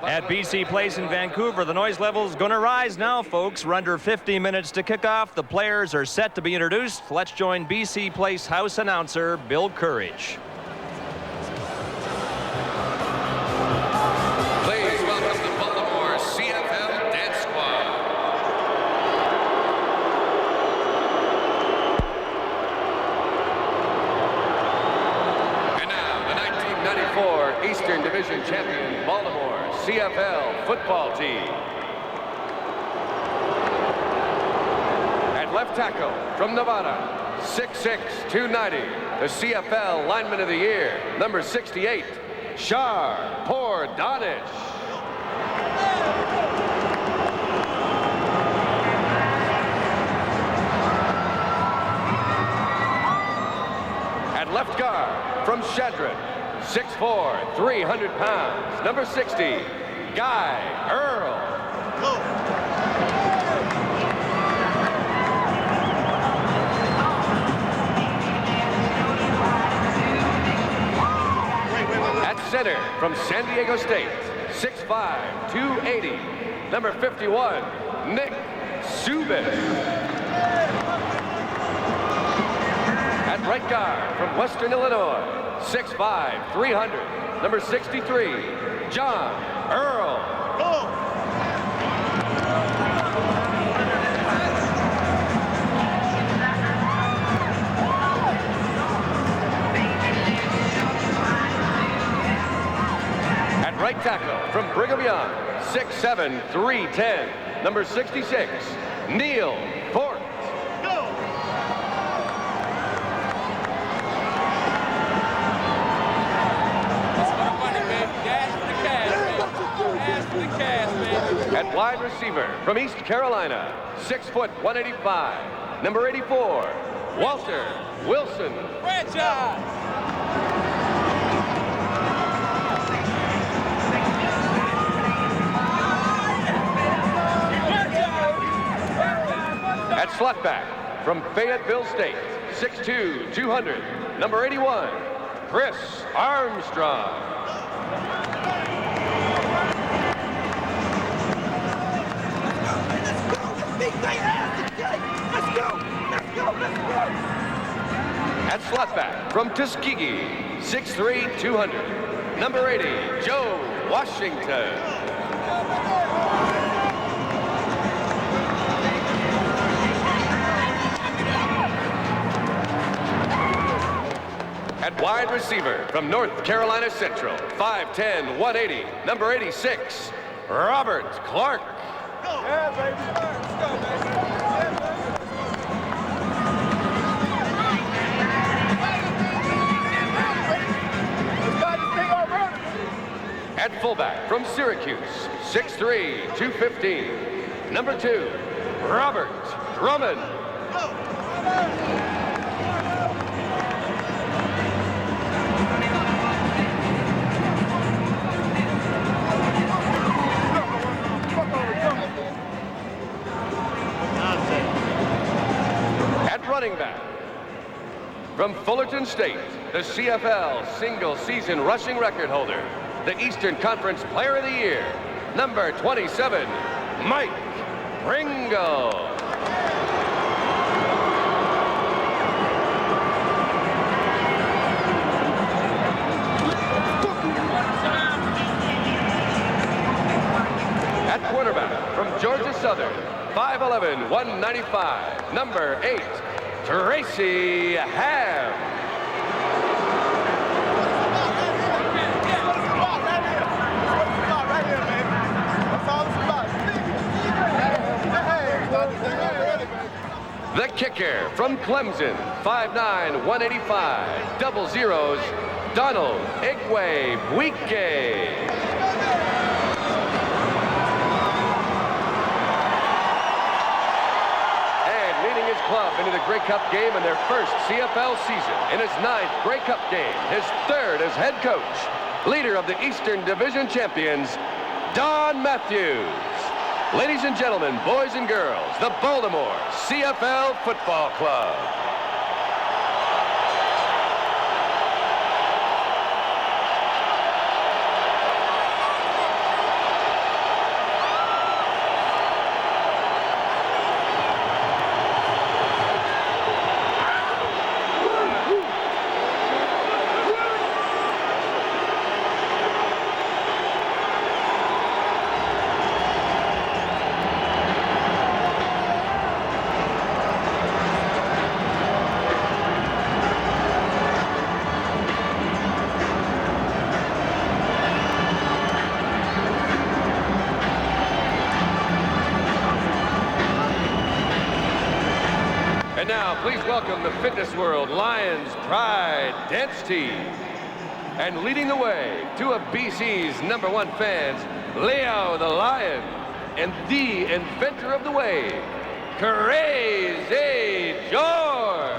At BC Place in Vancouver, the noise level's going to rise now, folks. We're under 50 minutes to kick off. The players are set to be introduced. Let's join BC Place house announcer Bill Courage. Please welcome the Baltimore CFL Dance Squad. And now, the 1994 Eastern Division champion Baltimore CFL football team. At left tackle from Nevada, 6'6", 290, the CFL lineman of the year, number 68, Shar Pordanish. At left guard from Shadron, 6'4", 300 pounds, number 60, Guy Earl. At center from San Diego State, 6'5", 280, number 51, Nick Subis. At right guard from Western Illinois, 6'5", 300, number 63, John Earl. At right tackle from Brigham Young, 6'7", 310, number 66, Neil Fort. At wide receiver from East Carolina, 6 foot 185, number 84, Walter Wilson. Franchise. At slot back from Fayetteville State, 6'2", 200, number 81, Chris Armstrong. At slot back from Tuskegee, 6'3", 200, number 80, Joe Washington. At wide receiver from North Carolina Central, 5'10", 180, number 86, Robert Clark. Yeah, baby. Let's go, baby. At fullback from Syracuse, 6'3", 215, number 2, Robert Drummond. At running back from Fullerton State, the CFL single-season rushing record holder, the Eastern Conference Player of the Year, number 27, Mike Pringle. At quarterback from Georgia Southern, 5'11", 195, number 8, Tracy Ham. The kicker from Clemson, 5'9", 185, double zeros, Donald Igwe Buike. And leading his club into the Grey Cup game in their first CFL season, in his 9th Grey Cup game, his 3rd as head coach, leader of the Eastern Division champions, Don Matthews. Ladies and gentlemen, boys and girls, the Baltimore CFL Football Club. welcome the fitness world Lions Pride Dance Team. And leading the way, two of BC's #1 fans, Leo the Lion and the inventor of the wave, Crazy George.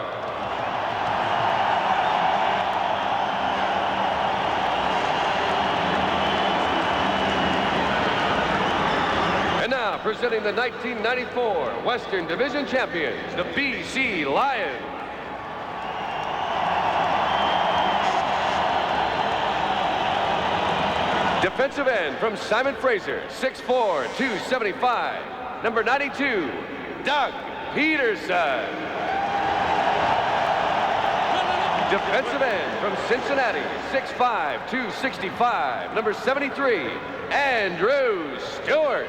And now presenting the 1994 Western Division champions, the BC Lions. Defensive end from Simon Fraser, 6'4", 275. Number 92, Doug Peterson. Defensive end from Cincinnati, 6'5", 265. Number 73, Andrew Stewart.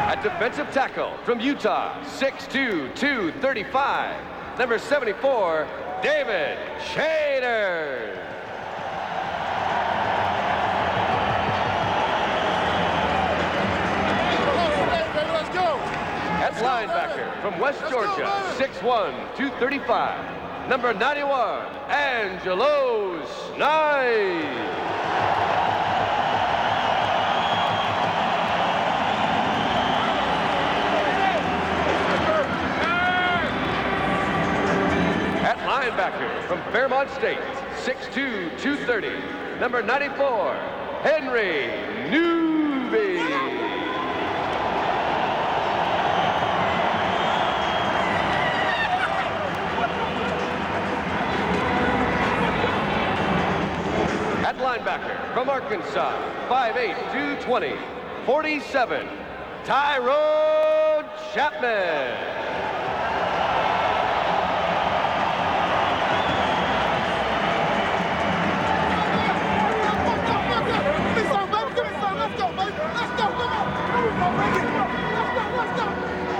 At defensive tackle from Utah, 6'2", 235. Number 74, David Shader. Let's go. At linebacker from West Georgia, 6'1", 235. Number 91, Angelo Snipe. Linebacker from Fairmont State, 6'2", 230. Number 94, Henry Newby. At linebacker from Arkansas, 5'8", 220. 47, Tyrone Chapman.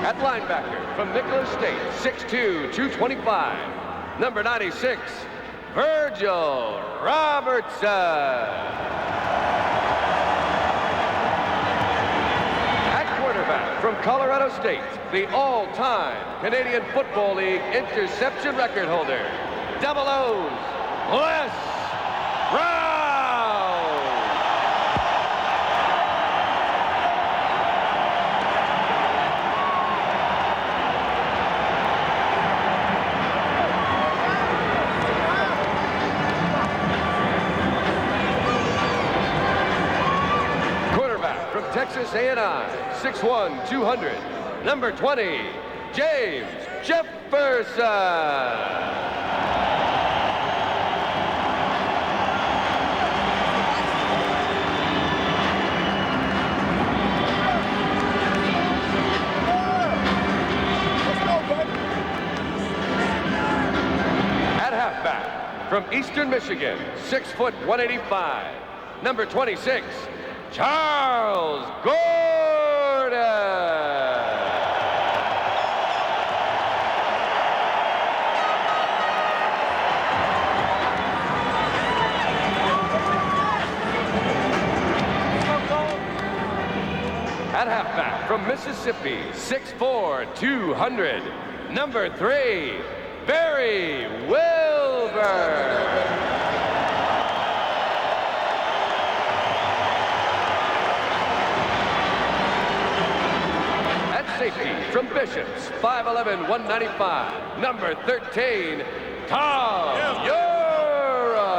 At linebacker from Nicholas State, 6'2", 225. Number 96, Virgil Robertson. At quarterback from Colorado State, the all-time Canadian Football League interception record holder, Double O's, Les Brown. Texas A&I, 6'1", 200. Number 20, James Jefferson. At halfback, from Eastern Michigan, 6', 185. Number 26, Charles Gordon. At halfback from Mississippi, 6'4", 200. Number 3, Barry Wilbur. Safety from Bishops, 5'11", 195. Number 13, Tom Yura.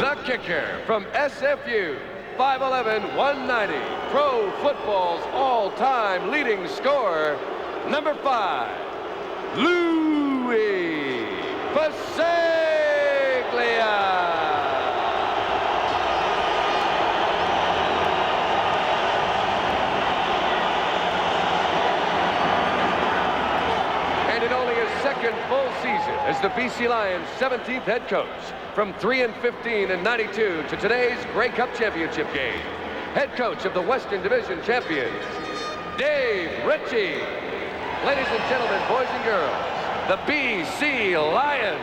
The kicker from SFU, 5'11", 190. Pro football's all-time leading scorer, number 5, Louis Pasaglia. And in only his second full season as the BC Lions' 17th head coach, from 3-15 in '92 to today's Grey Cup championship game, head coach of the Western Division champions, Dave Ritchie. Ladies and gentlemen, boys and girls, the BC Lions.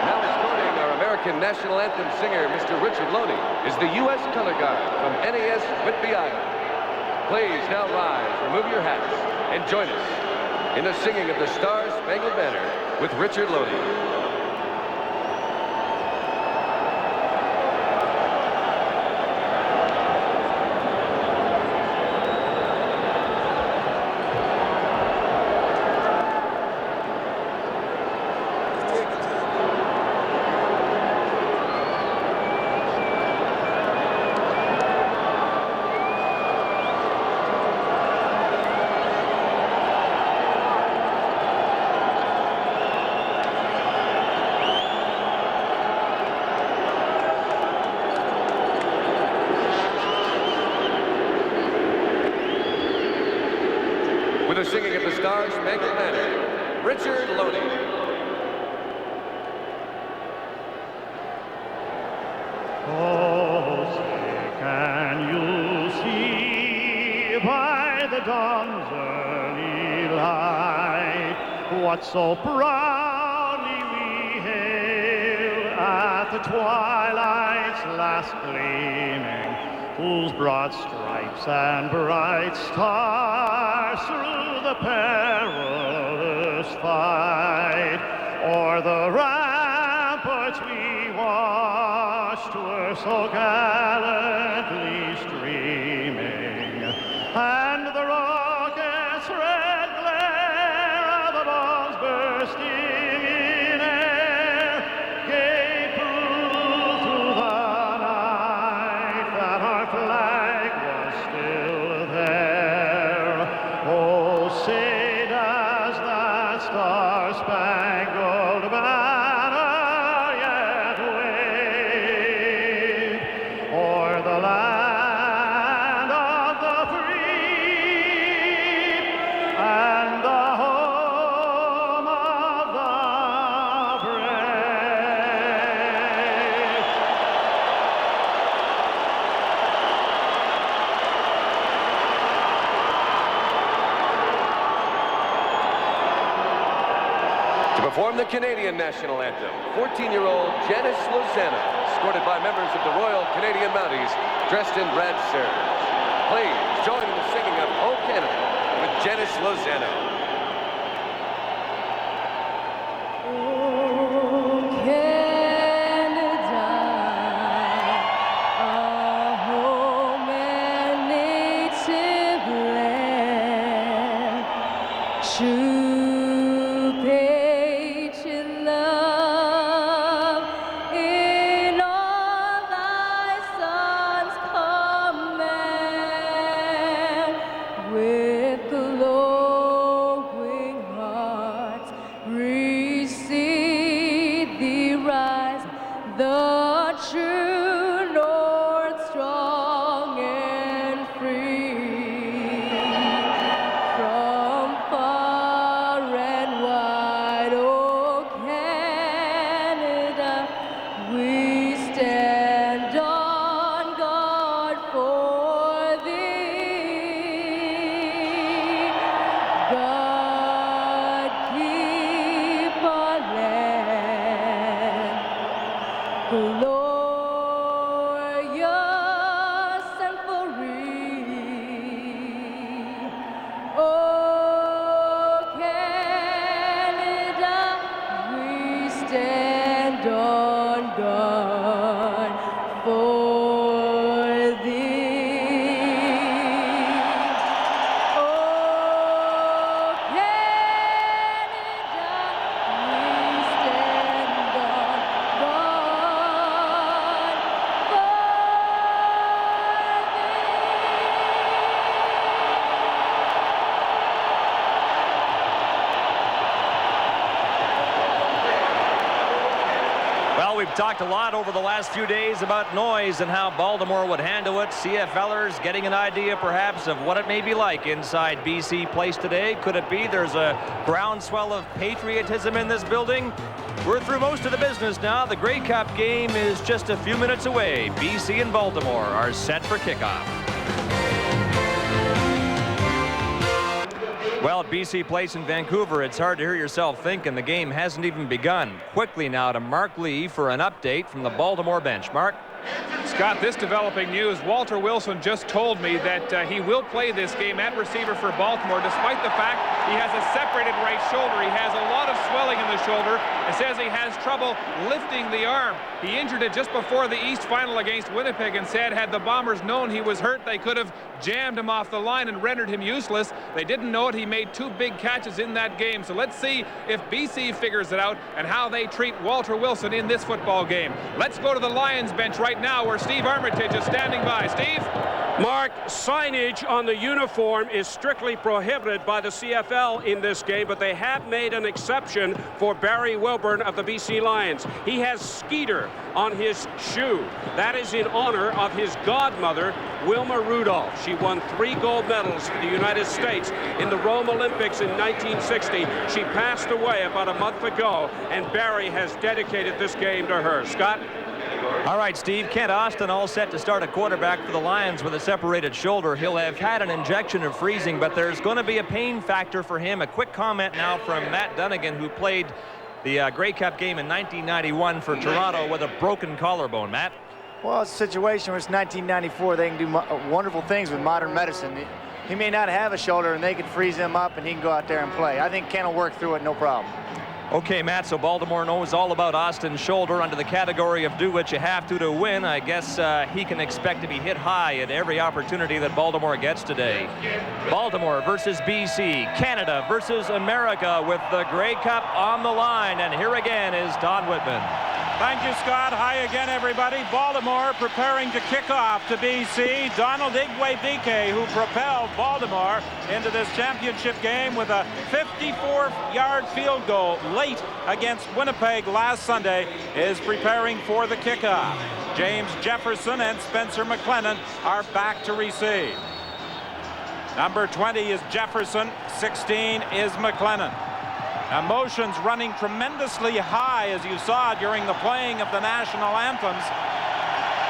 Now escorting our American national anthem singer, Mr. Richard Loney, is the U.S. color guard from NAS Whitby, Iowa. Please now rise, remove your hats, and join us in the singing of the Star-Spangled Banner with Richard Loney. With the singing of the Star-Spangled Banner, Richard Loney. Oh, say, can you see by the dawn's early light what so proudly we hailed at the twilight's last gleaming, whose broad stripes and bright stars through the perilous fight o'er the ramparts we watched were so gallantly streaming, and the rocket's red glare of the bombs bursting in air gave proof through the night that our flag was still there. Oh, say does that star-spangled banner yet wave o'er the land of the free and the home of the brave? To perform the Canadian national anthem, 14-year-old Janice Lozano, escorted by members of the Royal Canadian Mounties, dressed in red serge. Please join in the singing of "O Canada" with Janice Lozano. Oh, Canada, our home and native land, true patriot love in all thy sons command, with glowing hearts receive thee rise, the true north strong and free, from far We've talked a lot over the last few days about noise and how Baltimore would handle it. CFLers getting an idea perhaps of what it may be like inside BC Place today. Could it be there's a groundswell of patriotism in this building? We're through most of the business now. The Grey Cup game is just a few minutes away. BC and Baltimore are set for kickoff. Well, at BC Place in Vancouver, it's hard to hear yourself think, and the game hasn't even begun. Quickly now to Mark Lee for an update from the Baltimore bench. Mark? Scott, this developing news, Walter Wilson just told me that he will play this game at receiver for Baltimore, despite the fact he has a separated right shoulder. He has a lot of swelling in the shoulder. It says he has trouble lifting the arm. He injured it just before the East final against Winnipeg and said had the Bombers known he was hurt, they could have jammed him off the line and rendered him useless. They didn't know it. He made 2 big catches in that game. So let's see if BC figures it out and how they treat Walter Wilson in this football game. Let's go to the Lions bench right now where Steve Armitage is standing by. Steve? Mark, signage on the uniform is strictly prohibited by the CFL in this game, but they have made an exception for Barry Wilburn of the BC Lions. He has Skeeter on his shoe. That is in honor of his godmother, Wilma Rudolph. She won 3 gold medals for the United States in the Rome Olympics in 1960. She passed away about a month ago, and Barry has dedicated this game to her. Scott? All right, Steve. Kent Austin all set to start a quarterback for the Lions with a separated shoulder. He'll have had an injection of freezing, but there's going to be a pain factor for him. A quick comment now from Matt Dunnigan, who played the Grey Cup game in 1991 for Toronto with a broken collarbone. Matt? Well, it's a situation where it's 1994. They can do wonderful things with modern medicine. He may not have a shoulder, and they can freeze him up, and he can go out there and play. I think Ken will work through it, no problem. Okay, Matt, so Baltimore knows all about Austin's shoulder under the category of do what you have to win. I guess he can expect to be hit high at every opportunity that Baltimore gets today. Baltimore versus BC, Canada versus America with the Grey Cup on the line. And here again is Don Whitman. Thank you, Scott. Hi again, everybody. Baltimore preparing to kick off to BC. Donald Igwe-Dike, who propelled Baltimore into this championship game with a 54-yard field goal late against Winnipeg last Sunday, is preparing for the kickoff. James Jefferson and Spencer McLennan are back to receive. Number 20 is Jefferson, 16 is McLennan. Emotions running tremendously high, as you saw during the playing of the national anthems.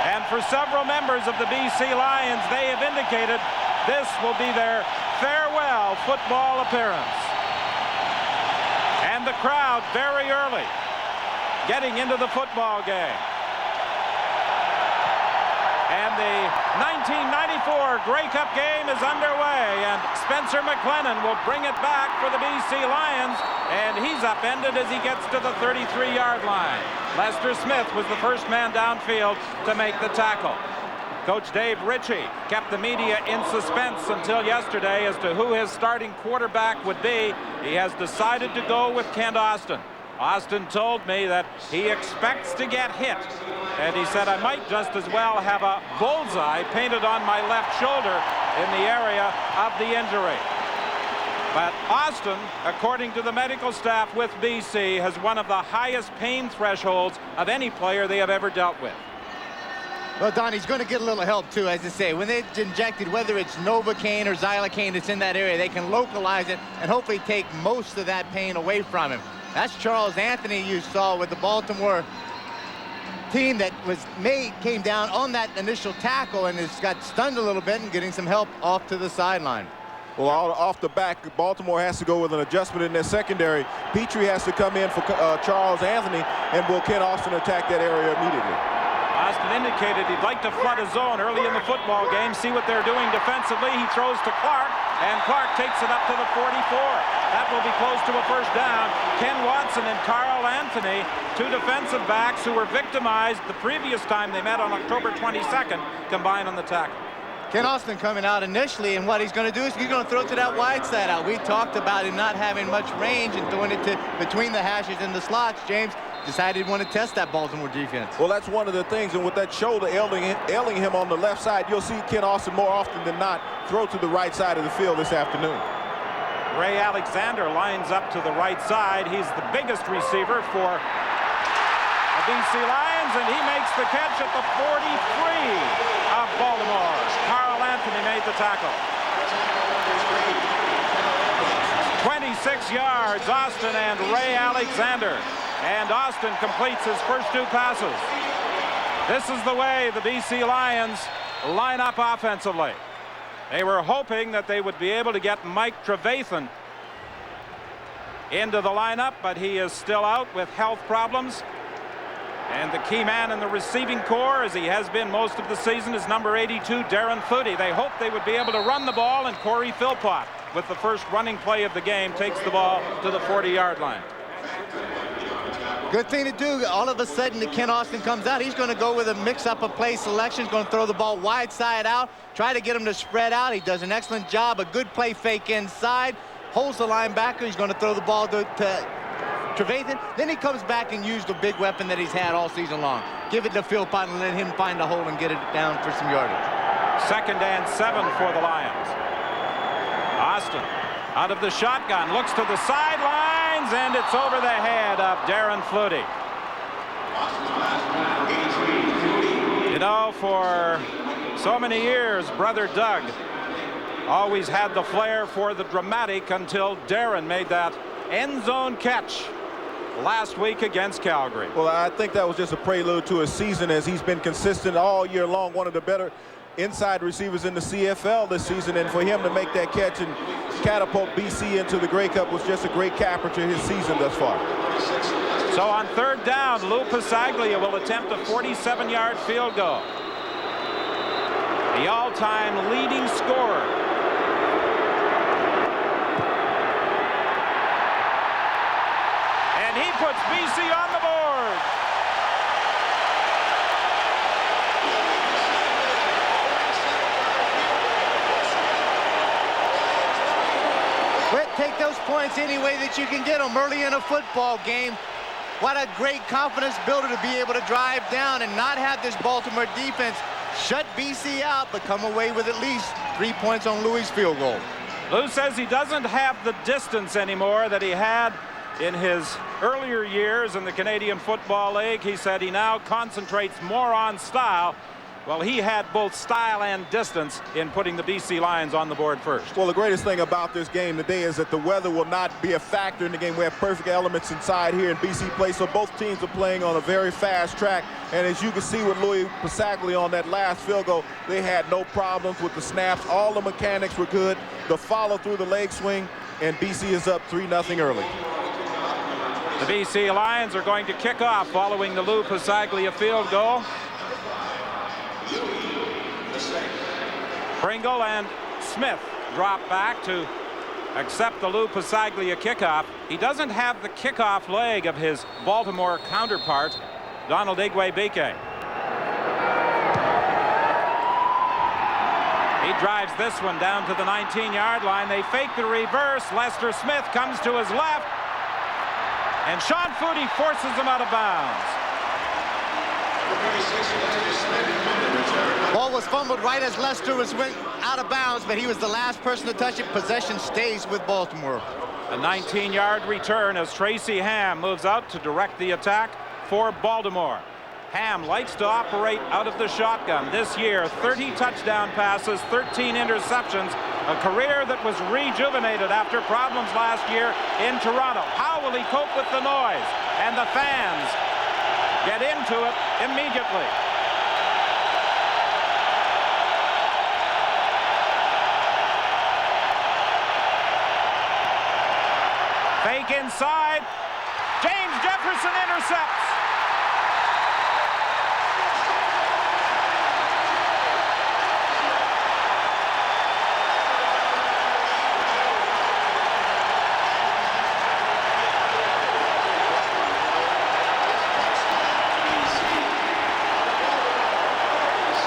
And for several members of the BC Lions, they have indicated this will be their farewell football appearance. And the crowd very early getting into the football game. And the 1994 Grey Cup game is underway, and Spencer McLennan will bring it back for the BC Lions, and he's upended as he gets to the 33-yard line. Lester Smith was the first man downfield to make the tackle. Coach Dave Ritchie kept the media in suspense until yesterday as to who his starting quarterback would be. He has decided to go with Kent Austin. Austin told me that he expects to get hit, and he said, I might just as well have a bullseye painted on my left shoulder in the area of the injury. But Austin, according to the medical staff with BC, has one of the highest pain thresholds of any player they have ever dealt with. Well, Don, he's going to get a little help, too, as I say. When they're injected, whether it's Novocaine or Xylocaine that's in that area, they can localize it and hopefully take most of that pain away from him. That's Charles Anthony you saw with the Baltimore team that came down on that initial tackle and has got stunned a little bit and getting some help off to the sideline. Well, off the back, Baltimore has to go with an adjustment in their secondary. Petrie has to come in for Charles Anthony, and will Kent Austin attack that area immediately? Austin indicated he'd like to flood a zone early in the football game, see what they're doing defensively. He throws to Clark, and Clark takes it up to the 44. That will be close to a first down. Ken Watson and Carl Anthony, 2 defensive backs who were victimized the previous time they met on October 22nd, combined on the tackle. Ken Austin coming out initially, and what he's going to do is he's going to throw to that wide side out. We talked about him not having much range and throwing it to between the hashes and the slots. James decided he wanted to test that Baltimore defense. Well, that's one of the things, and with that shoulder ailing him on the left side, you'll see Ken Austin more often than not throw to the right side of the field this afternoon. Ray Alexander lines up to the right side. He's the biggest receiver for the BC Lions. Lions, and he makes the catch at the 43 of Baltimore. Carl Anthony made the tackle. 26 yards, Austin and Ray Alexander. And Austin completes his first 2 passes. This is the way the BC Lions line up offensively. They were hoping that they would be able to get Mike Trevathan into the lineup, but he is still out with health problems. And the key man in the receiving corps, as he has been most of the season, is number 82, Darren Flutie. They hoped they would be able to run the ball, and Corey Philpott, with the first running play of the game, takes the ball to the 40-yard line. Good thing to do. All of a sudden, Ken Austin comes out. He's going to go with a mix-up of play selection. He's going to throw the ball wide side out, try to get him to spread out. He does an excellent job. A good play fake inside, holds the linebacker. He's going to throw the ball to Trevathan. Then he comes back and uses the big weapon that he's had all season long. Give it to Philpott and let him find a hole and get it down for some yardage. 2nd and 7 for the Lions. Austin out of the shotgun, looks to the sidelines, and it's over the head of Darren Flutie. You know, for so many years, brother Doug always had the flair for the dramatic until Darren made that end zone catch last week against Calgary. Well, I think that was just a prelude to his season, as he's been consistent all year long, one of the better inside receivers in the CFL this season, and for him to make that catch and catapult BC into the Grey Cup was just a great capper to his season thus far. So on 3rd down, Lou Pasaglia will attempt a 47-yard field goal. The all-time leading scorer. And he puts BC on the board. Take those points any way that you can get them early in a football game. What a great confidence builder to be able to drive down and not have this Baltimore defense shut BC out, but come away with at least 3 points on Louis' field goal. Lou says he doesn't have the distance anymore that he had in his earlier years in the Canadian Football League. He said he now concentrates more on style. Well, he had both style and distance in putting the BC Lions on the board first. Well, the greatest thing about this game today is that the weather will not be a factor in the game. We have perfect elements inside here in BC Place, so both teams are playing on a very fast track. And as you can see with Louis Pasaglia on that last field goal, they had no problems with the snaps. All the mechanics were good. The follow through the leg swing, and BC is up 3-0 early. The BC Lions are going to kick off following the Lou Pasaglia field goal. Pringle and Smith drop back to accept the Lou Pasaglia kickoff. He doesn't have the kickoff leg of his Baltimore counterpart, Donald Igwe-Bike. He drives this one down to the 19-yard line. They fake the reverse. Lester Smith comes to his left, and Sean Flutie forces him out of bounds. Ball was fumbled right as Lester went out of bounds, but he was the last person to touch it. Possession stays with Baltimore. A 19-yard return as Tracy Ham moves out to direct the attack for Baltimore. Ham likes to operate out of the shotgun. This year, 30 touchdown passes, 13 interceptions, a career that was rejuvenated after problems last year in Toronto. How will he cope with the noise? And the fans get into it immediately. Fake inside. James Jefferson intercepts.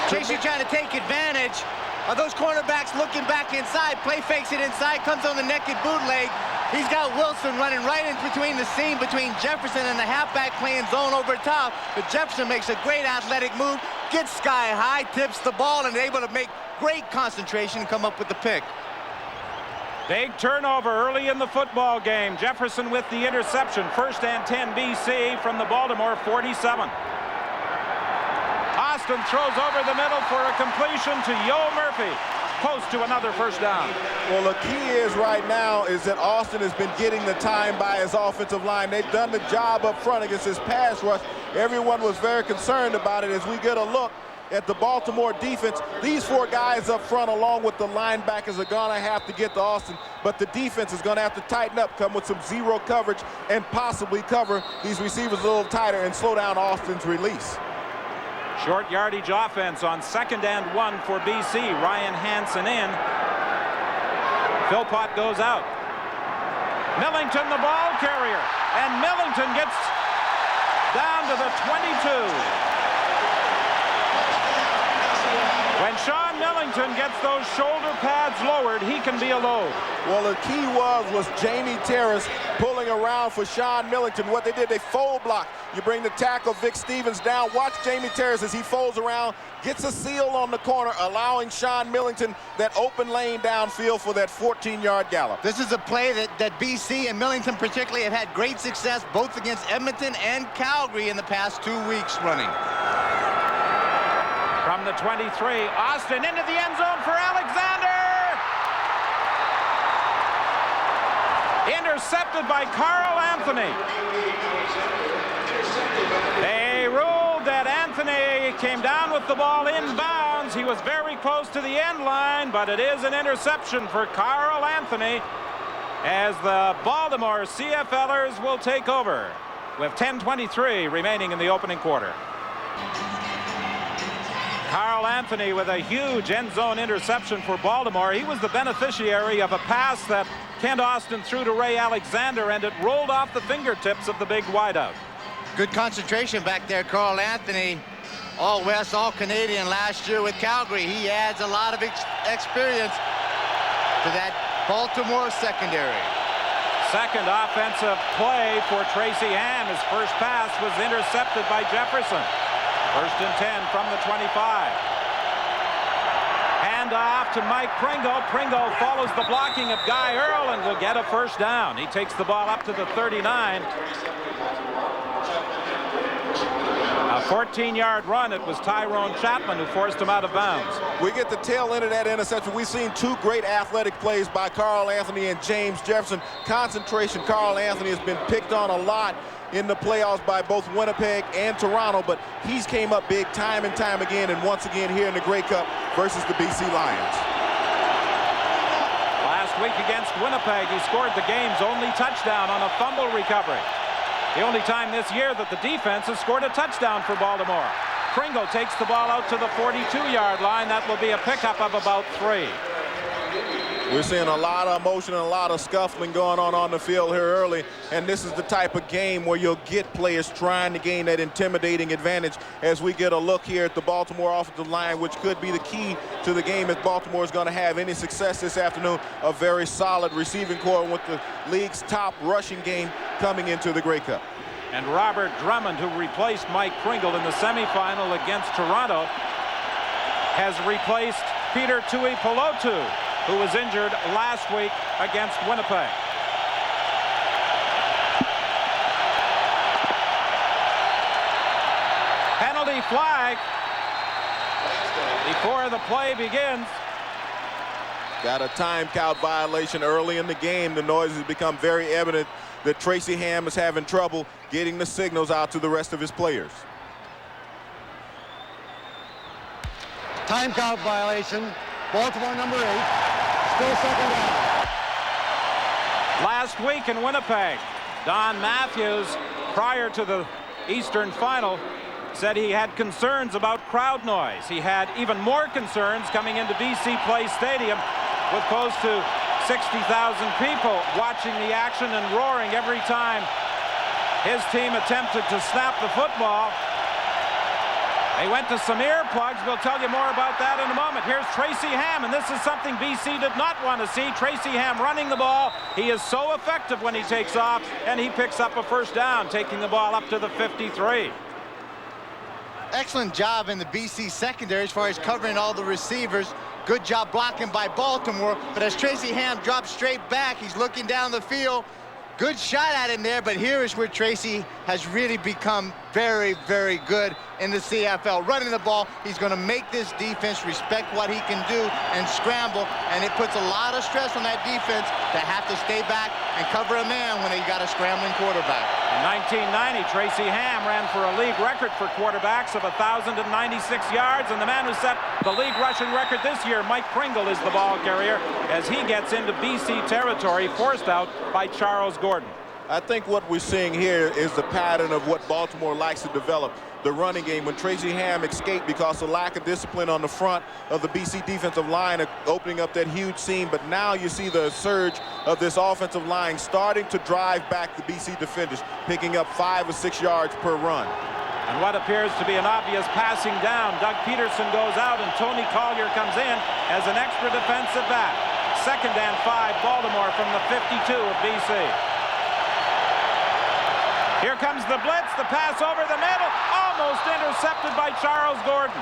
Tracy trying to take advantage of those cornerbacks looking back inside. Play fakes it inside, comes on the naked bootleg. He's got Wilson running right in between the seam between Jefferson and the halfback playing zone over top. But Jefferson makes a great athletic move, gets sky high, tips the ball, and able to make great concentration and come up with the pick. Big turnover early in the football game. Jefferson with the interception. 1st and 10 BC from the Baltimore 47. Austin throws over the middle for a completion to Yo Murphy. Close to another first down. Well, the key is right now is that Austin has been getting the time by his offensive line. They've done the job up front against his pass rush. Everyone was very concerned about it. As we get a look at the Baltimore defense, these 4 guys up front along with the linebackers are going to have to get to Austin, but the defense is going to have to tighten up, come with some zero coverage, and possibly cover these receivers a little tighter and slow down Austin's release. Short yardage offense on 2nd and 1 for BC. Ryan Hansen in. Philpott goes out. Millington, the ball carrier, and Millington gets down to the 22. When Sean Millington gets those shoulder pads lowered, he can be a load. Well, the key was Jamie Terrace pulling around for Sean Millington. What they did, they fold block. You bring the tackle, Vic Stevens, down. Watch Jamie Terrace as he folds around, gets a seal on the corner, allowing Sean Millington that open lane downfield for that 14-yard gallop. This is a play that BC and Millington particularly have had great success both against Edmonton and Calgary in the past 2 weeks running. From the 23, Austin into the end zone for Alexander. Intercepted by Carl Anthony. They ruled that Anthony came down with the ball inbounds. He was very close to the end line, but it is an interception for Carl Anthony as the Baltimore CFLers will take over with 10:23 remaining in the opening quarter. Carl Anthony with a huge end zone interception for Baltimore. He was the beneficiary of a pass that Kent Austin threw to Ray Alexander, and it rolled off the fingertips of the big wideout. Good concentration back there, Carl Anthony. All West, all Canadian last year with Calgary. He adds a lot of experience to that Baltimore secondary. Second offensive play for Tracy Ham. His first pass was intercepted by Jefferson. 1st and 10 from the 25. Hand off to Mike Pringle. Pringle follows the blocking of Guy Earl and will get a first down. He takes the ball up to the 39. A 14-yard run. It was Tyrone Chapman who forced him out of bounds. We get the tail end of that interception. We've seen 2 great athletic plays by Carl Anthony and James Jefferson. Concentration, Carl Anthony has been picked on a lot in the playoffs by both Winnipeg and Toronto, but he's came up big time and time again, and once again here in the Grey Cup versus the BC Lions. Last week against Winnipeg, he scored the game's only touchdown on a fumble recovery. The only time this year that the defense has scored a touchdown for Baltimore. Pringle takes the ball out to the 42-yard line. That will be a pickup of about 3. We're seeing a lot of emotion and a lot of scuffling going on the field here early, and this is the type of game where you'll get players trying to gain that intimidating advantage as we get a look here at the Baltimore offensive line, which could be the key to the game if Baltimore is going to have any success this afternoon. A very solid receiving core with the league's top rushing game coming into the Grey Cup. And Robert Drummond, who replaced Mike Pringle in the semifinal against Toronto, has replaced Peter Tuipulotu, who was injured last week against Winnipeg. Penalty flag before the play begins. Got a timeout violation early in the game. The noise has become very evident that Tracy Ham is having trouble getting the signals out to the rest of his players. Timeout violation. Baltimore number 8. Still 2nd down. Last week in Winnipeg, Don Matthews, prior to the Eastern final, said he had concerns about crowd noise. He had even more concerns coming into BC Place Stadium with close to 60,000 people watching the action and roaring every time his team attempted to snap the football. They went to some earplugs. We'll tell you more about that in a moment. Here's Tracy Ham, and this is something BC did not want to see. Tracy Ham running the ball. He is so effective when he takes off, and he picks up a first down, taking the ball up to the 53. Excellent job in the BC secondary as far as covering all the receivers. Good job blocking by Baltimore, but as Tracy Ham drops straight back, he's looking down the field. Good shot at him there, but here is where Tracy has really become very, very good in the CFL. Running the ball, he's going to make this defense respect what he can do and scramble, and it puts a lot of stress on that defense to have to stay back and cover a man when they got a scrambling quarterback. In 1990, Tracy Ham ran for a league record for quarterbacks of 1,096 yards, and the man who set the league rushing record this year, Mike Pringle, is the ball carrier as he gets into BC territory, forced out by Charles Gordon. I think what we're seeing here is the pattern of what Baltimore likes to develop. The running game, when Tracy Ham escaped because of lack of discipline on the front of the BC defensive line, opening up that huge seam. But now you see the surge of this offensive line starting to drive back the BC defenders, picking up 5 or 6 yards per run. And what appears to be an obvious passing down. Doug Peterson goes out and Tony Collier comes in as an extra defensive back. 2nd and 5, Baltimore from the 52 of BC. Here comes the blitz, the pass over the middle, almost intercepted by Charles Gordon.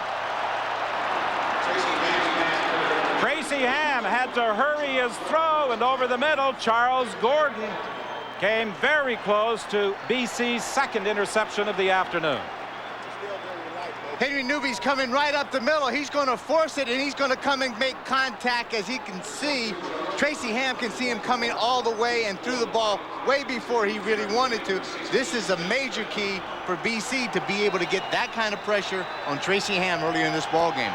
Tracy Ham had to hurry his throw, and over the middle, Charles Gordon came very close to BC's 2nd interception of the afternoon. Henry Newby's coming right up the middle. He's going to force it, and he's going to come and make contact. As he can see, Tracy Ham can see him coming all the way and threw the ball way before he really wanted to. This is a major key for BC to be able to get that kind of pressure on Tracy Ham earlier in this ball game.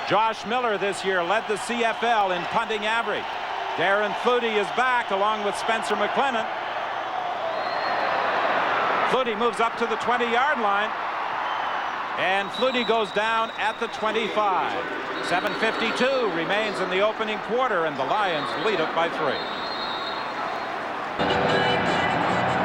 Josh Miller this year led the CFL in punting average. Darren Flutie is back along with Spencer McLennan. Flutie moves up to the 20-yard line. And Flutie goes down at the 25. 7:52 remains in the opening quarter, and the Lions lead it by 3.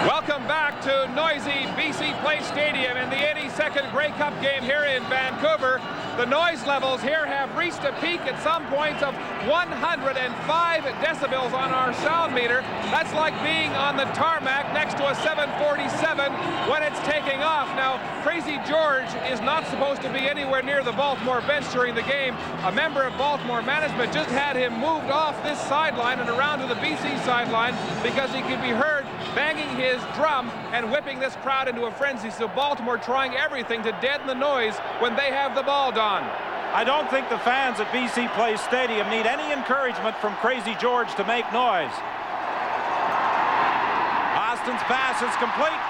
Welcome back to noisy BC Place Stadium in the 82nd Grey Cup game here in Vancouver. The noise levels here have reached a peak at some points of 105 decibels on our sound meter. That's like being on the tarmac next to a 747 when it's taking off. Now, Crazy George is not supposed to be anywhere near the Baltimore bench during the game. A member of Baltimore management just had him moved off this sideline and around to the BC sideline because he could be heard banging his drum and whipping this crowd into a frenzy. So Baltimore trying everything to deaden the noise when they have the ball, Don. I don't think the fans at BC Place Stadium need any encouragement from Crazy George to make noise. Austin's pass is complete.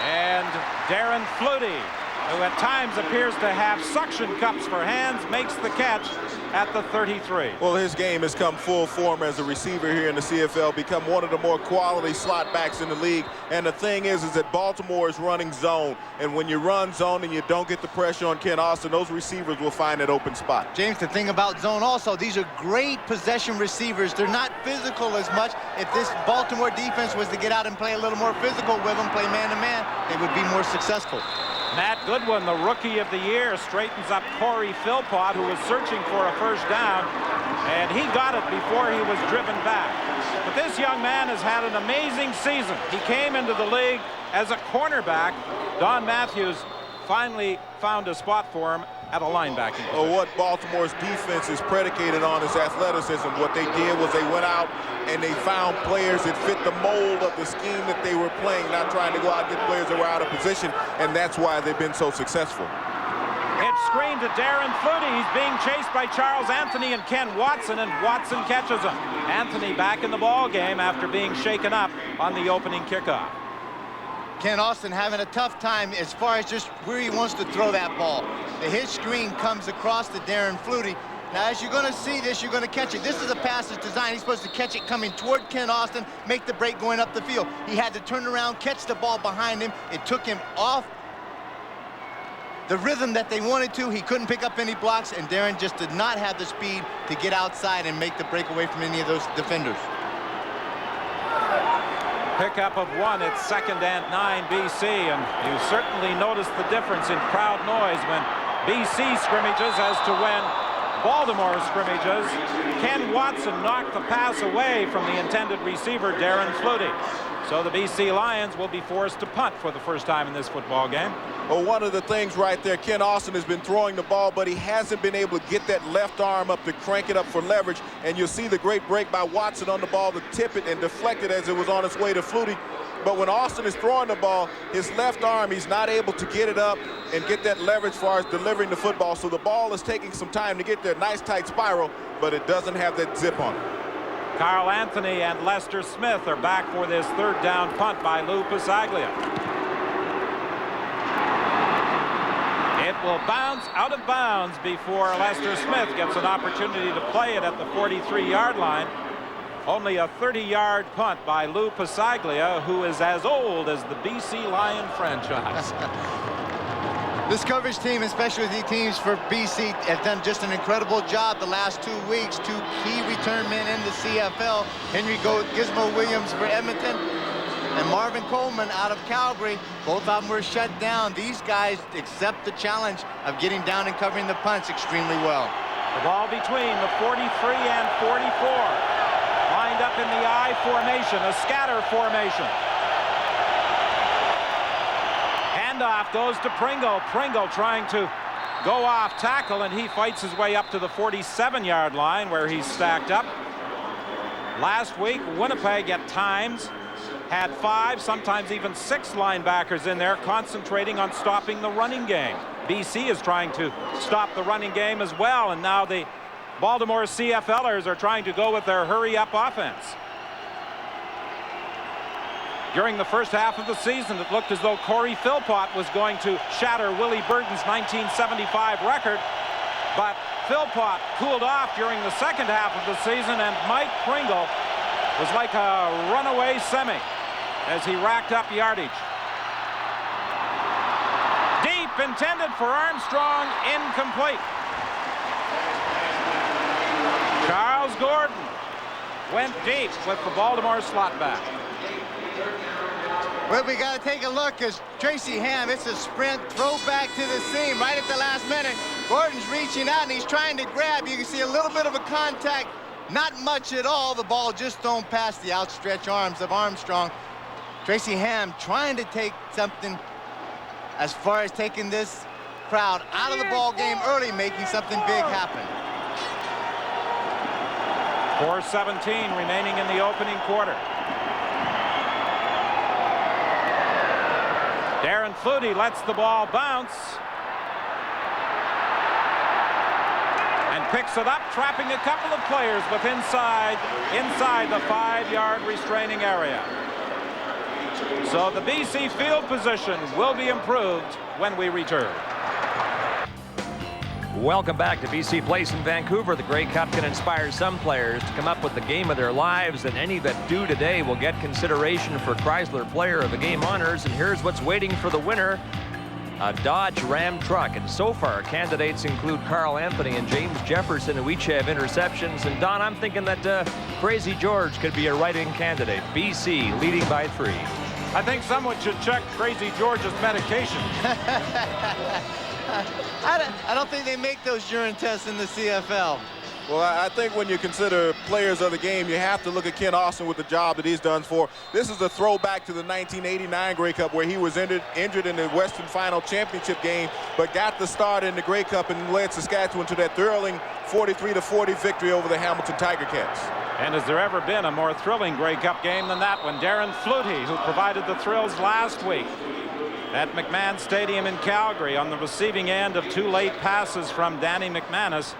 And Darren Flutie, who at times appears to have suction cups for hands, makes the catch at the 33. Well, his game has come full form as a receiver here in the CFL, become one of the more quality slot backs in the league. And the thing is that Baltimore is running zone. And when you run zone and you don't get the pressure on Ken Austin, those receivers will find that open spot. James, the thing about zone also, these are great possession receivers. They're not physical as much. If this Baltimore defense was to get out and play a little more physical with them, play man-to-man, they would be more successful. Matt Goodwin, the Rookie of the Year, straightens up Corey Philpott, who was searching for a first down, and he got it before he was driven back. But this young man has had an amazing season. He came into the league as a cornerback. Don Matthews finally found a spot for him at a linebacking position. What Baltimore's defense is predicated on is athleticism. What they did was they went out and they found players that fit the mold of the scheme that they were playing, not trying to go out and get players that were out of position, and that's why they've been so successful. It's screened to Darren Flutie. He's being chased by Charles Anthony and Ken Watson, and Watson catches him. Anthony back in the ball game after being shaken up on the opening kickoff. Ken Austin having a tough time as far as just where he wants to throw that ball. The hitch screen comes across to Darren Flutie. Now, as you're going to see this, you're going to catch it. This is a pass that's designed. He's supposed to catch it coming toward Ken Austin, make the break going up the field. He had to turn around, catch the ball behind him. It took him off the rhythm that they wanted to. He couldn't pick up any blocks, and Darren just did not have the speed to get outside and make the break away from any of those defenders. Pickup of 1 at 2nd and 9 BC, and you certainly notice the difference in crowd noise when BC scrimmages as to when Baltimore scrimmages. Ken Watson knocked the pass away from the intended receiver, Darren Flutie. So the BC Lions will be forced to punt for the first time in this football game. Well, one of the things right there, Ken Austin has been throwing the ball, but he hasn't been able to get that left arm up to crank it up for leverage. And you'll see the great break by Watson on the ball to tip it and deflect it as it was on its way to Flutie. But when Austin is throwing the ball, his left arm, he's not able to get it up and get that leverage as far as delivering the football. So the ball is taking some time to get there. Nice tight spiral, but it doesn't have that zip on it. Carl Anthony and Lester Smith are back for this third down punt by Lou Pasaglia. It will bounce out of bounds before Lester Smith gets an opportunity to play it at the 43-yard line. Only a 30-yard punt by Lou Pasaglia, who is as old as the BC Lion franchise. This coverage team, especially the teams for BC, have done just an incredible job the last 2 weeks. 2 key return men in the CFL. Henry Gizmo Williams for Edmonton and Marvin Coleman out of Calgary. Both of them were shut down. These guys accept the challenge of getting down and covering the punts extremely well. The ball between the 43 and 44. Lined up in the I formation, a scatter formation. Handoff goes to Pringle. Pringle trying to go off tackle, and he fights his way up to the 47-yard line where he's stacked up. Last week, Winnipeg at times had 5, sometimes even 6 linebackers in there concentrating on stopping the running game. BC is trying to stop the running game as well, and now the Baltimore CFLers are trying to go with their hurry-up offense. During the first half of the season, it looked as though Corey Philpott was going to shatter Willie Burton's 1975 record, but Philpott cooled off during the second half of the season, and Mike Pringle was like a runaway semi as he racked up yardage. Deep, intended for Armstrong, incomplete. Charles Gordon went deep with the Baltimore slot back. Well, we got to take a look as Tracy Ham, it's a sprint, throw back to the seam right at the last minute. Gordon's reaching out and he's trying to grab. You can see a little bit of a contact, not much at all. The ball just don't pass the outstretched arms of Armstrong. Tracy Ham trying to take something as far as taking this crowd out of the ball game early, making something big happen. 4:17 remaining in the opening quarter. Darren Flutie lets the ball bounce and picks it up, trapping a couple of players with inside the 5-yard restraining area. So the BC field position will be improved when we return. Welcome back to BC Place in Vancouver. The Grey Cup can inspire some players to come up with the game of their lives, and any that do today will get consideration for Chrysler Player of the Game honors. And here's what's waiting for the winner: a Dodge Ram truck. And so far, candidates include Carl Anthony and James Jefferson, who each have interceptions. And Don, I'm thinking that Crazy George could be a write-in candidate. BC leading by 3. I think someone should check Crazy George's medication. I don't think they make those urine tests in the CFL. Well, I think when you consider players of the game, you have to look at Ken Austin with the job that he's done for. This is a throwback to the 1989 Grey Cup, where he was injured in the Western Final Championship game, but got the start in the Grey Cup and led Saskatchewan to that thrilling 43-40 victory over the Hamilton Tiger Cats. And has there ever been a more thrilling Grey Cup game than that one? Darren Flutie, who provided the thrills last week at McMahon Stadium in Calgary on the receiving end of 2 late passes from Danny McManus,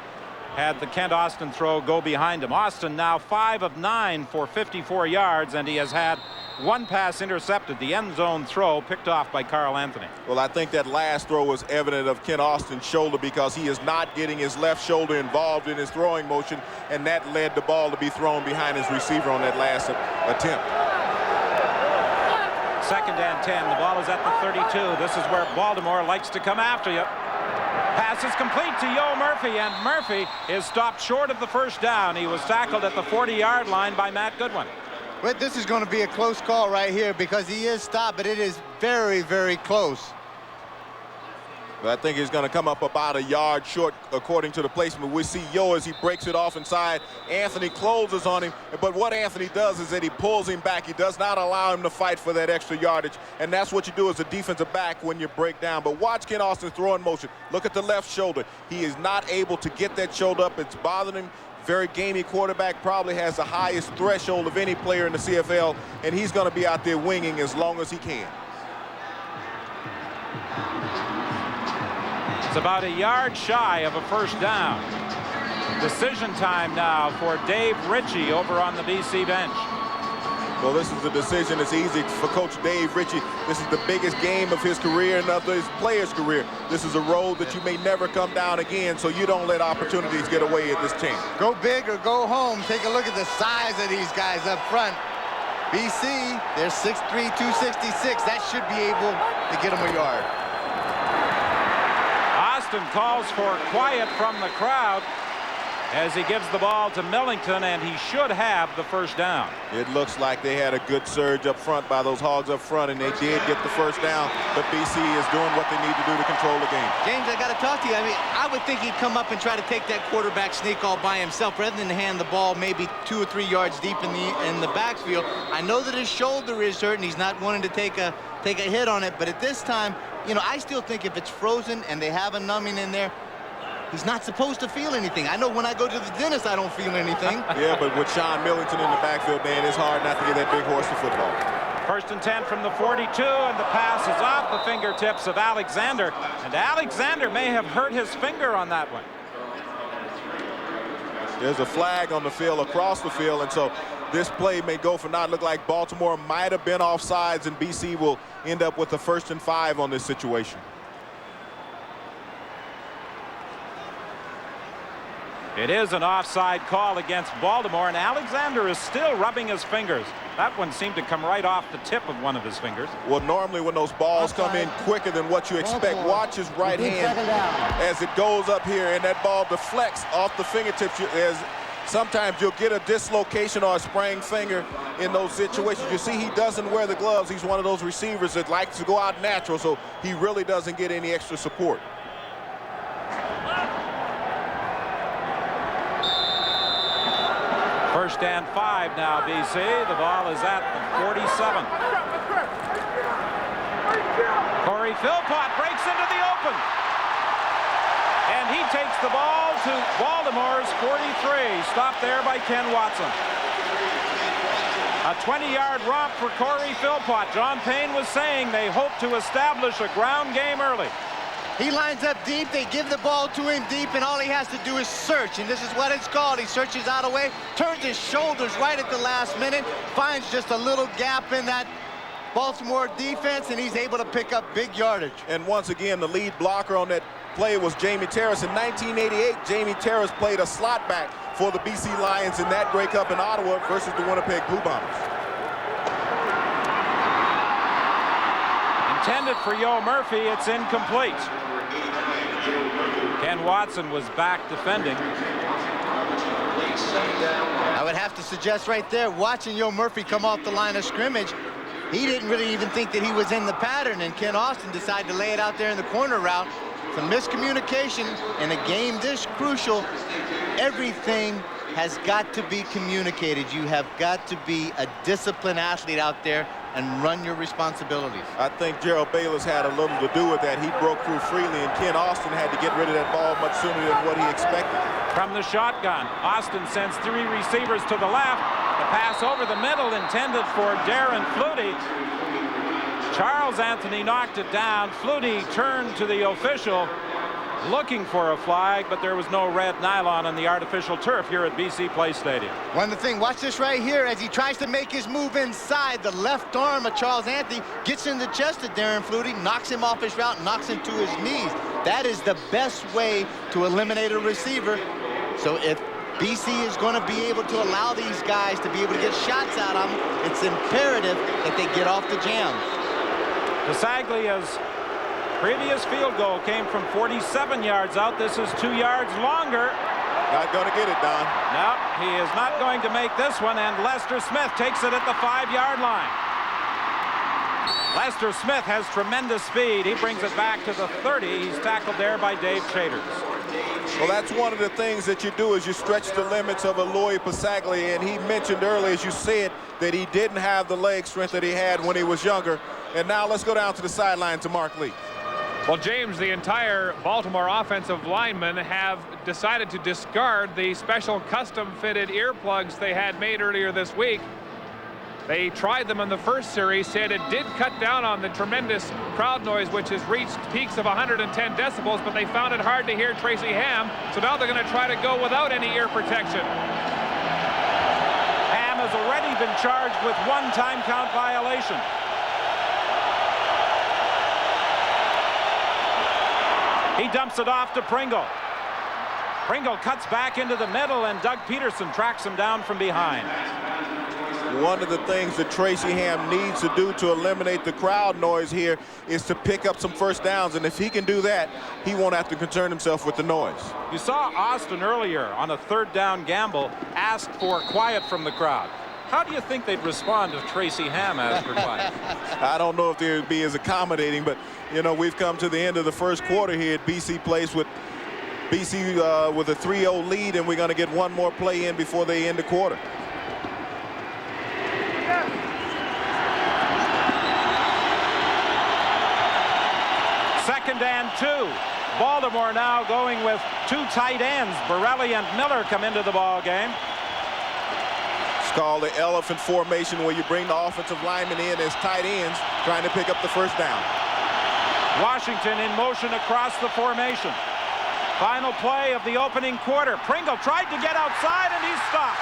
had the Kent Austin throw go behind him. Austin now 5 of 9 for 54 yards, and he has had 1 pass intercepted. The end zone throw picked off by Carl Anthony. Well, I think that last throw was evident of Ken Austin's shoulder, because he is not getting his left shoulder involved in his throwing motion, and that led the ball to be thrown behind his receiver on that last attempt. 2nd and 10. The ball is at the 32. This is where Baltimore likes to come after you. Pass is complete to Yo Murphy, and Murphy is stopped short of the first down. He was tackled at the 40-yard line by Matt Goodwin. But this is going to be a close call right here, because he is stopped, but it is very, very close. But I think he's going to come up about a yard short according to the placement. We see Yo as he breaks it off inside. Anthony closes on him, but what Anthony does is that he pulls him back. He does not allow him to fight for that extra yardage, and that's what you do as a defensive back when you break down. But watch Ken Austin throw in motion. Look at the left shoulder. He is not able to get that shoulder up. It's bothering him. very gamey quarterback, probably has the highest threshold of any player in the CFL, and he's going to be out there winging as long as he can. It's about a yard shy of a first down. Decision time now for Dave Ritchie over on the BC bench. Well, this is a decision that's easy for Coach Dave Ritchie. This is the biggest game of his career and of his player's career. This is a road that you may never come down again, so you don't let opportunities get away at this chance. Go big or go home. Take a look at the size of these guys up front. BC, they're 6'3", 266. That should be able to get them a yard. Austin calls for quiet from the crowd as he gives the ball to Millington, and he should have the first down. It looks like they had a good surge up front by those Hogs up front, and they did get the first down, but BC is doing what they need to do to control the game. James, I got to talk to you. I mean, I would think he'd come up and try to take that quarterback sneak all by himself rather than hand the ball maybe 2 or 3 yards deep in the backfield. I know that his shoulder is hurt and he's not wanting to take a hit on it, but at this time, you know, I still think if it's frozen and they have a numbing in there, he's not supposed to feel anything. I know when I go to the dentist, I don't feel anything. Yeah, but with Sean Millington in the backfield, man, it's hard not to get that big horse to football. First and 10 from the 42, and the pass is off the fingertips of Alexander. And Alexander may have hurt his finger on that one. There's a flag on the field, across the field, and so this play may go for not look like Baltimore might have been offsides, and BC will end up with a 1st and 5 on this situation. It is an offside call against Baltimore, and Alexander is still rubbing his fingers. That one seemed to come right off the tip of one of his fingers. Well, normally when those balls come in quicker than what you expect, watch his right hand as it goes up here, and that ball deflects off the fingertips. As sometimes you'll get a dislocation or a sprained finger in those situations. You see, he doesn't wear the gloves. He's one of those receivers that likes to go out natural, so he really doesn't get any extra support. First and 5 now, BC. The ball is at the 47. Corey Philpott breaks into the open. And he takes the ball to Baltimore's 43. Stopped there by Ken Watson. A 20-yard romp for Corey Philpott. John Payne was saying they hope to establish a ground game early. He lines up deep, they give the ball to him deep, and all he has to do is search, and this is what it's called. He searches out a way, turns his shoulders right at the last minute, finds just a little gap in that Baltimore defense, and he's able to pick up big yardage. And once again, the lead blocker on that play was Jamie Terrace. In 1988, Jamie Terrace played a slot back for the BC Lions in that Grey Cup in Ottawa versus the Winnipeg Blue Bombers. Intended for Yo Murphy, it's incomplete. Ken Watson was back defending. I would have to suggest right there, watching Yo Murphy come off the line of scrimmage, he didn't really even think that he was in the pattern, and Ken Austin decided to lay it out there in the corner route. Some miscommunication in a game this crucial. Everything has got to be communicated. You have got to be a disciplined athlete out there and run your responsibilities. I think Gerald Bayless had a little to do with that. He broke through freely, and Ken Austin had to get rid of that ball much sooner than what he expected. From the shotgun, Austin sends 3 receivers to the left. The pass over the middle intended for Darren Flutie. Charles Anthony knocked it down. Flutie turned to the official looking for a flag, but there was no red nylon on the artificial turf here at BC Place Stadium. One thing, watch this right here as he tries to make his move inside. The left arm of Charles Anthony gets in the chest of Darren Flutie, knocks him off his route, knocks him to his knees. That is the best way to eliminate a receiver. So if BC is going to be able to allow these guys to be able to get shots out of them, it's imperative that they get off the jam. Tasaglia's previous field goal came from 47 yards out. This is 2 yards longer. Not going to get it, Don. No, he is not going to make this one, and Lester Smith takes it at the 5-yard line. Lester Smith has tremendous speed. He brings it back to the 30. He's tackled there by Dave Chaters. Well, that's one of the things that you do is you stretch the limits of Aloy Pasaglia, and he mentioned earlier, as you said, that he didn't have the leg strength that he had when he was younger. And now let's go down to the sideline to Mark Lee. Well, James, the entire Baltimore offensive linemen have decided to discard the special custom-fitted earplugs they had made earlier this week. They tried them in the first series, said it did cut down on the tremendous crowd noise, which has reached peaks of 110 decibels, but they found it hard to hear Tracy Ham, so now they're going to try to go without any ear protection. Ham has already been charged with one time count violation. He dumps it off to Pringle. Pringle cuts back into the middle, and Doug Peterson tracks him down from behind. One of the things that Tracy Ham needs to do to eliminate the crowd noise here is to pick up some first downs, and if he can do that, he won't have to concern himself with the noise. You saw Austin earlier on a third down gamble ask for quiet from the crowd. How do you think they'd respond if Tracy Ham asked for quiet? I don't know if they'd be as accommodating, but you know, we've come to the end of the first quarter here at BC Place with BC with a 3-0 lead, and we're going to get one more play in before they end the quarter. Second and 2. Baltimore now going with two tight ends. Borelli and Miller come into the ball game. It's called the elephant formation, where you bring the offensive linemen in as tight ends trying to pick up the first down. Washington in motion across the formation. Final play of the opening quarter. Pringle tried to get outside, and he's stopped.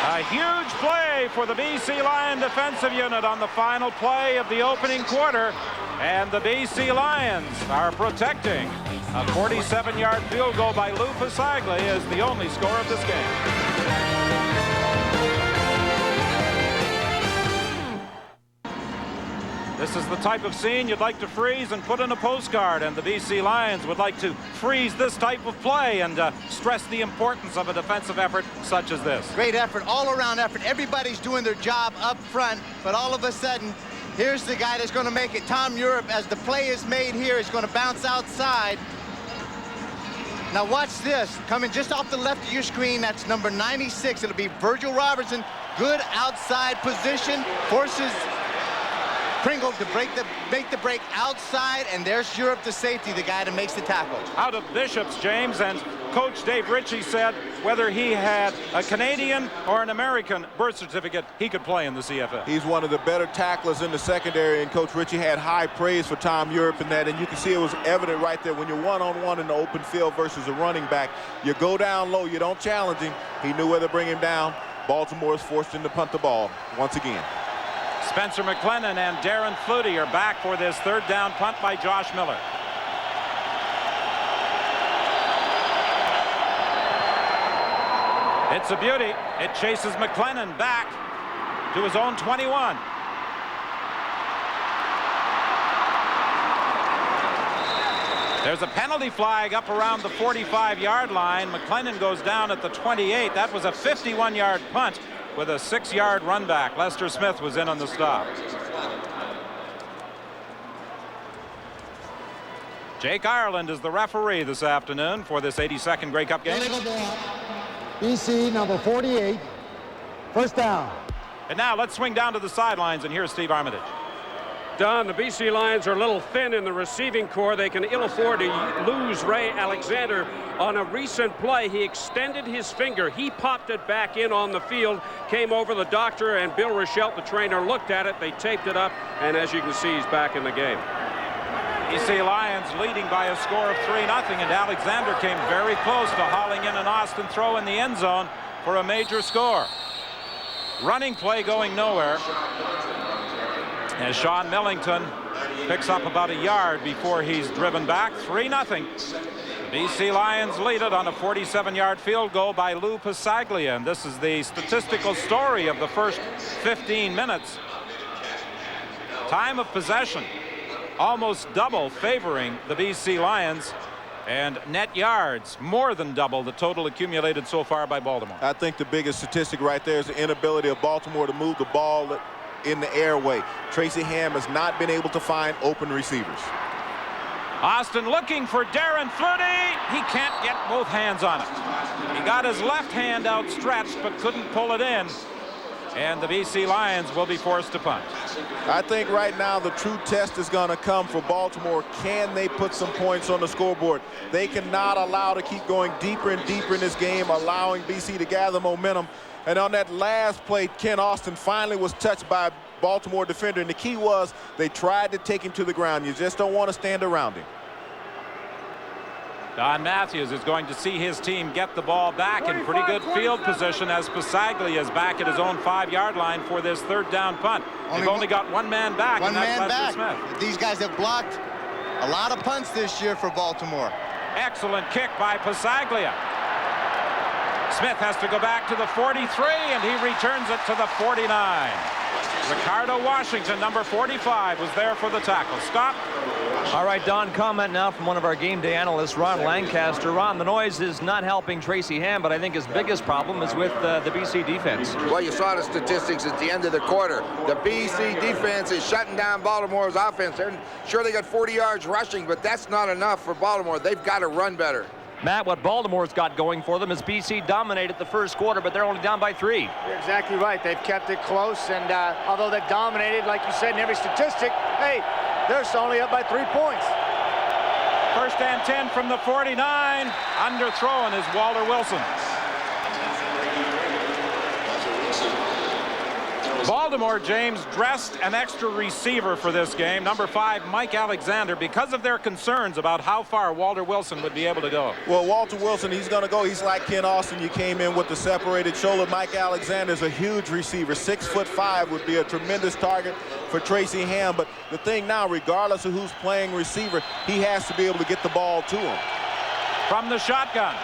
A huge play for the BC Lion defensive unit on the final play of the opening quarter. And the BC Lions are protecting. A 47-yard field goal by Lou Pasaglia is the only score of this game. This is the type of scene you'd like to freeze and put in a postcard, and the BC Lions would like to freeze this type of play and stress the importance of a defensive effort such as this. Great effort, all-around effort. Everybody's doing their job up front, but all of a sudden, here's the guy that's going to make it. Tom Europe, as the play is made here, is going to bounce outside. Now watch this, coming just off the left of your screen, that's number 96. It'll be Virgil Robertson. Good outside position, forces Pringle to make the break outside, and there's Europe, the safety, the guy that makes the tackle. Out of Bishops, James, and Coach Dave Ritchie said whether he had a Canadian or an American birth certificate, he could play in the CFL. He's one of the better tacklers in the secondary, and Coach Ritchie had high praise for Tom Europe in that, and you can see it was evident right there when you're one-on-one in the open field versus a running back. You go down low, you don't challenge him. He knew where to bring him down. Baltimore is forced him to punt the ball once again. Spencer McLennan and Darren Flutie are back for this third down punt by Josh Miller. It's a beauty. It chases McLennan back to his own 21. There's a penalty flag up around the 45-yard line. McLennan goes down at the 28. That was a 51-yard punt with a 6-yard run back. Lester Smith was in on the stop. Jake Ireland is the referee this afternoon for this 82nd Grey Cup game. BC number 48, first down. And now let's swing down to the sidelines, and here's Steve Armitage. Don, the BC Lions are a little thin in the receiving corps. They can ill afford to lose Ray Alexander. On a recent play, he extended his finger. He popped it back in on the field, came over. The doctor and Bill Rochelle, the trainer, looked at it. They taped it up, and as you can see, he's back in the game. BC Lions leading by a score of 3-0, and Alexander came very close to hauling in an Austin throw in the end zone for a major score. Running play going nowhere, as Sean Millington picks up about a yard before he's driven back. 3-0. The BC Lions lead it on a 47-yard field goal by Lou Pasaglia, and this is the statistical story of the first 15 minutes. Time of possession almost double favoring the BC Lions, and net yards more than double the total accumulated so far by Baltimore. I think the biggest statistic right there is the inability of Baltimore to move the ball in the airway. Tracy Ham has not been able to find open receivers. Austin looking for Darren Flutie. He can't get both hands on it. He got his left hand outstretched but couldn't pull it in. and the BC Lions will be forced to punt. I think right now the true test is going to come for Baltimore. Can they put some points on the scoreboard? They cannot allow to keep going deeper and deeper in this game, allowing BC to gather momentum. And on that last play, Ken Austin finally was touched by a Baltimore defender, and the key was they tried to take him to the ground. You just don't want to stand around him. Don Matthews is going to see his team get the ball back in pretty good field position as Pasaglia is back at his own 5-yard line for this third down punt. They've only got one man back, and that's Lester Smith. These guys have blocked a lot of punts this year for Baltimore. Excellent kick by Pasaglia. Smith has to go back to the 43, and he returns it to the 49. Ricardo Washington, number 45, was there for the tackle. Stop. All right, Don, comment now from one of our game day analysts, Ron Lancaster. Ron, the noise is not helping Tracy Ham, but I think his biggest problem is with the BC defense. Well, you saw the statistics at the end of the quarter. The BC defense is shutting down Baltimore's offense. They're sure they got 40 yards rushing, but that's not enough for Baltimore. They've got to run better. Matt, what Baltimore's got going for them is BC dominated the first quarter, but they're only down by 3. You're exactly right. They've kept it close, and although they've dominated, like you said, in every statistic, hey, they're only up by 3 points. First and 10 from the 49. Underthrown is Walter Wilson. Baltimore, James, dressed an extra receiver for this game, number 5, Mike Alexander, because of their concerns about how far Walter Wilson would be able to go. Well, Walter Wilson, he's going to go. He's like Ken Austin. You came in with the separated shoulder. Mike Alexander's a huge receiver. 6'5" would be a tremendous target for Tracy Ham. But the thing now, regardless of who's playing receiver, he has to be able to get the ball to him. From the shotgun.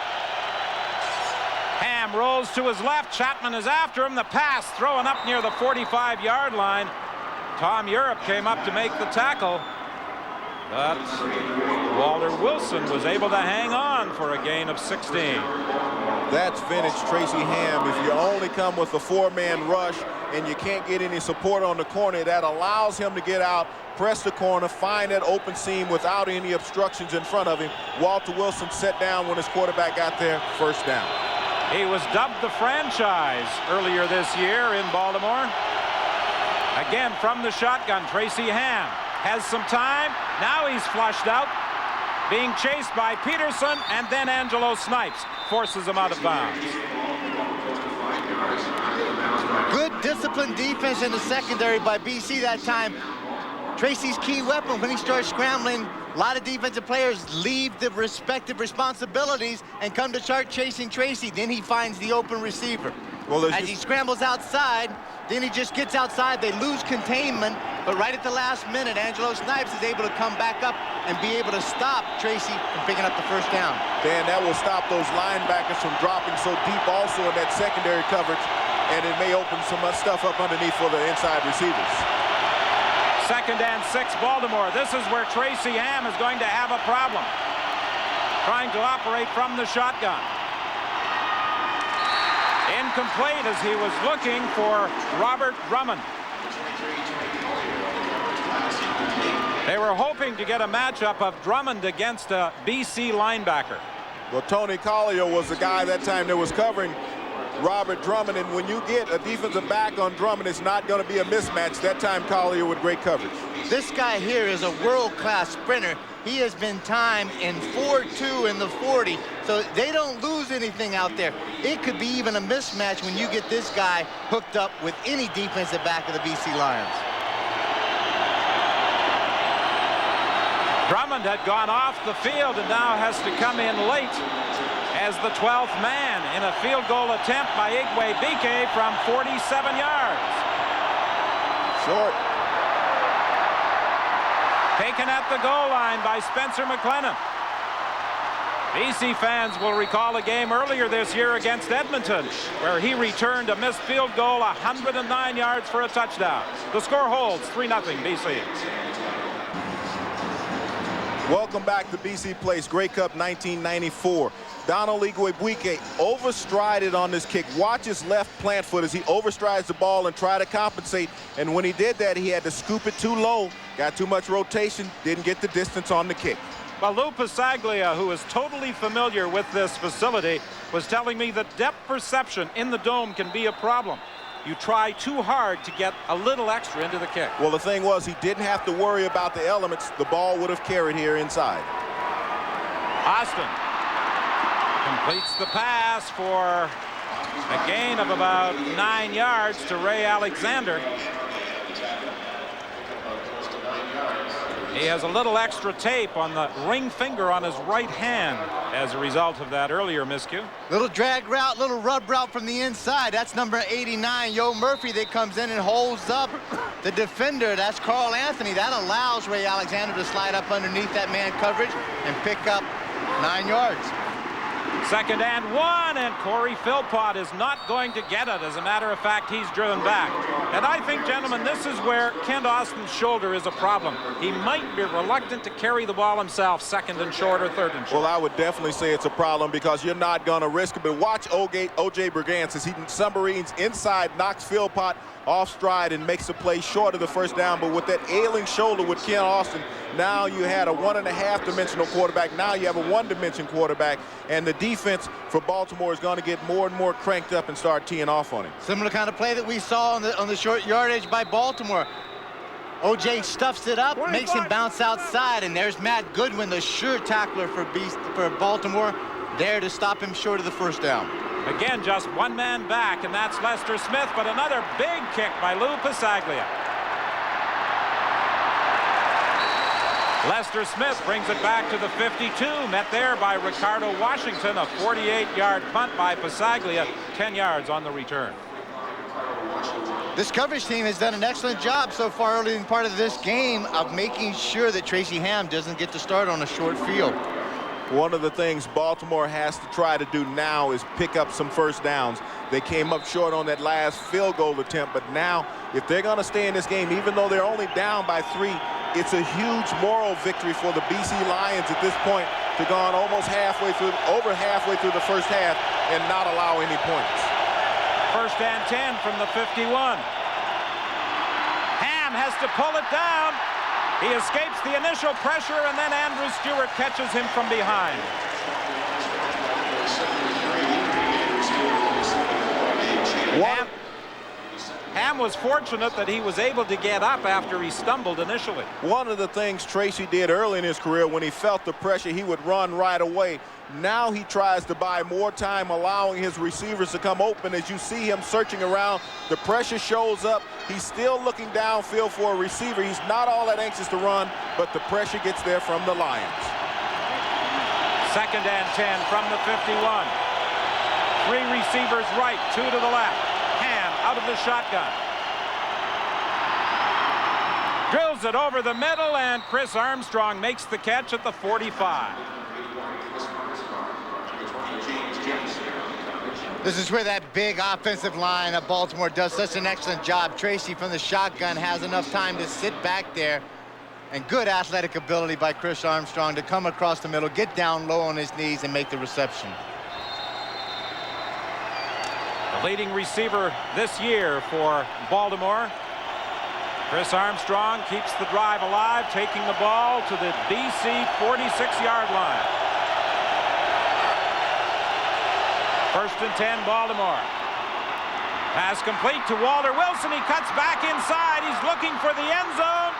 Ham rolls to his left. Chapman is after him. The pass thrown up near the 45-yard line. Tom Europe came up to make the tackle, but Walter Wilson was able to hang on for a gain of 16. That's vintage Tracy Ham. If you only come with a 4-man rush and you can't get any support on the corner, that allows him to get out, press the corner, find that open seam without any obstructions in front of him. Walter Wilson set down when his quarterback got there, first down. He was dubbed the franchise earlier this year in Baltimore. Again from the shotgun, Tracy Ham has some time. Now he's flushed out, being chased by Peterson, and then Angelo Snipes forces him out of bounds. Good disciplined defense in the secondary by BC that time. Tracy's key weapon when he starts scrambling. A lot of defensive players leave the respective responsibilities and come to start chasing Tracy. Then he finds the open receiver. Well, as he scrambles outside, then he just gets outside. They lose containment, but right at the last minute, Angelo Snipes is able to come back up and be able to stop Tracy from picking up the first down. Dan, that will stop those linebackers from dropping so deep also in that secondary coverage, and it may open some stuff up underneath for the inside receivers. Second and 6, Baltimore. This is where Tracy Ham is going to have a problem, trying to operate from the shotgun. Incomplete as he was looking for Robert Drummond. They were hoping to get a matchup of Drummond against a BC linebacker. Well, Tony Collier was the guy that time that was covering Robert Drummond, and when you get a defensive back on Drummond, it's not going to be a mismatch. That time Collier with great coverage. This guy here is a world-class sprinter. He has been timed in 4.2 in the 40, so they don't lose anything out there. It could be even a mismatch when you get this guy hooked up with any defensive back of the BC Lions. Drummond had gone off the field and now has to come in late as the 12th man in a field goal attempt by Igwe-Bike from 47 yards. Short. Taken at the goal line by Spencer McLennan. BC fans will recall a game earlier this year against Edmonton where he returned a missed field goal 109 yards for a touchdown. The score holds 3-0 BC. Welcome back to BC Place, Grey Cup 1994. Donald Igwe-Bike overstrided on this kick. Watch his left plant foot as he overstrides the ball and try to compensate. And when he did that, he had to scoop it too low, got too much rotation, didn't get the distance on the kick. Well, Lou Pasaglia, who is totally familiar with this facility, was telling me that depth perception in the dome can be a problem. you try too hard to get a little extra into the kick. Well, the thing was, he didn't have to worry about the elements. The ball would have carried here inside. Austin completes the pass for a gain of about 9 yards to Ray Alexander. He has a little extra tape on the ring finger on his right hand as a result of that earlier miscue. Little drag route, little rub route from the inside. That's number 89, Yo Murphy, that comes in and holds up the defender. That's Carl Anthony. That allows Ray Alexander to slide up underneath that man coverage and pick up 9 yards. 2nd and 1, and Corey Philpott is not going to get it. As a matter of fact, he's driven back. And I think, gentlemen, this is where Kent Austin's shoulder is a problem. He might be reluctant to carry the ball himself, 2nd and short or 3rd and short. Well, I would definitely say it's a problem because you're not going to risk it. But watch O.J. Brigance as he submarines inside, knocks Philpott off stride and makes a play short of the 1st down. But with that ailing shoulder with Kent Austin, now you had a 1.5-dimensional quarterback. Now you have a 1-dimension quarterback. And the defense for Baltimore is going to get more and more cranked up and start teeing off on him. Similar kind of play that we saw on the short yardage by Baltimore. O.J. stuffs it up, makes him bounce outside, and there's Matt Goodwin, the sure tackler for Baltimore, there to stop him short of the 1st down. Again, just one man back, and that's Lester Smith, but another big kick by Lou Pasaglia. Lester Smith brings it back to the 52, met there by Ricardo Washington. A 48-yard punt by Pasaglia, 10 yards on the return. This coverage team has done an excellent job so far early in part of this game of making sure that Tracy Ham doesn't get to start on a short field. One of the things Baltimore has to try to do now is pick up some 1st downs. They came up short on that last field goal attempt, but now if they're going to stay in this game, even though they're only down by 3, it's a huge moral victory for the BC Lions at this point to go on over halfway through the 1st half and not allow any points. 1st and 10 from the 51. Ham has to pull it down. He escapes the initial pressure, and then Andrew Stewart catches him from behind. Ham was fortunate that he was able to get up after he stumbled initially. One of the things Tracy did early in his career, when he felt the pressure, he would run right away. Now he tries to buy more time, allowing his receivers to come open. As you see him searching around, the pressure shows up. He's still looking downfield for a receiver. He's not all that anxious to run, but the pressure gets there from the Lions. 2nd and 10 from the 51. 3 receivers right, 2 to the left. Ham out of the shotgun. Drills it over the middle, and Chris Armstrong makes the catch at the 45. This is where that big offensive line of Baltimore does such an excellent job. Tracy from the shotgun has enough time to sit back there, and good athletic ability by Chris Armstrong to come across the middle, get down low on his knees, and make the reception. The leading receiver this year for Baltimore, Chris Armstrong, keeps the drive alive, taking the ball to the BC 46-yard line. 1st and 10, Baltimore. Pass complete to Walter Wilson. He cuts back inside. He's looking for the end zone.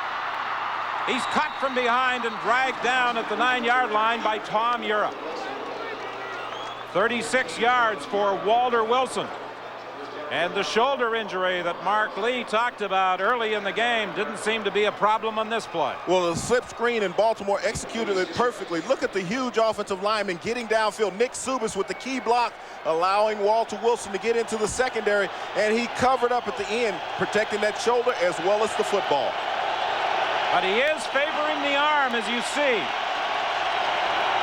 He's cut from behind and dragged down at the 9-yard line by Tom Europe. 36 yards for Walter Wilson. And the shoulder injury that Mark Lee talked about early in the game didn't seem to be a problem on this play. Well, the slip screen in Baltimore executed it perfectly. Look at the huge offensive lineman getting downfield. Nick Subas with the key block, allowing Walter Wilson to get into the secondary, and he covered up at the end, protecting that shoulder as well as the football. But he is favoring the arm, as you see.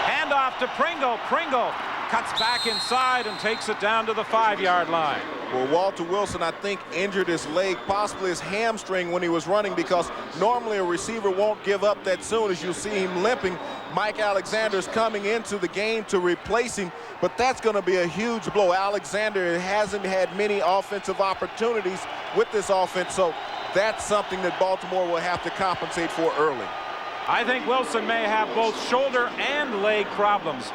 Handoff to Pringle. Pringle cuts back inside and takes it down to the 5-yard line. Well, Walter Wilson, I think, injured his leg, possibly his hamstring when he was running, because normally a receiver won't give up that soon. As you'll see him limping, Mike Alexander's coming into the game to replace him, but that's going to be a huge blow. Alexander hasn't had many offensive opportunities with this offense, so that's something that Baltimore will have to compensate for early. I think Wilson may have both shoulder and leg problems.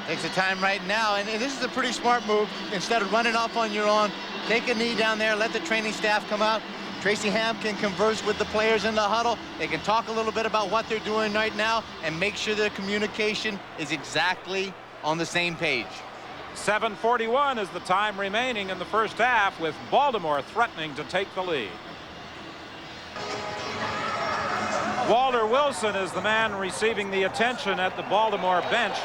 Takes the time right now, and this is a pretty smart move. Instead of running off on your own, take a knee down there, let the training staff come out. Tracy Ham can converse with the players in the huddle. They can talk a little bit about what they're doing right now and make sure their communication is exactly on the same page. 7:41 is the time remaining in the first half, with Baltimore threatening to take the lead. Walter Wilson is the man receiving the attention at the Baltimore bench.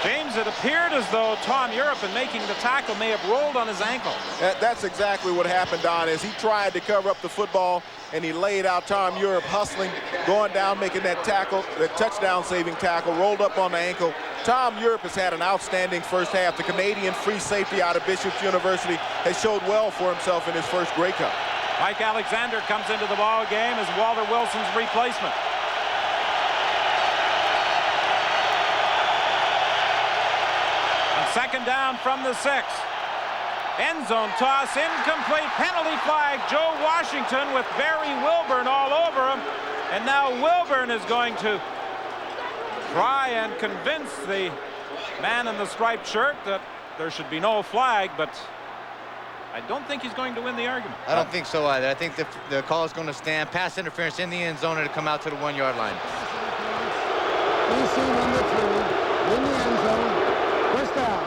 James, it appeared as though Tom Europe, in making the tackle, may have rolled on his ankle. That's exactly what happened, Don, is he tried to cover up the football, and he laid out Tom Europe hustling, going down, making that tackle, that touchdown-saving tackle, rolled up on the ankle. Tom Europe has had an outstanding first half. The Canadian free safety out of Bishop's University has showed well for himself in his first Grey Cup. Mike Alexander comes into the ball game as Walter Wilson's replacement. Second down from the 6. End zone toss, incomplete, penalty flag. Joe Washington with Barry Wilburn all over him. And now Wilburn is going to try and convince the man in the striped shirt that there should be no flag, but I don't think he's going to win the argument. I don't think so either. I think the call is going to stand. Pass interference in the end zone and to come out to the 1-yard line. BC number 3 in the end zone. First down.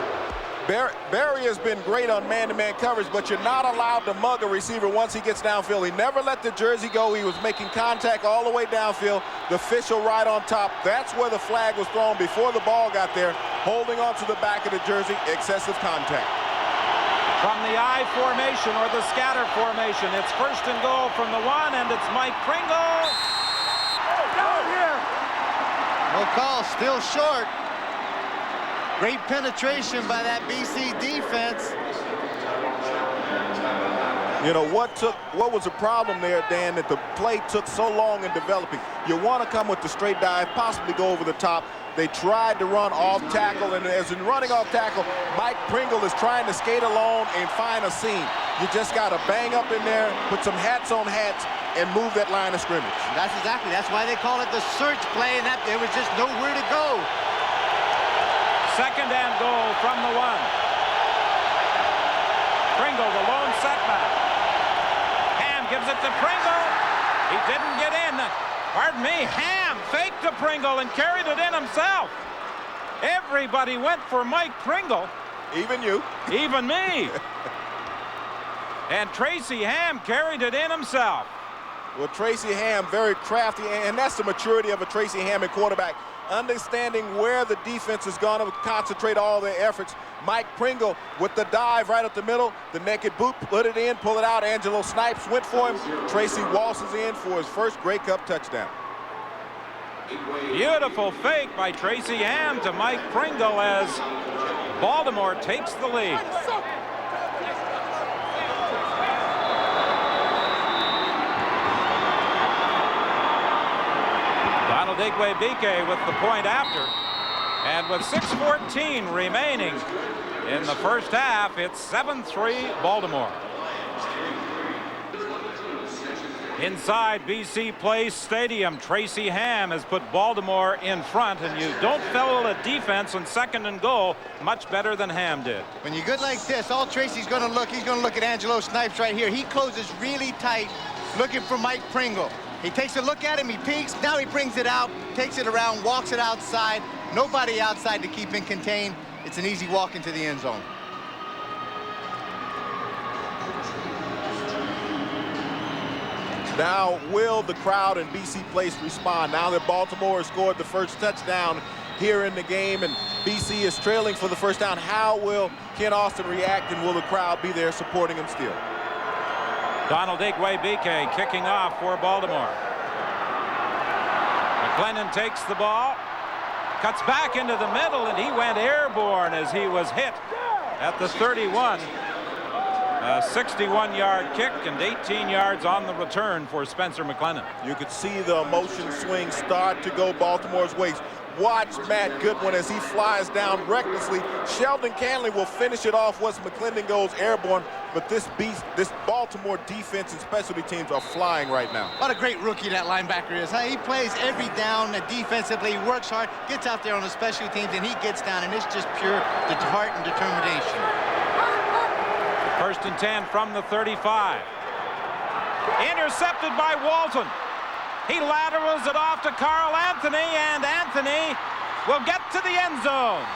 Barry has been great on man-to-man coverage, but you're not allowed to mug a receiver once he gets downfield. He never let the jersey go. He was making contact all the way downfield. The official right on top. That's where the flag was thrown before the ball got there. Holding on to the back of the jersey, excessive contact. From the I formation or the scatter formation, it's first and goal from the 1, and it's Mike Pringle. No call, still short. Great penetration by that BC defense. You know, what was the problem there, Dan, that the play took so long in developing? You want to come with the straight dive, possibly go over the top. They tried to run off tackle, and as in running off tackle, Mike Pringle is trying to skate along and find a seam. You just got to bang up in there, put some hats on hats, and move that line of scrimmage. That's why they call it the search play, and that there was just nowhere to go. Second and goal from the 1. Pringle, the lone setback. Ham gives it to Pringle. He didn't get in. Pardon me, Ham faked to Pringle and carried it in himself. Everybody went for Mike Pringle. Even you. Even me. And Tracy Ham carried it in himself. Well, Tracy Ham, very crafty, and that's the maturity of a Tracy Ham at quarterback. Understanding where the defense is going to concentrate all their efforts. Mike Pringle with the dive right up the middle, the naked boot, put it in, pull it out. Angelo Snipes went for him. Tracy waltzes in for his first Grey Cup touchdown. Beautiful fake by Tracy Ham to Mike Pringle as Baltimore takes the lead. Igwe-Bike with the point after, and with 6:14 remaining in the first half, it's 7-3 Baltimore. Inside BC Place Stadium, Tracy Ham has put Baltimore in front, and you don't foul a defense on second and goal much better than Ham did. When you're good like this, all Tracy's going to look, he's going to look at Angelo Snipes right here. He closes really tight, looking for Mike Pringle. He takes a look at him, he peeks, now he brings it out, takes it around, walks it outside. Nobody outside to keep him contained. It's an easy walk into the end zone. Now, will the crowd in BC Place respond? Now that Baltimore has scored the first touchdown here in the game and BC is trailing for the first down, how will Ken Austin react, and will the crowd be there supporting him still? Donald Igwe-Bike kicking off for Baltimore. McLennan takes the ball, cuts back into the middle, and he went airborne as he was hit at the 31. A 61-yard kick and 18 yards on the return for Spencer McLennan. You could see the motion swing start to go Baltimore's way. Watch Matt Goodwin as he flies down recklessly. Sheldon Canley will finish it off once McClendon goes airborne, but this Baltimore defense and specialty teams are flying right now. What a great rookie that linebacker is. He plays every down defensively, he works hard, gets out there on the specialty teams, and he gets down, and it's just pure heart and determination. 1st and 10 from the 35. Intercepted by Walton. He laterals it off to Carl Anthony, and Anthony will get to the end zone.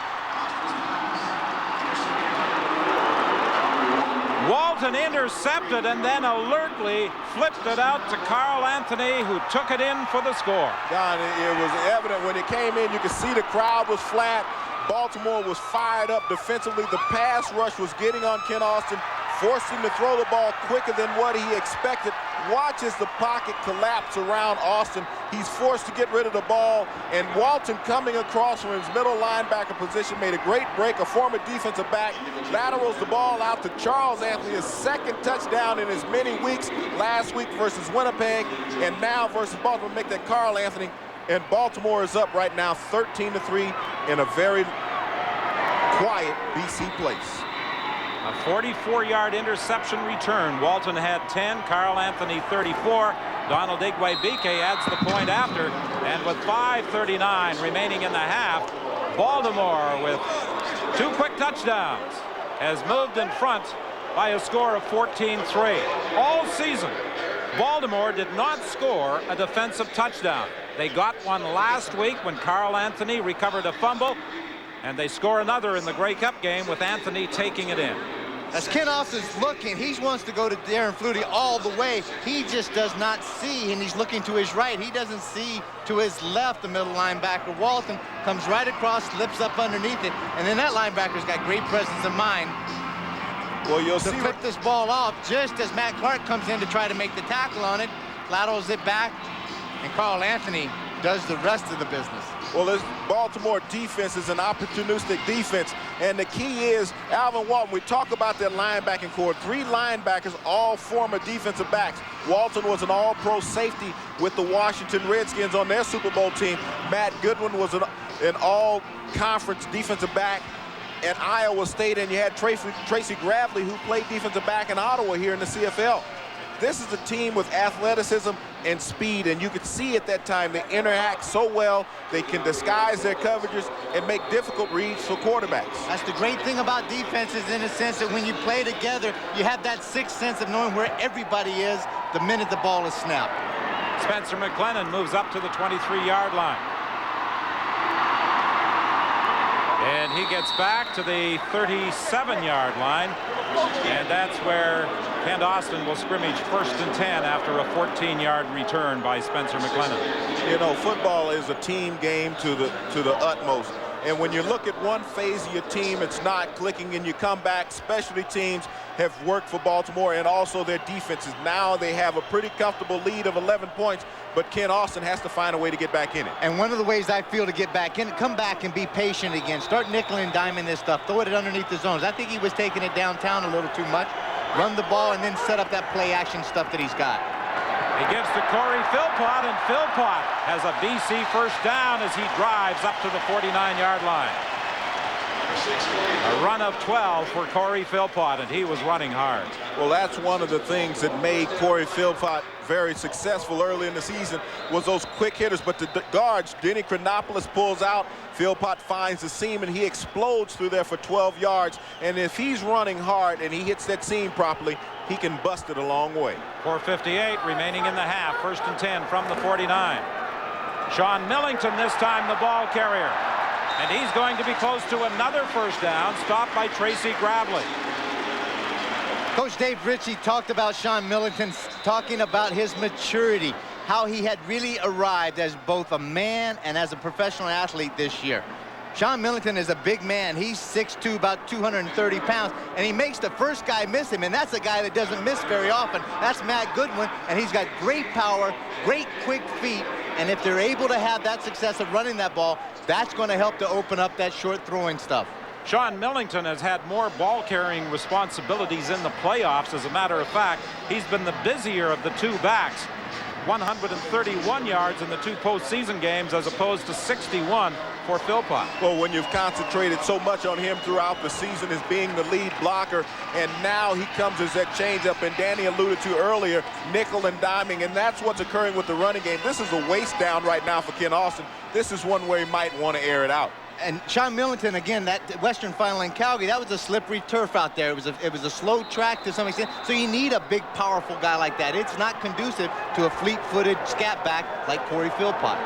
Walton intercepted and then alertly flipped it out to Carl Anthony, who took it in for the score. Don, it was evident when it came in. You could see the crowd was flat. Baltimore was fired up defensively. The pass rush was getting on Ken Austin, forced him to throw the ball quicker than what he expected. Watch as the pocket collapse around Austin. He's forced to get rid of the ball, and Walton coming across from his middle linebacker position made a great break. A former defensive back laterals the ball out to Charles Anthony, his 2nd touchdown in as many weeks. Last week versus Winnipeg, and now versus Baltimore. Make that Carl Anthony, and Baltimore is up right now 13-3 in a very quiet BC place. A 44-yard interception return. Walton had 10, Carl Anthony 34. Donald Igwe-Bike adds the point after, and with 5:39 remaining in the half, Baltimore with 2 quick touchdowns has moved in front by a score of 14-3. All season, Baltimore did not score a defensive touchdown. They got one last week when Carl Anthony recovered a fumble, and they score another in the Grey Cup game with Anthony taking it in. As Ken Austin's looking, he wants to go to Darren Flutie all the way. He just does not see, and he's looking to his right. He doesn't see to his left. The middle linebacker, Walton, comes right across, slips up underneath it, and then that linebacker's got great presence of mind. Well, you'll see flip this ball off just as Matt Clark comes in to try to make the tackle on it, laterals it back, and Carl Anthony does the rest of the business. Well, this Baltimore defense is an opportunistic defense, and the key is Alvin Walton. We talk about that linebacking core. 3 linebackers, all former defensive backs. Walton was an all-pro safety with the Washington Redskins on their Super Bowl team. Matt Goodwin was an all-conference defensive back at Iowa State, and you had Tracy Gravely, who played defensive back in Ottawa here in the CFL. This is a team with athleticism and speed, and you could see at that time they interact so well. They can disguise their coverages and make difficult reads for quarterbacks. That's the great thing about defenses, in a sense that when you play together, you have that 6th sense of knowing where everybody is the minute the ball is snapped. Spencer McClellan moves up to the 23-yard line. And he gets back to the 37-yard line, and that's where Kent Austin will scrimmage 1st and 10 after a 14-yard return by Spencer McClellan. You know, football is a team game to the utmost. And when you look at one phase of your team, it's not clicking, and you come back. Specialty teams have worked for Baltimore, and also their defenses. Now they have a pretty comfortable lead of 11 points, but Ken Austin has to find a way to get back in it. And one of the ways I feel to get back in it, come back and be patient again. Start nickel and diming this stuff. Throw it underneath the zones. I think he was taking it downtown a little too much. Run the ball and then set up that play action stuff that he's got. He gives to Corey Philpott, and Philpott has a BC first down as he drives up to the 49-yard line. A run of 12 for Corey Philpott, and he was running hard. Well, that's one of the things that made Corey Philpott very successful early in the season, was those quick hitters. But the guards, Denny Chronopoulos pulls out, Philpott finds the seam, and he explodes through there for 12 yards. And if he's running hard and he hits that seam properly, he can bust it a long way. 4:58 remaining in the half. 1st and 10 from the 49. Sean Millington this time the ball carrier. And he's going to be close to another first down, stopped by Tracy Gravely. Coach Dave Ritchie talked about Sean Millington, talking about his maturity, how he had really arrived as both a man and as a professional athlete this year. Sean Millington is a big man. He's 6'2", about 230 pounds, and he makes the first guy miss him, and that's a guy that doesn't miss very often. That's Matt Goodwin, and he's got great power, great quick feet, and if they're able to have that success of running that ball, that's going to help to open up that short throwing stuff. Sean Millington has had more ball-carrying responsibilities in the playoffs. As a matter of fact, he's been the busier of the two backs. 131 yards in the two postseason games as opposed to 61 for Philpott. Well, when you've concentrated so much on him throughout the season as being the lead blocker, and now he comes as that changeup, and Danny alluded to earlier, nickel and diming, and that's what's occurring with the running game. This is a waste down right now for Ken Austin. This is one where he might want to air it out. And Sean Millington, again, that Western final in Calgary, that was a slippery turf out there. It was a slow track to some extent, so you need a big, powerful guy like that. It's not conducive to a fleet-footed scat back like Corey Philpott.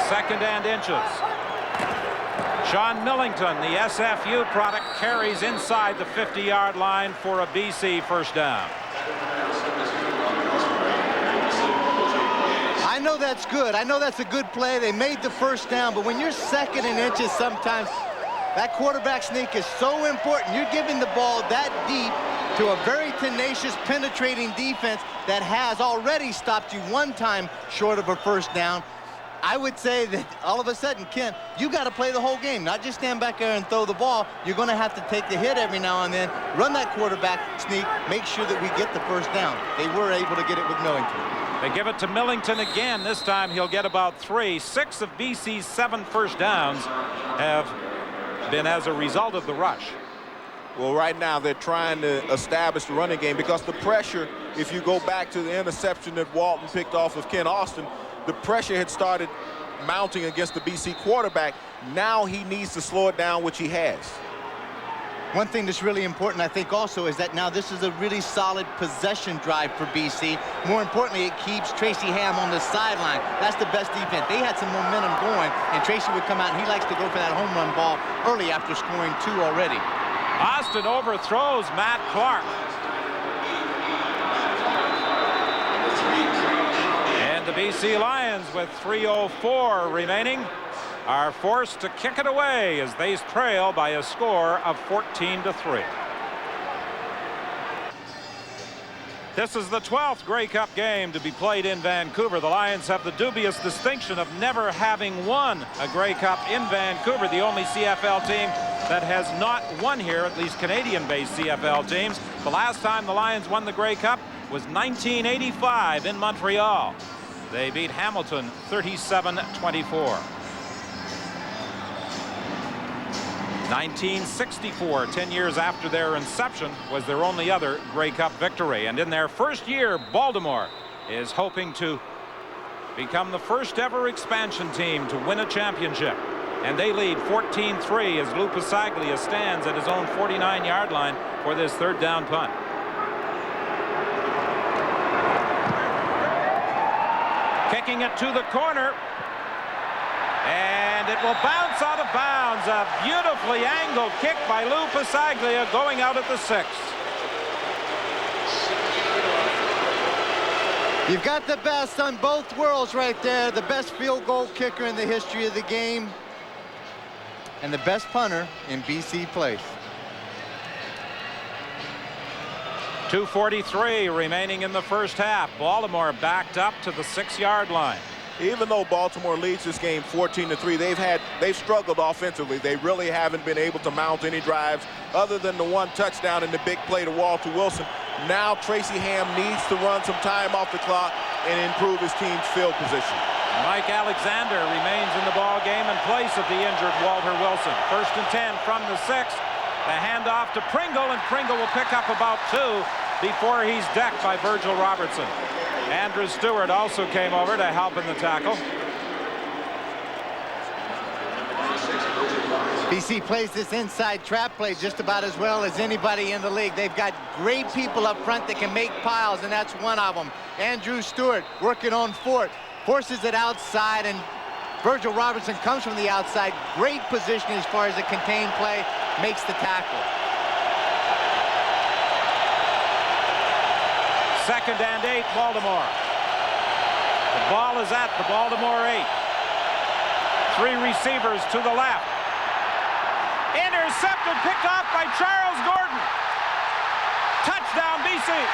Second and inches. Sean Millington, the SFU product, carries inside the 50-yard line for a BC first down. I know that's good. I know that's a good play. They made the first down, but when you're second and inches, sometimes that quarterback sneak is so important. You're giving the ball that deep to a very tenacious, penetrating defense that has already stopped you one time short of a first down. I would say that all of a sudden, Ken, you got to play the whole game, not just stand back there and throw the ball. You're going to have to take the hit every now and then, run that quarterback sneak, make sure that we get the first down. They were able to get it with Millington. They give it to Millington again. This time he'll get about 3. 6 of BC's 7 first downs have been as a result of the rush. Well, right now they're trying to establish the running game because the pressure, if you go back to the interception that Walton picked off of Ken Austin, the pressure had started mounting against the BC quarterback. Now he needs to slow it down, which he has. One thing that's really important, I think, also, is that now this is a really solid possession drive for BC. More importantly, it keeps Tracy Ham on the sideline. That's the best defense. They had some momentum going, and Tracy would come out, and he likes to go for that home run ball early after scoring 2 already. Austin overthrows Matt Clark. And the BC Lions, with 3:04 remaining, are forced to kick it away as they trail by a score of 14-3. This is the 12th Grey Cup game to be played in Vancouver. The Lions have the dubious distinction of never having won a Grey Cup in Vancouver, the only CFL team that has not won here, at least Canadian-based CFL teams. The last time the Lions won the Grey Cup was 1985 in Montreal. They beat Hamilton 37-24. 1964, 10 years after their inception, was their only other Grey Cup victory. And in their first year, Baltimore is hoping to become the first ever expansion team to win a championship. And they lead 14-3 as Lou Pasaglia stands at his own 49-yard line for this third down punt. Kicking it to the corner. And it will bounce out of bounds. A beautifully angled kick by Lou Pasaglia going out at the 6. You've got the best on both worlds right there. The best field goal kicker in the history of the game. And the best punter in BC place. 2:43 remaining in the first half. Baltimore backed up to the 6-yard line. Even though Baltimore leads this game 14-3, they've struggled offensively. They really haven't been able to mount any drives other than the one touchdown and the big play to Walter Wilson. Now Tracy Ham needs to run some time off the clock and improve his team's field position. Mike Alexander remains in the ball game in place of the injured Walter Wilson. 1st and 10 from the 6. The handoff to Pringle, and Pringle will pick up about 2 before he's decked by Virgil Robertson. Andrew Stewart also came over to help in the tackle. BC plays this inside trap play just about as well as anybody in the league. They've got great people up front that can make piles, and that's one of them. Andrew Stewart working on Fort, forces it outside, and Virgil Robertson comes from the outside. Great position as far as a contained play, makes the tackle. 2nd and 8, Baltimore. The ball is at the Baltimore 8. 3 receivers to the left. Intercepted, picked off by Charles Gordon. Touchdown, BC.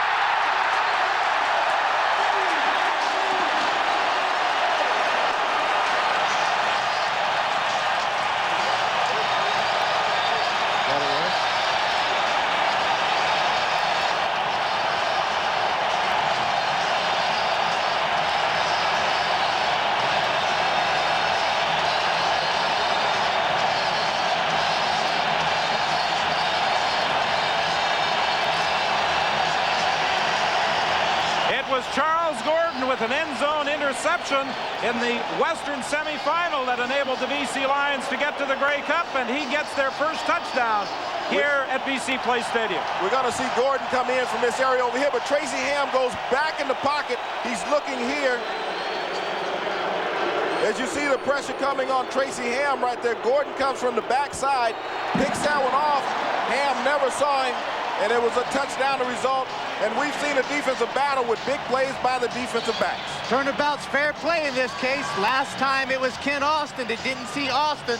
It was Charles Gordon with an end zone interception in the Western semifinal that enabled the BC Lions to get to the Grey Cup, and he gets their first touchdown here at BC Place Stadium. We're going to see Gordon come in from this area over here, but Tracy Ham goes back in the pocket. He's looking here. As you see the pressure coming on Tracy Ham right there, Gordon comes from the backside, picks that one off. Ham never saw him, and it was a touchdown to result. And we've seen a defensive battle with big plays by the defensive backs. Turnabout's fair play in this case. Last time it was Ken Austin that didn't see Austin,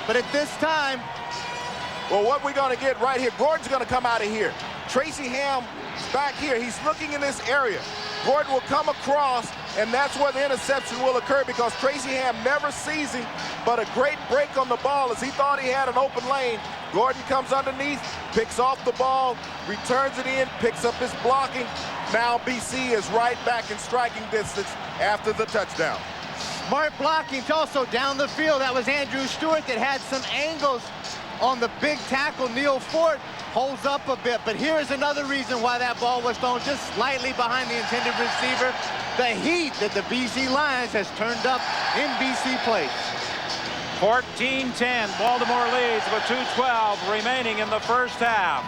but at this time, well, what we're going to get right here, Gordon's going to come out of here. Tracy Ham is back here. He's looking in this area. Gordon will come across, and that's where the interception will occur because Tracy Ham never sees him, but a great break on the ball as he thought he had an open lane. Gordon comes underneath, picks off the ball, returns it in, picks up his blocking. Now BC is right back in striking distance after the touchdown. Smart blocking also down the field. That was Andrew Stewart that had some angles on the big tackle. Neil Fort holds up a bit, but here's another reason why that ball was thrown just slightly behind the intended receiver. The heat that the BC Lions has turned up in BC Place. 14-10, Baltimore leads with 2:12 remaining in the first half.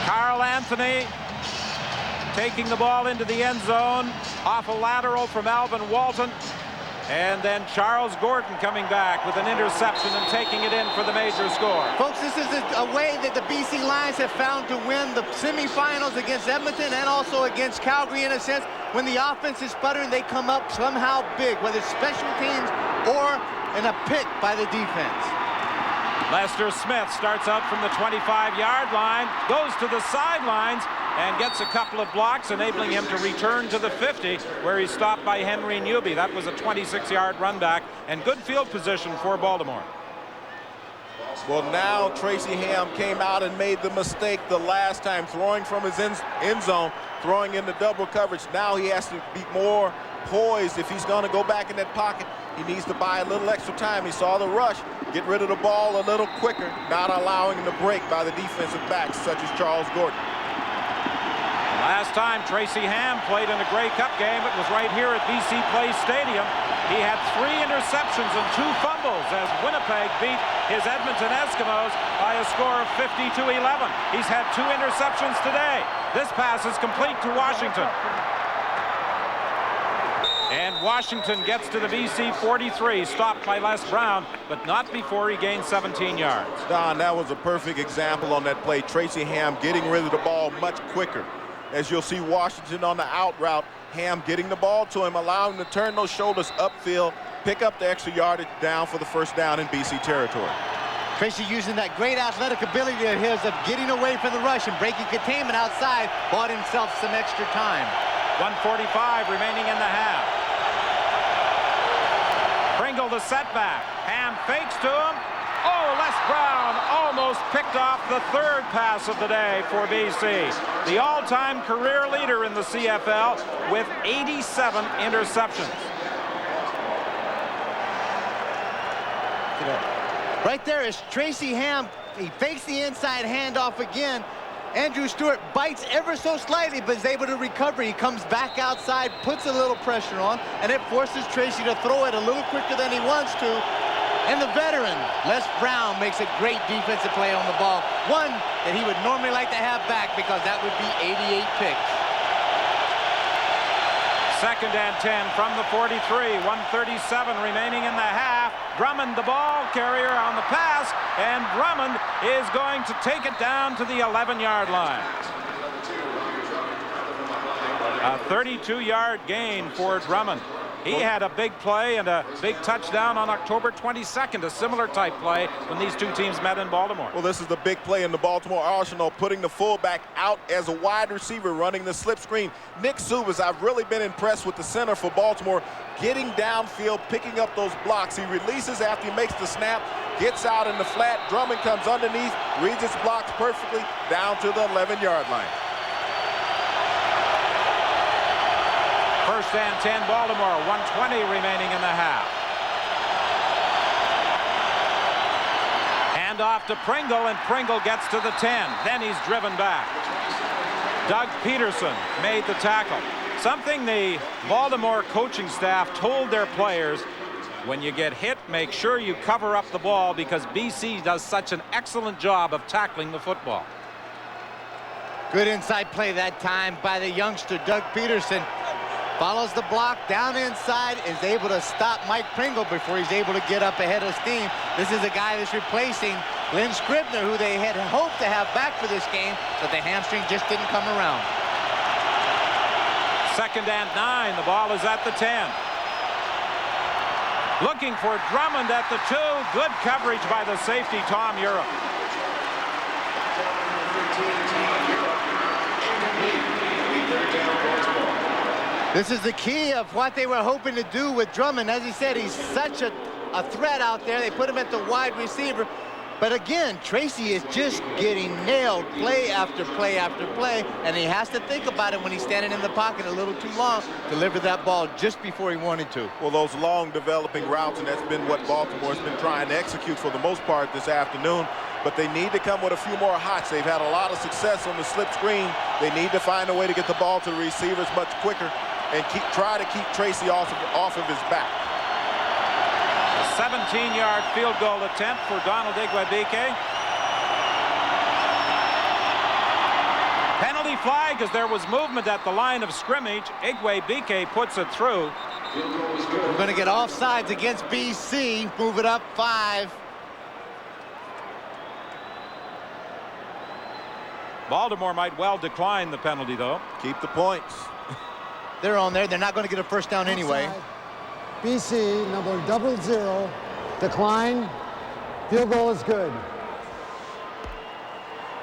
Carl Anthony taking the ball into the end zone off a lateral from Alvin Walton. And then Charles Gordon coming back with an interception and taking it in for the major score. Folks, this is a way that the BC Lions have found to win the semifinals against Edmonton and also against Calgary in a sense. When the offense is sputtering, they come up somehow big, whether it's special teams or in a pick by the defense. Lester Smith starts out from the 25-yard line, goes to the sidelines, and gets a couple of blocks, enabling him to return to the 50, where he's stopped by Henry Newby. That was a 26-yard run back, and good field position for Baltimore. Well, now Tracy Ham came out and made the mistake the last time, throwing from his end zone, throwing into double coverage. Now he has to be more poised if he's going to go back in that pocket. He needs to buy a little extra time. He saw the rush, get rid of the ball a little quicker, not allowing him to break by the defensive backs such as Charles Gordon. Last time Tracy Ham played in a Grey Cup game, it was right here at BC Place Stadium. He had 3 interceptions and 2 fumbles as Winnipeg beat his Edmonton Eskimos by a score of 50-11. He's had 2 interceptions today. This pass is complete to Washington. And Washington gets to the BC 43, stopped by Les Brown, but not before he gained 17 yards. Don, that was a perfect example on that play. Tracy Ham getting rid of the ball much quicker. As you'll see Washington on the out route, Ham getting the ball to him, allowing him to turn those shoulders upfield, pick up the extra yardage down for the first down in BC territory. Tracy using that great athletic ability of his of getting away from the rush and breaking containment outside, bought himself some extra time. 1:45 remaining in the half. Pringle the setback. Ham fakes to him. Oh, Les Brown almost picked off the 3rd pass of the day for BC. The all-time career leader in the CFL with 87 interceptions. Right there is Tracy Ham. He fakes the inside handoff again. Andrew Stewart bites ever so slightly, but is able to recover. He comes back outside, puts a little pressure on, and it forces Tracy to throw it a little quicker than he wants to. And the veteran, Les Brown, makes a great defensive play on the ball. One that he would normally like to have back because that would be 88 picks. 2nd and 10 from the 43, 1:37 remaining in the half. Drummond, the ball carrier on the pass, and Drummond is going to take it down to the 11-yard line. A 32-yard gain for Drummond. He had a big play and a big touchdown on October 22nd, a similar type play when these two teams met in Baltimore. Well, this is the big play in the Baltimore Arsenal, putting the fullback out as a wide receiver, running the slip screen. Nick Subas, I've really been impressed with the center for Baltimore, getting downfield, picking up those blocks. He releases after he makes the snap, gets out in the flat. Drummond comes underneath, reads his blocks perfectly, down to the 11-yard line. 1st and 10 Baltimore, 1:20 remaining in the half. Hand off to Pringle, and Pringle gets to the 10. Then he's driven back. Doug Peterson made the tackle. Something the Baltimore coaching staff told their players: when you get hit, make sure you cover up the ball, because BC does such an excellent job of tackling the football. Good inside play that time by the youngster, Doug Peterson. Follows the block down inside, is able to stop Mike Pringle before he's able to get up ahead of steam. This is a guy that's replacing Lynn Scribner, who they had hoped to have back for this game, but the hamstring just didn't come around. 2nd and 9. The ball is at the 10. Looking for Drummond at the 2. Good coverage by the safety, Tom Europe. This is the key of what they were hoping to do with Drummond. As he said, he's such a threat out there. They put him at the wide receiver. But again, Tracy is just getting nailed play after play after play, and he has to think about it when he's standing in the pocket a little too long, deliver that ball just before he wanted to. Well, those long developing routes, and that's been what Baltimore's been trying to execute for the most part this afternoon. But they need to come with a few more hots. They've had a lot of success on the slip screen. They need to find a way to get the ball to the receivers much quicker and try to keep Tracy off of his back. A 17-yard field goal attempt for Donald Igwe-Bike. Penalty flag, as there was movement at the line of scrimmage. Igwe-Bike puts it through. We're going to get offsides against BC. Move it up 5. Baltimore might well decline the penalty, though. Keep the points. They're on there. They're not going to get a first down anyway. BC, number 00, decline. Field goal is good.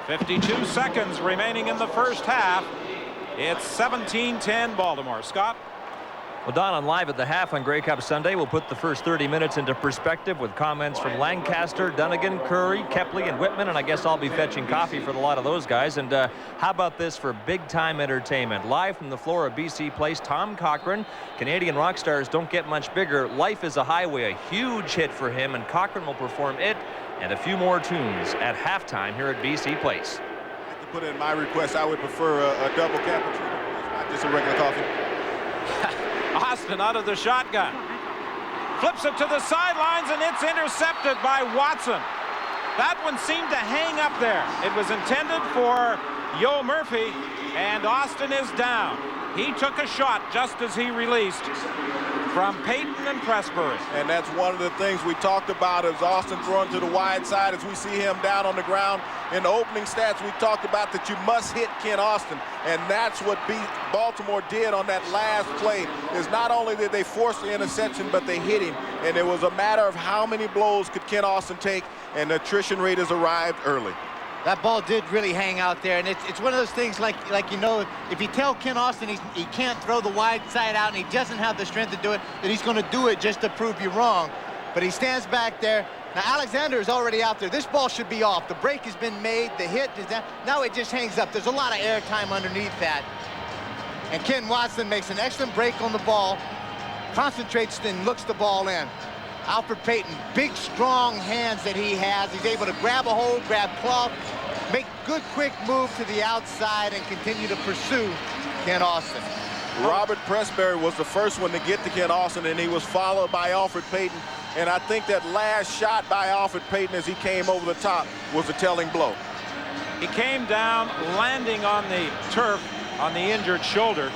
52 seconds remaining in the first half. It's 17-10 Baltimore. Scott? Well, Don, on Live at the Half on Grey Cup Sunday, we'll put the first 30 minutes into perspective with comments from Lancaster, Dunnigan, Curry, Kepley, and Whitman, and I guess I'll be fetching coffee for a lot of those guys. And how about this for big-time entertainment? Live from the floor of BC Place, Tom Cochrane. Canadian rock stars don't get much bigger. Life is a Highway, a huge hit for him, and Cochrane will perform it and a few more tunes at halftime here at BC Place. To put in my request, I would prefer a double cappuccino, not just a regular coffee. Austin out of the shotgun. Flips it to the sidelines, and it's intercepted by Watson. That one seemed to hang up there. It was intended for Yo Murphy, and Austin is down. He took a shot just as he released from Payton and Pressbury. And that's one of the things we talked about as Austin throwing to the wide side as we see him down on the ground. In the opening stats, we talked about that you must hit Ken Austin. And that's what Baltimore did on that last play, is not only did they force the interception, but they hit him. And it was a matter of how many blows could Ken Austin take, and the attrition rate has arrived early. That ball did really hang out there, and it's one of those things like you know, if you tell Ken Austin he can't throw the wide side out and he doesn't have the strength to do it, that he's going to do it just to prove you wrong. But he stands back there. Now Alexander is already out there. This ball should be off. The break has been made. The hit is down. Now it just hangs up. There's a lot of air time underneath that. And Ken Watson makes an excellent break on the ball, concentrates and looks the ball in. Alfred Payton, big, strong hands that he has. He's able to grab a hold, grab cloth, make good, quick move to the outside and continue to pursue Ken Austin. Robert Pressbury was the first one to get to Ken Austin, and he was followed by Alfred Payton. And I think that last shot by Alfred Payton as he came over the top was a telling blow. He came down, landing on the turf on the injured shoulder.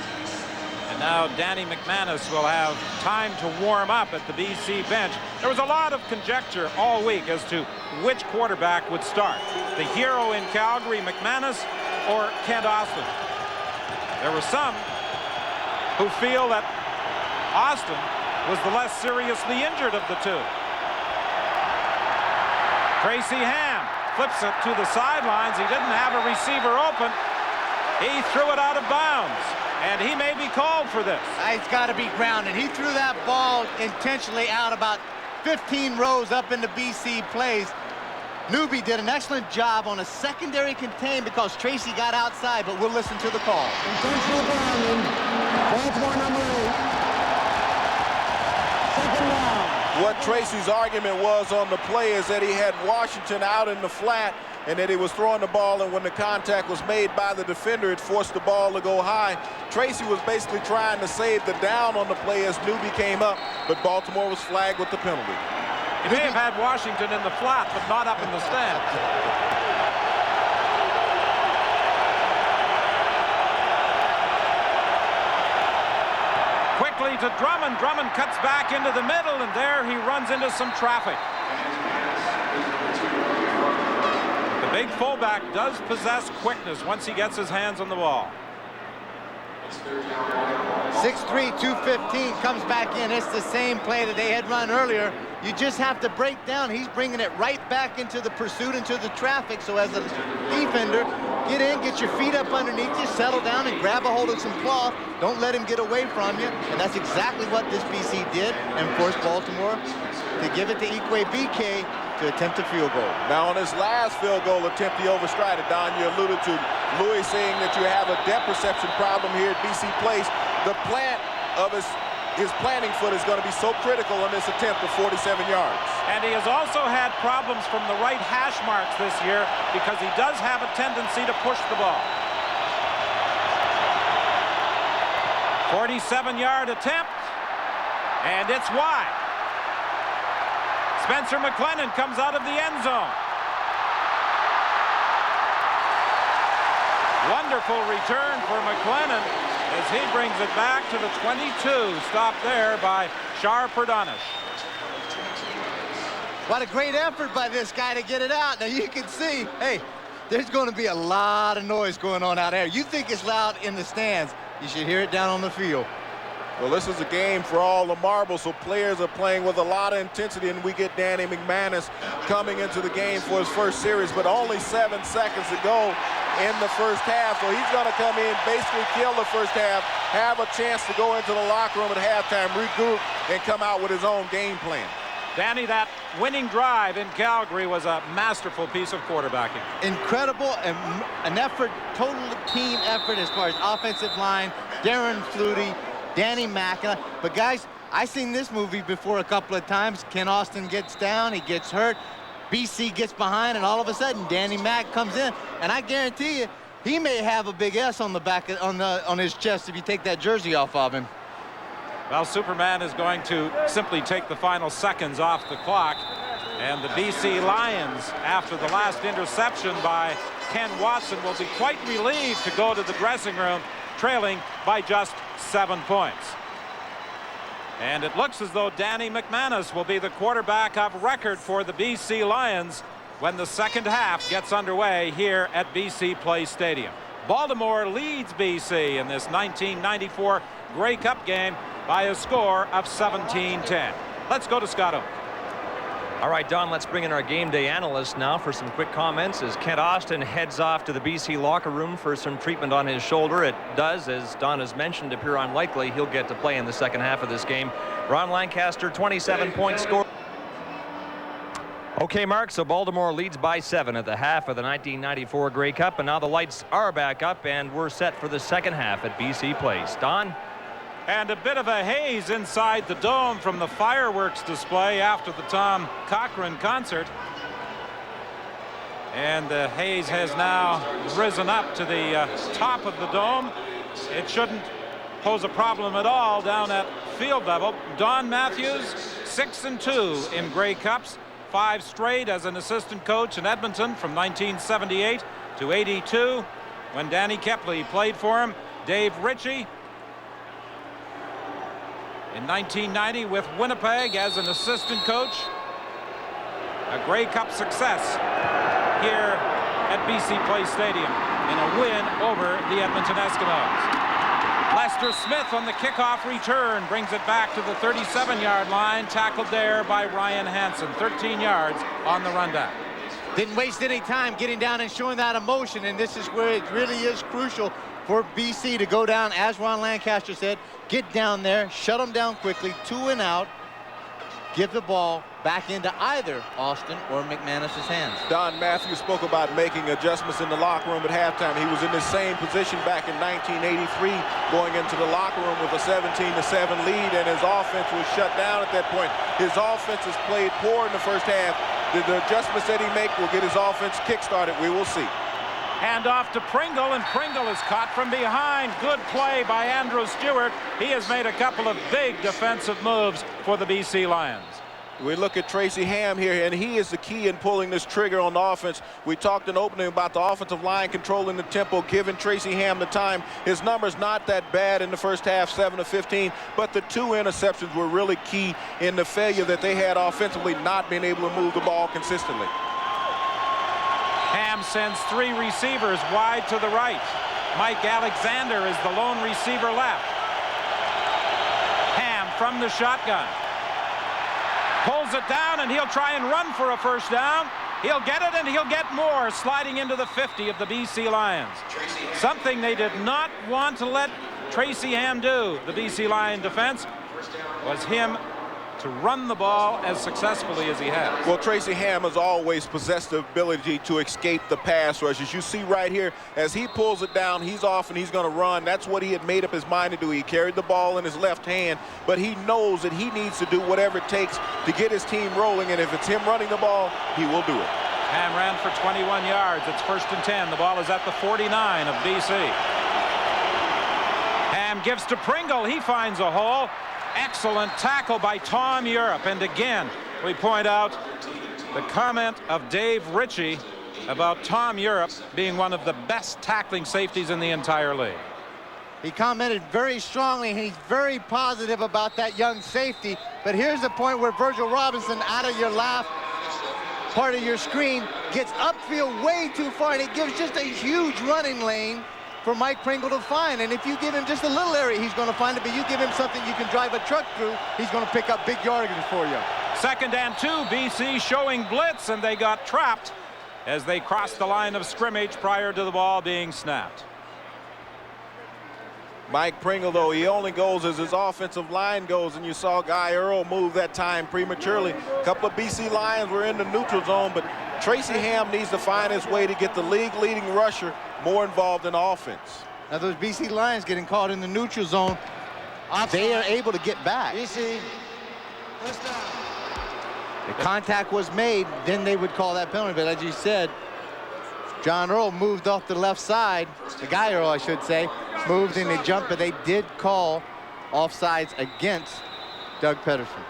And now Danny McManus will have time to warm up at the BC bench. There was a lot of conjecture all week as to which quarterback would start. The hero in Calgary, McManus, or Kent Austin. There were some who feel that Austin was the less seriously injured of the two. Tracy Ham flips it to the sidelines. He didn't have a receiver open. He threw it out of bounds. And he may be called for this. He's got to be grounded. He threw that ball intentionally out about 15 rows up into BC plays. Newby did an excellent job on a secondary contain because Tracy got outside, but we'll listen to the call. Intentional grounding. Baltimore number 8. Second down. What Tracy's argument was on the play is that he had Washington out in the flat, and that he was throwing the ball, and when the contact was made by the defender, it forced the ball to go high. Tracy was basically trying to save the down on the play as Newby came up, but Baltimore was flagged with the penalty. He may have had Washington in the flat, but not up in the stands. Quickly to Drummond. Drummond cuts back into the middle, and there he runs into some traffic. The big fullback does possess quickness once he gets his hands on the ball. 6'3", 215 comes back in. It's the same play that they had run earlier. You just have to break down. He's bringing it right back into the pursuit, into the traffic. So as a defender, get in, get your feet up underneath you, settle down and grab a hold of some cloth. Don't let him get away from you. And that's exactly what this BC did and forced Baltimore to give it to Ikwe BK to attempt a field goal. Now on his last field goal attempt, he overstrided. Don, you alluded to Louis saying that you have a depth perception problem here at BC Place. The plant of his planting foot is going to be so critical in this attempt of 47 yards. And he has also had problems from the right hash marks this year because he does have a tendency to push the ball. 47-yard attempt, and it's wide. Spencer McLennan comes out of the end zone. Wonderful return for McLennan as he brings it back to the 22. Stopped there by Shar Perdanish. What a great effort by this guy to get it out. Now you can see, hey, there's going to be a lot of noise going on out there. You think it's loud in the stands, you should hear it down on the field. Well, this is a game for all the marbles, so players are playing with a lot of intensity, and we get Danny McManus coming into the game for his first series, but only 7 seconds to go in the first half, so he's going to come in, basically kill the first half, have a chance to go into the locker room at halftime, regroup, and come out with his own game plan. Danny, that winning drive in Calgary was a masterful piece of quarterbacking. Incredible, and an effort, total team effort as far as offensive line, Darren Flutie, Danny Mackina. But guys, I've seen this movie before a couple of times. Ken Austin gets down, he gets hurt, BC gets behind, and all of a sudden Danny Mack comes in, and I guarantee you he may have a big S on the back on his chest if you take that jersey off of him. Well, Superman is going to simply take the final seconds off the clock, and the BC Lions, after the last interception by Ken Watson, will be quite relieved to go to the dressing room trailing by just 7 points. And it looks as though Danny McManus will be the quarterback of record for the BC Lions when the second half gets underway here at BC Place Stadium. Baltimore leads BC in this 1994 Grey Cup game by a score of 17-10. Let's go to Scott Oak. All right, Don, let's bring in our game day analyst now for some quick comments as Kent Austin heads off to the BC locker room for some treatment on his shoulder. It does, as Don has mentioned, appear unlikely he'll get to play in the second half of this game. Ron Lancaster, 27-point score. Okay, Mark, so Baltimore leads by 7 at the half of the 1994 Grey Cup, and now the lights are back up and we're set for the second half at BC Place. Don? And a bit of a haze inside the dome from the fireworks display after the Tom Cochrane concert. And the haze has now risen up to the top of the dome. It shouldn't pose a problem at all down at field level. Don Matthews, 6-2 in Grey Cups, 5 straight as an assistant coach in Edmonton from 1978 to 82 when Danny Kepley played for him. Dave Ritchie in 1990 with Winnipeg as an assistant coach. A Grey Cup success here at BC Place Stadium in a win over the Edmonton Eskimos. Lester Smith on the kickoff return brings it back to the 37-yard line, tackled there by Ryan Hansen. 13 yards on the rundown. Didn't waste any time getting down and showing that emotion, and this is where it really is crucial for BC to go down, as Ron Lancaster said, get down there, shut them down quickly, 2 and out, give the ball back into either Austin or McManus's hands. Don Matthews spoke about making adjustments in the locker room at halftime. He was in the same position back in 1983, going into the locker room with a 17-7 lead, and his offense was shut down at that point. His offense has played poor in the first half. The adjustments that he make will get his offense kick-started. We will see. Hand off to Pringle, and Pringle is caught from behind. Good play by Andrew Stewart. He has made a couple of big defensive moves for the BC Lions. We look at Tracy Ham here, and he is the key in pulling this trigger on the offense. We talked in opening about the offensive line controlling the tempo, giving Tracy Ham the time. His numbers not that bad in the first half, 7 of 15, but the 2 interceptions were really key in the failure that they had offensively, not being able to move the ball consistently. Ham sends 3 receivers wide to the right. Mike Alexander is the lone receiver left. Ham from the shotgun. Pulls it down, and he'll try and run for a first down. He'll get it, and he'll get more, sliding into the 50 of the BC Lions. Something they did not want to let Tracy Ham do, the BC Lion defense, was him to run the ball as successfully as he has. Well, Tracy Ham has always possessed the ability to escape the pass rush. As you see right here, as he pulls it down, he's off and he's going to run. That's what he had made up his mind to do. He carried the ball in his left hand, but he knows that he needs to do whatever it takes to get his team rolling, and if it's him running the ball, he will do it. Ham ran for 21 yards. It's 1st and 10. The ball is at the 49 of BC. Ham gives to Pringle. He finds a hole. Excellent tackle by Tom Europe. And again, we point out the comment of Dave Ritchie about Tom Europe being one of the best tackling safeties in the entire league. He commented very strongly, and he's very positive about that young safety. But here's the point where Virgil Robinson, out of your left part of your screen, gets upfield way too far, and it gives just a huge running lane for Mike Pringle to find. And if you give him just a little area, he's going to find it, but you give him something you can drive a truck through, he's going to pick up big yardage for you. 2nd and 2, BC showing blitz, and they got trapped as they crossed the line of scrimmage prior to the ball being snapped. Mike Pringle, though, he only goes as his offensive line goes, and you saw Guy Earl move that time prematurely. A couple of BC Lions were in the neutral zone, but Tracy Ham needs to find his way to get the league-leading rusher more involved in offense. Now those BC Lions getting caught in the neutral zone, they are able to get back. BC, first down. The contact was made, then they would call that penalty. But as you said, John Earl moved off the left side. The Guy Earl, I should say, moved and they jumped, but they did call offsides against Doug Pedersen.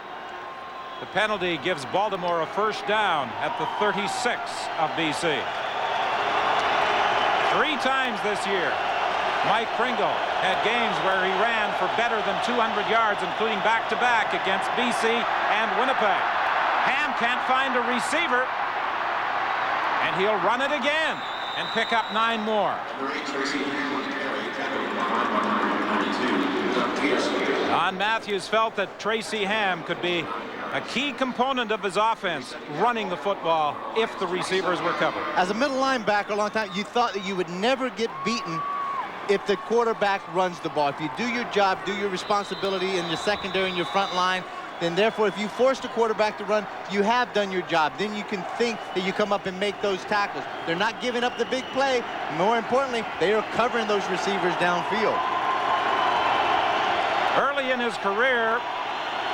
The penalty gives Baltimore a first down at the 36 of BC. 3 times this year, Mike Pringle had games where he ran for better than 200 yards, including back-to-back against BC and Winnipeg. Ham can't find a receiver, and he'll run it again and pick up 9 more. Don Matthews felt that Tracy Ham could be a key component of his offense, running the football if the receivers were covered. As a middle linebacker a long time, you thought that you would never get beaten if the quarterback runs the ball. If you do your job, do your responsibility in your secondary and your front line, then therefore if you force the quarterback to run, you have done your job. Then you can think that you come up and make those tackles. They're not giving up the big play. More importantly, they are covering those receivers downfield. Early in his career,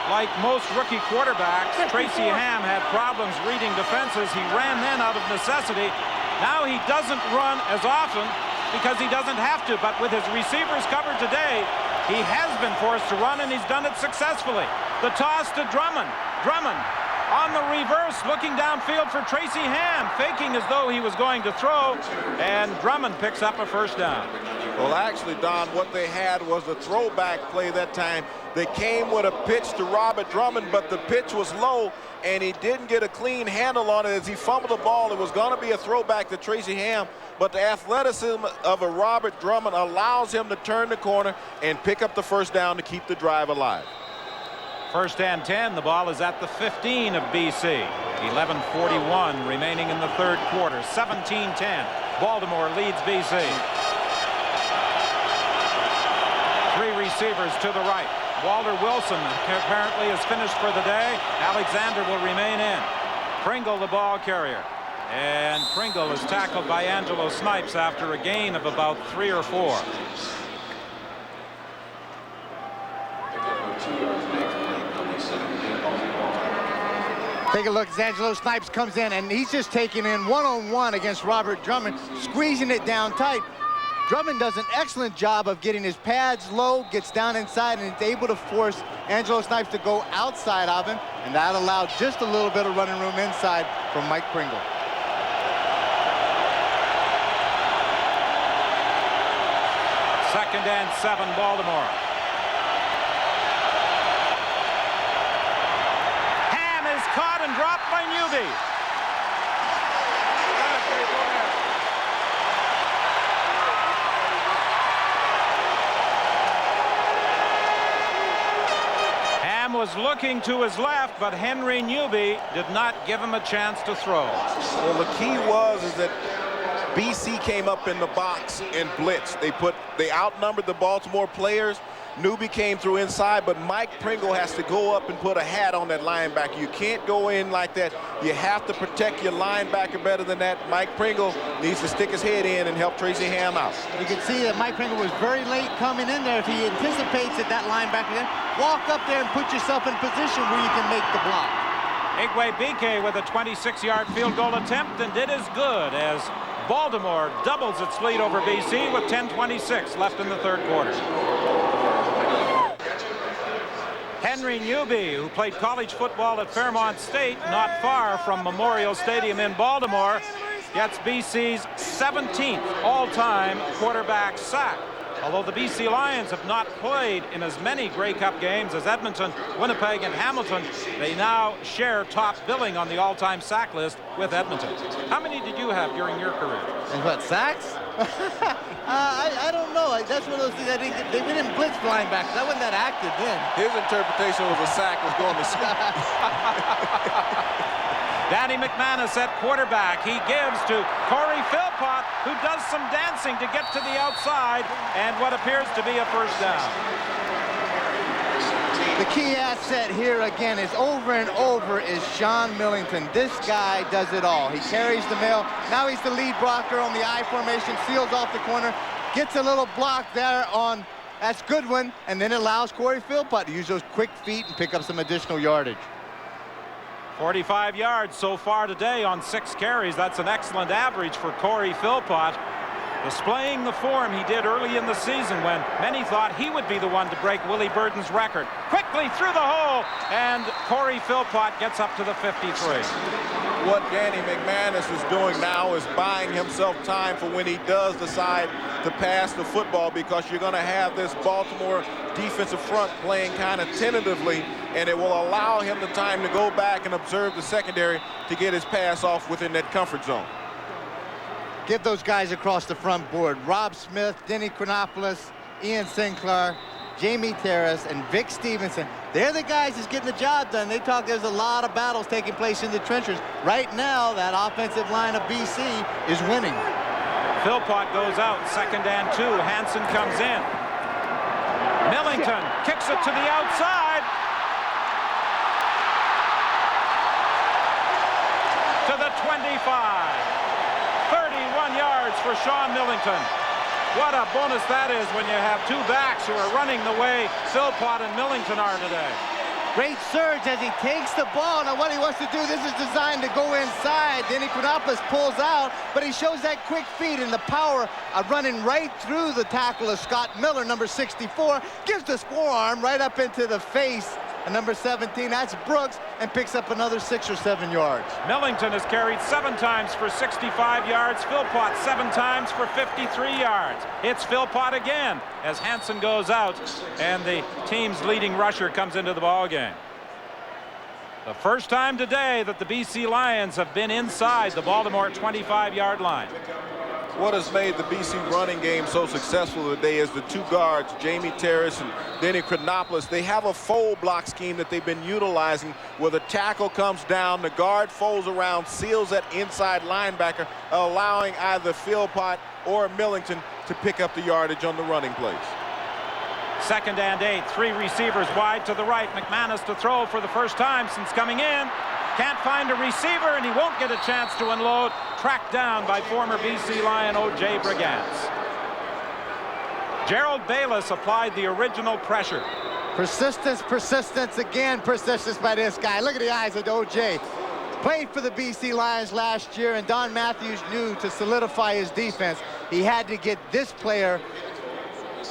like most rookie quarterbacks, Tracy Ham had problems reading defenses. He ran then out of necessity. Now he doesn't run as often because he doesn't have to, but with his receivers covered today, he has been forced to run, and he's done it successfully. The toss to Drummond. Drummond on the reverse, looking downfield for Tracy Ham, faking as though he was going to throw, and Drummond picks up a first down. Well, actually, Don, what they had was a throwback play that time. They came with a pitch to Robert Drummond, but the pitch was low, and he didn't get a clean handle on it as he fumbled the ball. It was going to be a throwback to Tracy Ham, but the athleticism of a Robert Drummond allows him to turn the corner and pick up the first down to keep the drive alive. 1st and 10. The ball is at the 15 of BC. 11:41 remaining in the 3rd quarter. 17-10. Baltimore leads BC. 3 receivers to the right. Walter Wilson apparently is finished for the day. Alexander will remain in. Pringle, the ball carrier. And Pringle is tackled by Angelo Snipes after a gain of about 3 or 4. Take a look as Angelo Snipes comes in, and he's just taking in one-on-one against Robert Drummond, squeezing it down tight. Drummond does an excellent job of getting his pads low, gets down inside, and is able to force Angelo Snipes to go outside of him, and that allowed just a little bit of running room inside from Mike Pringle. Second and 7, Baltimore. Ham is caught and dropped by Newby. Ham was looking to his left, but Henry Newby did not give him a chance to throw. Well, the key was that BC came up in the box and blitzed. They outnumbered the Baltimore players. Newby came through inside, but Mike Pringle has to go up and put a hat on that linebacker. You can't go in like that. You have to protect your linebacker better than that. Mike Pringle needs to stick his head in and help Tracy Ham out. You can see that Mike Pringle was very late coming in there. If he anticipates that linebacker then walk up there and put yourself in position where you can make the block. Igwe Bike with a 26-yard field goal attempt and did as good as Baltimore doubles its lead over BC with 10:26 left in the third quarter. Henry Newby, who played college football at Fairmont State, not far from Memorial Stadium in Baltimore, gets BC's 17th all-time quarterback sack. Although the BC Lions have not played in as many Grey Cup games as Edmonton, Winnipeg, and Hamilton, they now share top billing on the all-time sack list with Edmonton. How many did you have during your career? And what, sacks? I don't know. That's one of those things. I think they didn't blitz linebackers. That wasn't that active then. His interpretation was a sack was going to scoop. Danny McManus at quarterback. He gives to Corey Philpott, who does some dancing to get to the outside, and what appears to be a first down. The key asset here again is over and over is Sean Millington. This guy does it all. He carries the mail. Now he's the lead blocker on the I formation, seals off the corner, gets a little block there on, that's Goodwin, and then allows Corey Philpott to use those quick feet and pick up some additional yardage. 45 yards so far today on 6 carries. That's an excellent average for Corey Philpott, displaying the form he did early in the season when many thought he would be the one to break Willie Burton's record. Quickly through the hole, and Corey Philpott gets up to the 53. What Danny McManus is doing now is buying himself time for when he does decide to pass the football, because you're going to have this Baltimore defensive front playing kind of tentatively, and it will allow him the time to go back and observe the secondary to get his pass off within that comfort zone. Give those guys across the front board. Rob Smith, Denny Chronopoulos, Ian Sinclair, Jamie Terrace, and Vic Stevenson. They're the guys that's getting the job done. They talk there's a lot of battles taking place in the trenches. Right now, that offensive line of BC is winning. Philpott goes out, second and 2. Hansen comes in. Millington kicks it to the outside. To the 25. 31 yards for Sean Millington. What a bonus that is when you have 2 backs who are running the way Philpott and Millington are today. Great surge as he takes the ball. Now what he wants to do, this is designed to go inside. Denny Chronopoulos pulls out, but he shows that quick feet and the power of running right through the tackle of Scott Miller, number 64. Gives the forearm right up into the face. And number 17, that's Brooks, and picks up another 6 or 7 yards. Millington has carried 7 times for 65 yards. Philpott 7 times for 53 yards. It's Philpott again as Hansen goes out, and the team's leading rusher comes into the ball game. The first time today that the BC Lions have been inside the Baltimore 25-yard line. What has made the BC running game so successful today is the 2 guards, Jamie Terrace and Denny Chronopoulos. They have a fold block scheme that they've been utilizing where the tackle comes down, the guard folds around, seals that inside linebacker, allowing either Philpott or Millington to pick up the yardage on the running plays. 2nd and 8. 3 receivers wide to the right. McManus to throw for the first time since coming in. Can't find a receiver, and he won't get a chance to unload. Tracked down by former BC Lion O.J. Brigance. Gerald Bayless applied the original pressure. Persistence, persistence, again persistence by this guy. Look at the eyes of O.J. Played for the BC Lions last year, and Don Matthews knew to solidify his defense, he had to get this player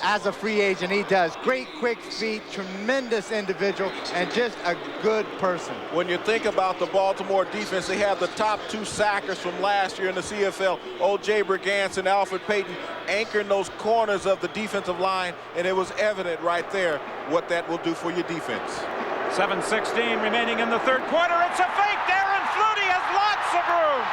as a free agent. He does. Great quick feet, tremendous individual, and just a good person. When you think about the Baltimore defense, they have the top 2 sackers from last year in the CFL, O.J. Brigance and Alfred Payton, anchoring those corners of the defensive line, and it was evident right there what that will do for your defense. 7:16 remaining in the 3rd quarter. It's a fake. Darren Flutie has lots of room.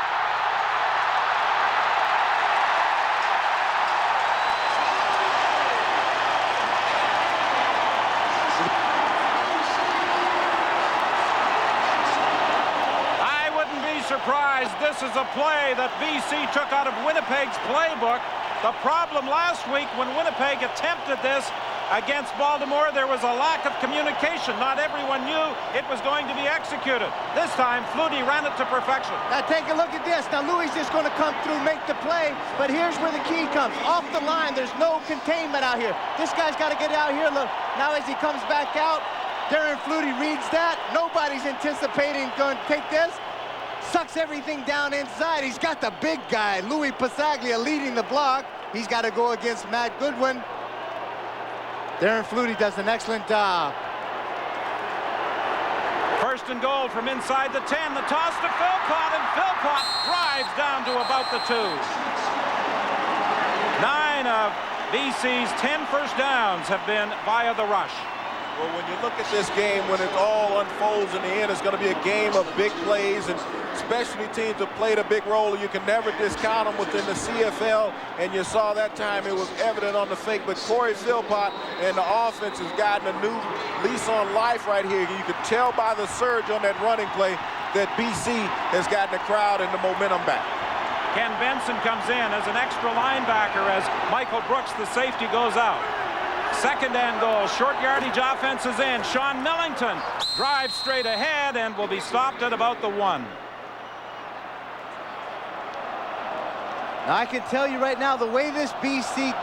I wouldn't be surprised. This is a play that BC took out of Winnipeg's playbook. The problem last week when Winnipeg attempted this against Baltimore, there was a lack of communication. Not everyone knew it was going to be executed. This time, Flutie ran it to perfection. Now take a look at this. Now Louis just going to come through, make the play, but here's where the key comes. Off the line, there's no containment out here. This guy's got to get out here. Look, now as he comes back out, Darren Flutie reads that. Nobody's anticipating going to take this. Sucks everything down inside. He's got the big guy, Louis Passaglia, leading the block. He's got to go against Matt Goodwin. Darren Flutie does an excellent job. 1st and goal from inside the 10. The toss to Philpott, and Philpott drives down to about the 2. 9 of BC's 10 first downs have been via the rush. Well, when you look at this game, when it all unfolds in the end, it's going to be a game of big plays, and specialty teams have played a big role. You can never discount them within the CFL, and you saw that time it was evident on the fake. But Corey Philpott and the offense has gotten a new lease on life right here. You could tell by the surge on that running play that BC has gotten the crowd and the momentum back. Ken Benson comes in as an extra linebacker as Michael Brooks, the safety, goes out. 2nd and goal. Short yardage offense is in. Sean Millington drives straight ahead and will be stopped at about the 1. Now I can tell you right now, the way this BC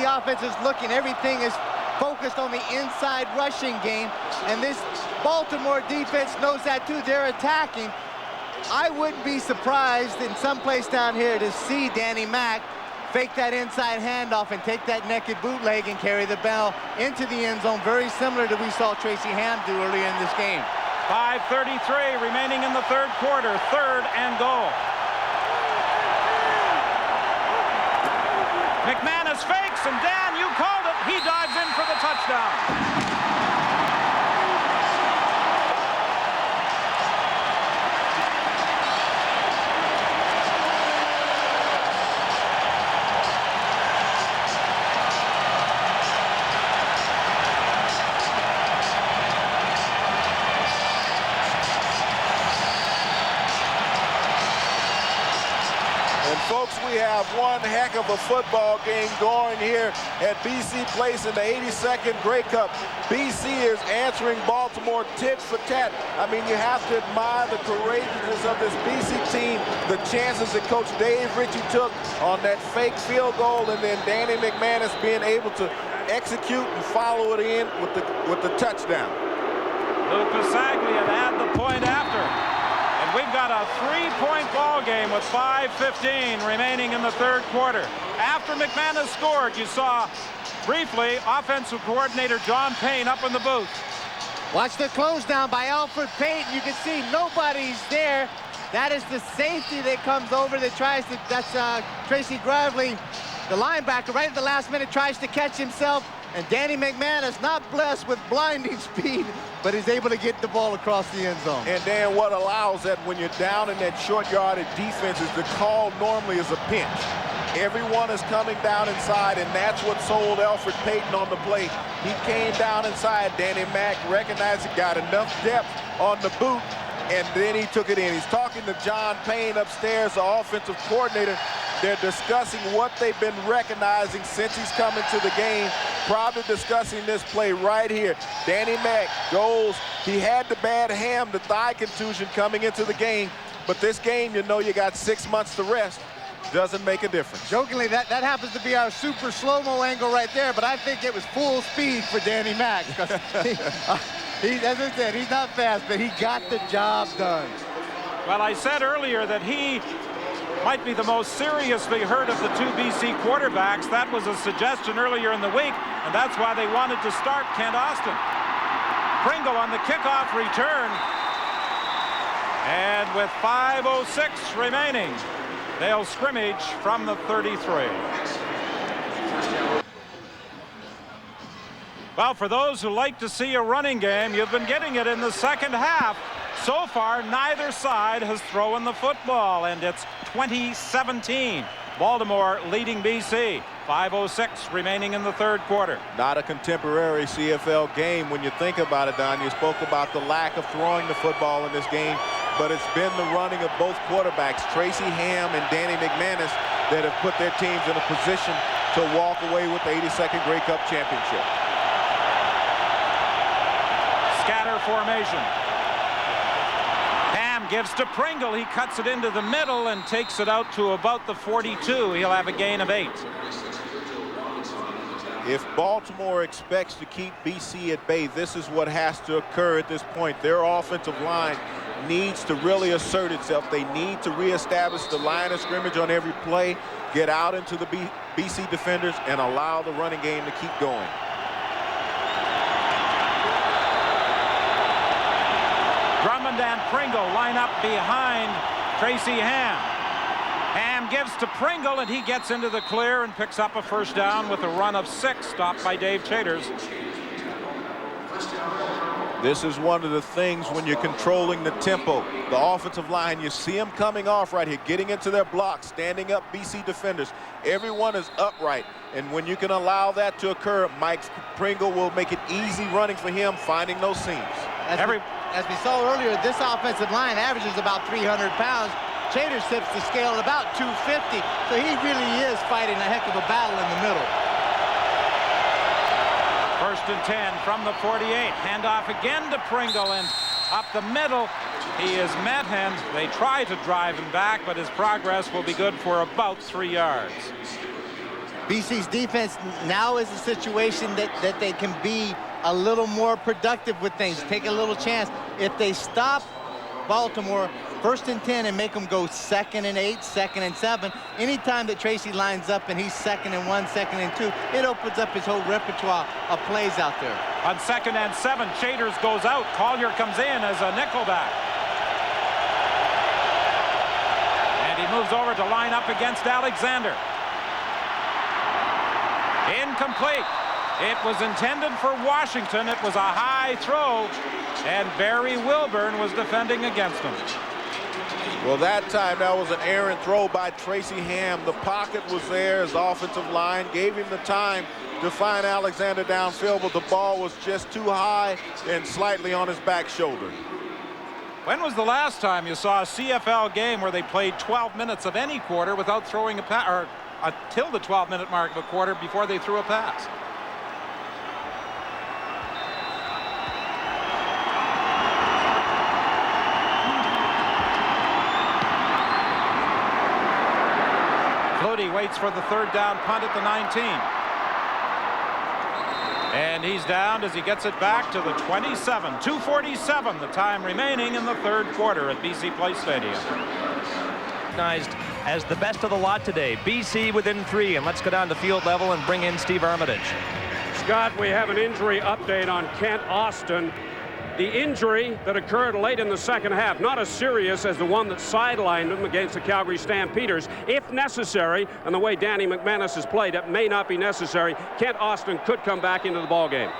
offense is looking, everything is focused on the inside rushing game, and this Baltimore defense knows that too. They're attacking. I wouldn't be surprised in some place down here to see Danny Mack fake that inside handoff and take that naked bootleg and carry the ball into the end zone, very similar to we saw Tracy Ham do earlier in this game. 5:33 remaining in the 3rd quarter. 3rd and goal. McManus fakes, and Dan, you called it. He dives in for the touchdown. Folks, we have one heck of a football game going here at BC Place in the 82nd Grey Cup. BC is answering Baltimore tit for tat. I mean, you have to admire the courageousness of this BC team, the chances that Coach Dave Ritchie took on that fake field goal, and then Danny McManus being able to execute and follow it in with the touchdown. Lou Passaglia had the point after. We've got a 3-point ball game with 5:15 remaining in the 3rd quarter. After McManus scored, you saw briefly offensive coordinator John Payne up in the booth. Watch the close down by Alfred Payton. You can see nobody's there. That is the safety that comes over that tries to, that's Tracy Gravely, the linebacker, right at the last minute tries to catch himself. And Danny McManus, not blessed with blinding speed, but is able to get the ball across the end zone. And Dan, what allows that when you're down in that short yardage defense is the call normally is a pinch. Everyone is coming down inside, and that's what sold Alfred Payton on the play. He came down inside. Danny Mack recognized it, got enough depth on the boot, and then he took it in. He's talking to John Payne upstairs, the offensive coordinator. They're discussing what they've been recognizing since he's come into the game. probably discussing this play right here. Danny Mack goes, he had the bad ham, the thigh contusion coming into the game, but this game, you know, you got 6 months to rest. Doesn't make a difference. Jokingly, that happens to be our super slow-mo angle right there, but I think it was full speed for Danny Mack. As I said, he's not fast, but he got the job done. Well, I said earlier that he might be the most seriously hurt of the two BC quarterbacks. That was a suggestion earlier in the week, and that's why they wanted to start Kent Austin. Pringle on the kickoff return. And with 5:06 remaining, they'll scrimmage from the 33. Well, for those who like to see a running game, you've been getting it in the second half. So far, neither side has thrown the football, and it's 2017. Baltimore leading BC. 5:06 remaining in the third quarter. Not a contemporary CFL game when you think about it, Don. You spoke about the lack of throwing the football in this game, but it's been the running of both quarterbacks, Tracy Ham and Danny McManus, that have put their teams in a position to walk away with the 82nd Grey Cup championship. Scatter formation. Ham gives to Pringle. He cuts it into the middle and takes it out to about the 42. He'll have a gain of 8. If Baltimore expects to keep BC at bay, this is what has to occur at this point. Their offensive line needs to really assert itself. They need to reestablish the line of scrimmage on every play, get out into the BC defenders, and allow the running game to keep going. Drummond and Pringle line up behind Tracy Ham. Ham gives to Pringle, and he gets into the clear and picks up a first down with a run of 6, stopped by Dave Chaters. This is one of the things when you're controlling the tempo. The offensive line, you see them coming off right here, getting into their blocks, standing up BC defenders. Everyone is upright, and when you can allow that to occur, Mike Pringle will make it easy running for him, finding those seams. As we saw earlier, this offensive line averages about 300 pounds. Chaters tips the scale at about 250, so he really is fighting a heck of a battle in the middle. 1st and 10 from the 48. Handoff again to Pringle, and up the middle. He is met, and they try to drive him back, but his progress will be good for about 3 yards. BC's defense now is a situation that they can be a little more productive with things, take a little chance. If they stop Baltimore 1st and 10 and make them go 2nd and 8, 2nd and 7, anytime that Tracy lines up and he's 2nd and 1, 2nd and 2, it opens up his whole repertoire of plays out there. On 2nd and 7, Chaters goes out. Collier comes in as a nickelback. And he moves over to line up against Alexander. Incomplete. It was intended for Washington. It was a high throw, and Barry Wilburn was defending against him. Well, that time that was an errant throw by Tracy Ham. The pocket was there. His offensive line gave him the time to find Alexander downfield, but the ball was just too high and slightly on his back shoulder. When was the last time you saw a CFL game where they played 12 minutes of any quarter without throwing a pass, or until the 12-minute mark of a quarter before they threw a pass? Flutie waits for the 3rd down punt at the 19. And he's down as he gets it back to the 27. 2:47 the time remaining in the 3rd quarter at BC Place Stadium. Recognized as the best of the lot today. BC within 3, and let's go down to field level and bring in Steve Armitage. Scott, we have an injury update on Kent Austin. The injury that occurred late in the second half, not as serious as the one that sidelined him against the Calgary Stampeders. If necessary, and the way Danny McManus has played, it may not be necessary. Kent Austin could come back into the ballgame.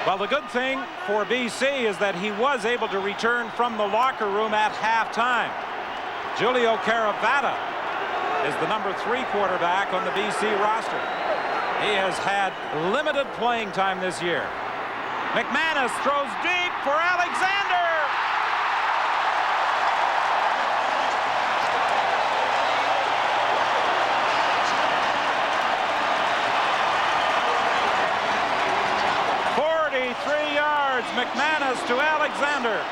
Well, the good thing for BC is that he was able to return from the locker room at halftime. Julio Caravata is the number 3 quarterback on the BC roster. He has had limited playing time this year. McManus throws deep for Alexander. McManus to Alexander.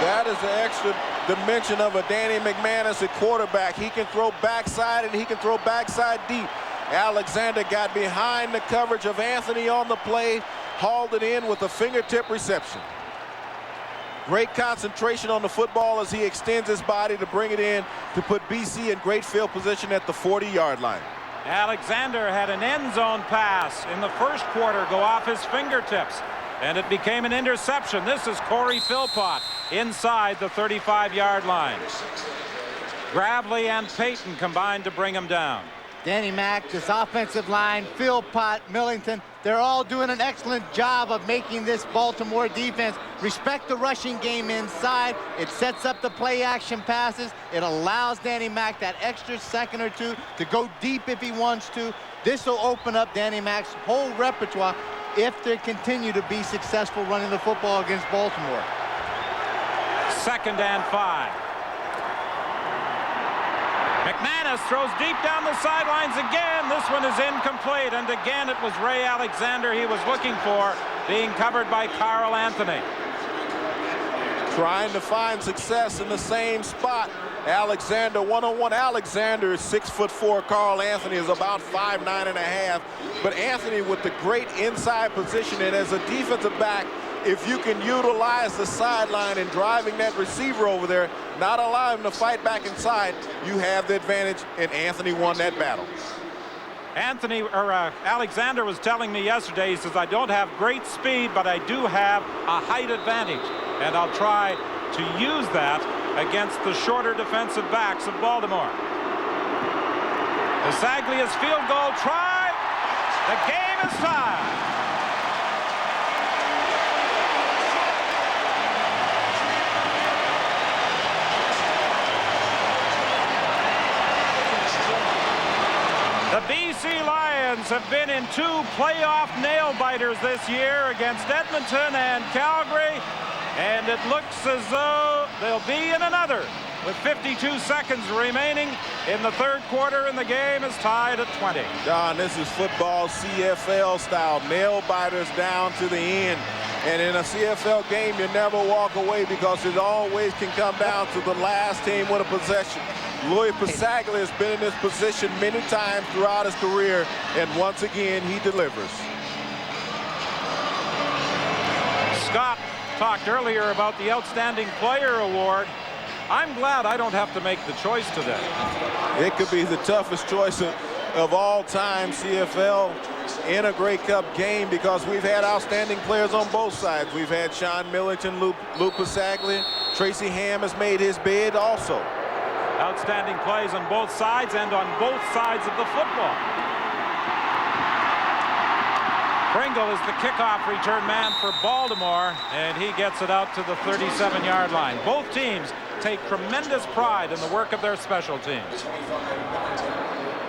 That is the extra dimension of a Danny McManus at quarterback. He can throw backside and he can throw backside deep. Alexander got behind the coverage of Anthony on the play, hauled it in with a fingertip reception. Great concentration on the football as he extends his body to bring it in to put BC in great field position at the 40-yard line. Alexander had an end zone pass in the first quarter go off his fingertips, and it became an interception. This is Corey Philpott inside the 35-yard line. Gravely and Payton combined to bring him down. Danny Mack, this offensive line, Philpott, Millington, they're all doing an excellent job of making this Baltimore defense respect the rushing game inside. It sets up the play action passes. It allows Danny Mack that extra second or two to go deep if he wants to. This will open up Danny Mack's whole repertoire if they continue to be successful running the football against Baltimore. 2nd and 5. McManus throws deep down the sidelines again. This one is incomplete, and again it was Ray Alexander he was looking for, being covered by Carl Anthony. Trying to find success in the same spot. Alexander one-on-one. Alexander is 6'4". Carl Anthony is about 5'9½". But Anthony with the great inside position, and as a defensive back, if you can utilize the sideline and driving that receiver over there, not allow him to fight back inside, you have the advantage, and Anthony won that battle. Alexander was telling me yesterday, he says, I don't have great speed, but I do have a height advantage, and I'll try to use that against the shorter defensive backs of Baltimore. Bisaglia's field goal try. The game is tied. The BC Lions have been in 2 playoff nail-biters this year against Edmonton and Calgary, and it looks as though they'll be in another with 52 seconds remaining in the 3rd quarter, and the game is tied at 20. Don, this is football CFL style, nail-biters down to the end. And in a CFL game, you never walk away because it always can come down to the last team with a possession. Louis Pasaglia has been in this position many times throughout his career, and once again, he delivers. Scott talked earlier about the Outstanding Player Award. I'm glad I don't have to make the choice today. It could be the toughest choice of all time, CFL, in a Grey Cup game, because we've had outstanding players on both sides. We've had Sean Millington, Lou Pasaglia. Tracy Ham has made his bid also. Outstanding plays on both sides and on both sides of the football. Pringle is the kickoff return man for Baltimore, and he gets it out to the 37-yard line. Both teams take tremendous pride in the work of their special teams.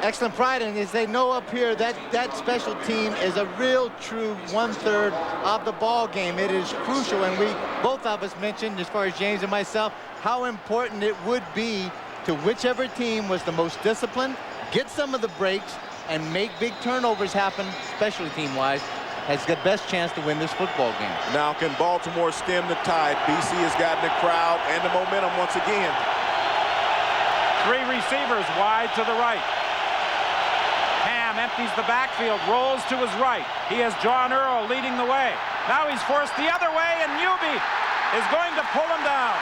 Excellent pride, and as they know up here, that special team is a real true 1/3 of the ball game. It is crucial, and we both of us mentioned, as far as James and myself, how important it would be to whichever team was the most disciplined, get some of the breaks, and make big turnovers happen, special team-wise, has the best chance to win this football game. Now, can Baltimore stem the tide? BC has gotten the crowd and the momentum once again. 3 receivers wide to the right. Ham empties the backfield, rolls to his right. He has John Earl leading the way. Now he's forced the other way, and Newby is going to pull him down.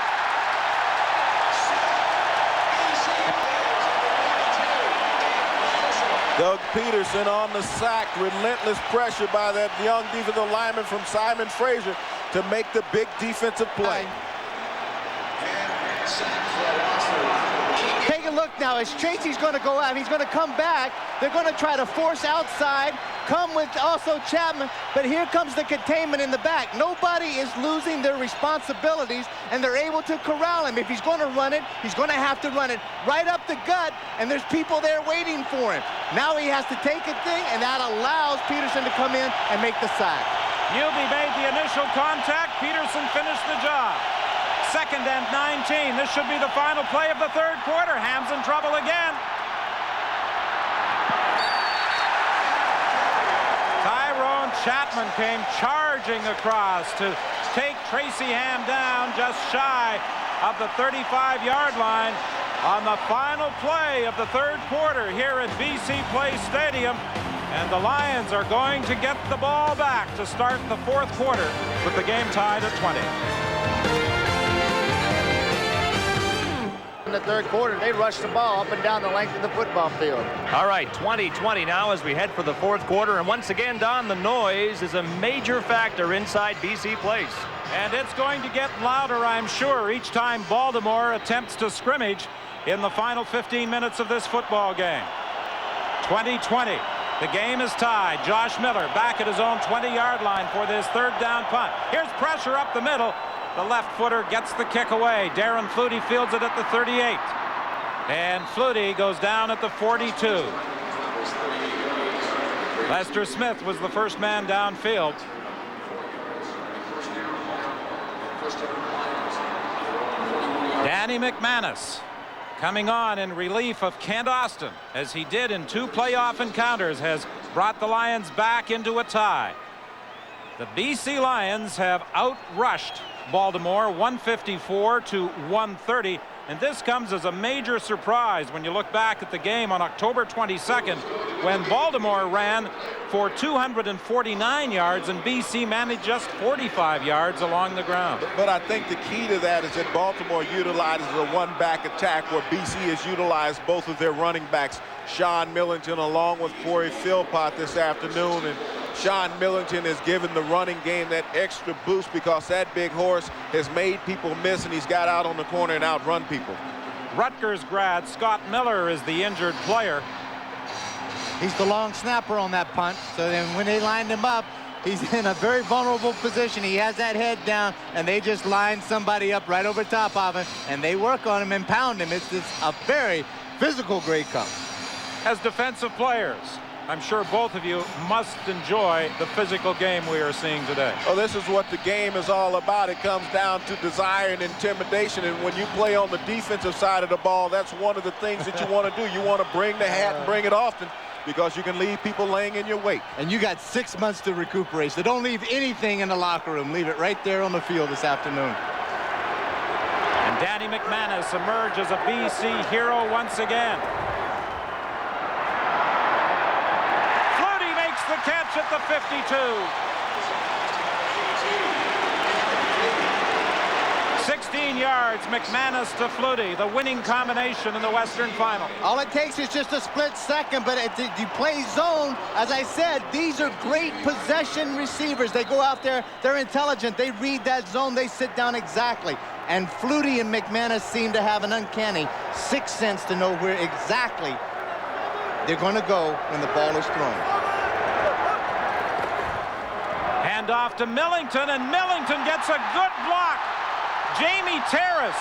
Doug Peterson on the sack. Relentless pressure by that young defensive lineman from Simon Fraser to make the big defensive play. Take a look now as Tracy's going to go out. He's going to come back. They're going to try to force outside, come with also Chapman, but here comes the containment in the back. Nobody is losing their responsibilities, and they're able to corral him. If he's going to run it, he's going to have to run it right up the gut, and there's people there waiting for him. Now he has to take a thing, and that allows Peterson to come in and make the sack. Newby made the initial contact. Peterson finished the job. 2nd and 19. This should be the final play of the 3rd quarter. Ham's in trouble again. Tyrone Chapman came charging across to take Tracy Ham down just shy of the 35-yard line on the final play of the third quarter here at BC Place Stadium. And the Lions are going to get the ball back to start the fourth quarter with the game tied at 20. In the third quarter, they rushed the ball up and down the length of the football field. All right, 20-20 now as we head for the fourth quarter. And once again, Don, the noise is a major factor inside BC Place. And it's going to get louder, I'm sure, each time Baltimore attempts to scrimmage in the final 15 minutes of this football game. 20-20. The game is tied. Josh Miller back at his own 20-yard line for this third down punt. Here's pressure up the middle. The left footer gets the kick away. Darren Flutie fields it at the 38. And Flutie goes down at the 42. Lester Smith was the first man downfield. Danny McManus coming on in relief of Kent Austin, as he did in 2 playoff encounters, has brought the Lions back into a tie. The BC Lions have outrushed Baltimore 154 to 130, and this comes as a major surprise when you look back at the game on October 22nd, when Baltimore ran for 249 yards and BC managed just 45 yards along the ground. But I think the key to that is that Baltimore utilizes a one-back attack where BC has utilized both of their running backs, Sean Millington along with Corey Philpott this afternoon. And Sean Millington has given the running game that extra boost because that big horse has made people miss, and he's got out on the corner and outrun people. Rutgers grad Scott Miller is the injured player. He's the long snapper on that punt, so then when they lined him up, he's in a very vulnerable position. He has that head down, and they just line somebody up right over top of him, and they work on him and pound him. It's a very physical Grey Cup. As defensive players, I'm sure both of you must enjoy the physical game we are seeing today. Oh, this is what the game is all about. It comes down to desire and intimidation, and when you play on the defensive side of the ball, that's one of the things that you want to do. You want to bring the hat and bring it often, because you can leave people laying in your wait. And you got 6 months to recuperate, so don't leave anything in the locker room. Leave it right there on the field this afternoon. And Danny McManus emerges a BC hero once again. Flutie makes the catch at the 52. 16 yards, McManus to Flutie, the winning combination in the Western Final. All it takes is just a split second, but if you play zone, as I said, these are great possession receivers. They go out there, they're intelligent, they read that zone, they sit down exactly. And Flutie and McManus seem to have an uncanny sixth sense to know where exactly they're going to go when the ball is thrown. Hand off to Millington, and Millington gets a good block. Jamie Terrace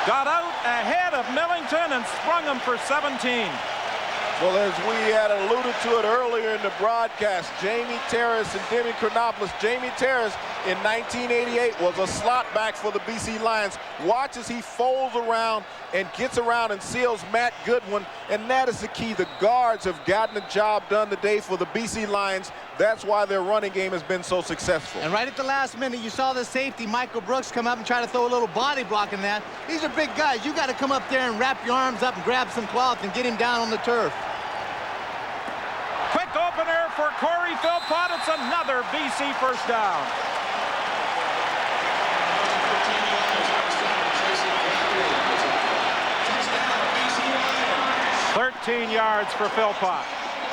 got out ahead of Millington and sprung him for 17. Well, as we had alluded to it earlier in the broadcast, Jamie Terrace and Demi Chronopoulos. Jamie Terrace in 1988 was a slot back for the BC Lions. Watch as he folds around and gets around and seals Matt Goodwin, and that is the key. The guards have gotten the job done today for the BC Lions. That's why their running game has been so successful. And right at the last minute, you saw the safety, Michael Brooks, come up and try to throw a little body block in that. These are big guys. You got to come up there and wrap your arms up and grab some cloth and get him down on the turf. Quick opener for Corey Philpott. It's another BC first down. "13 yards for Philpott."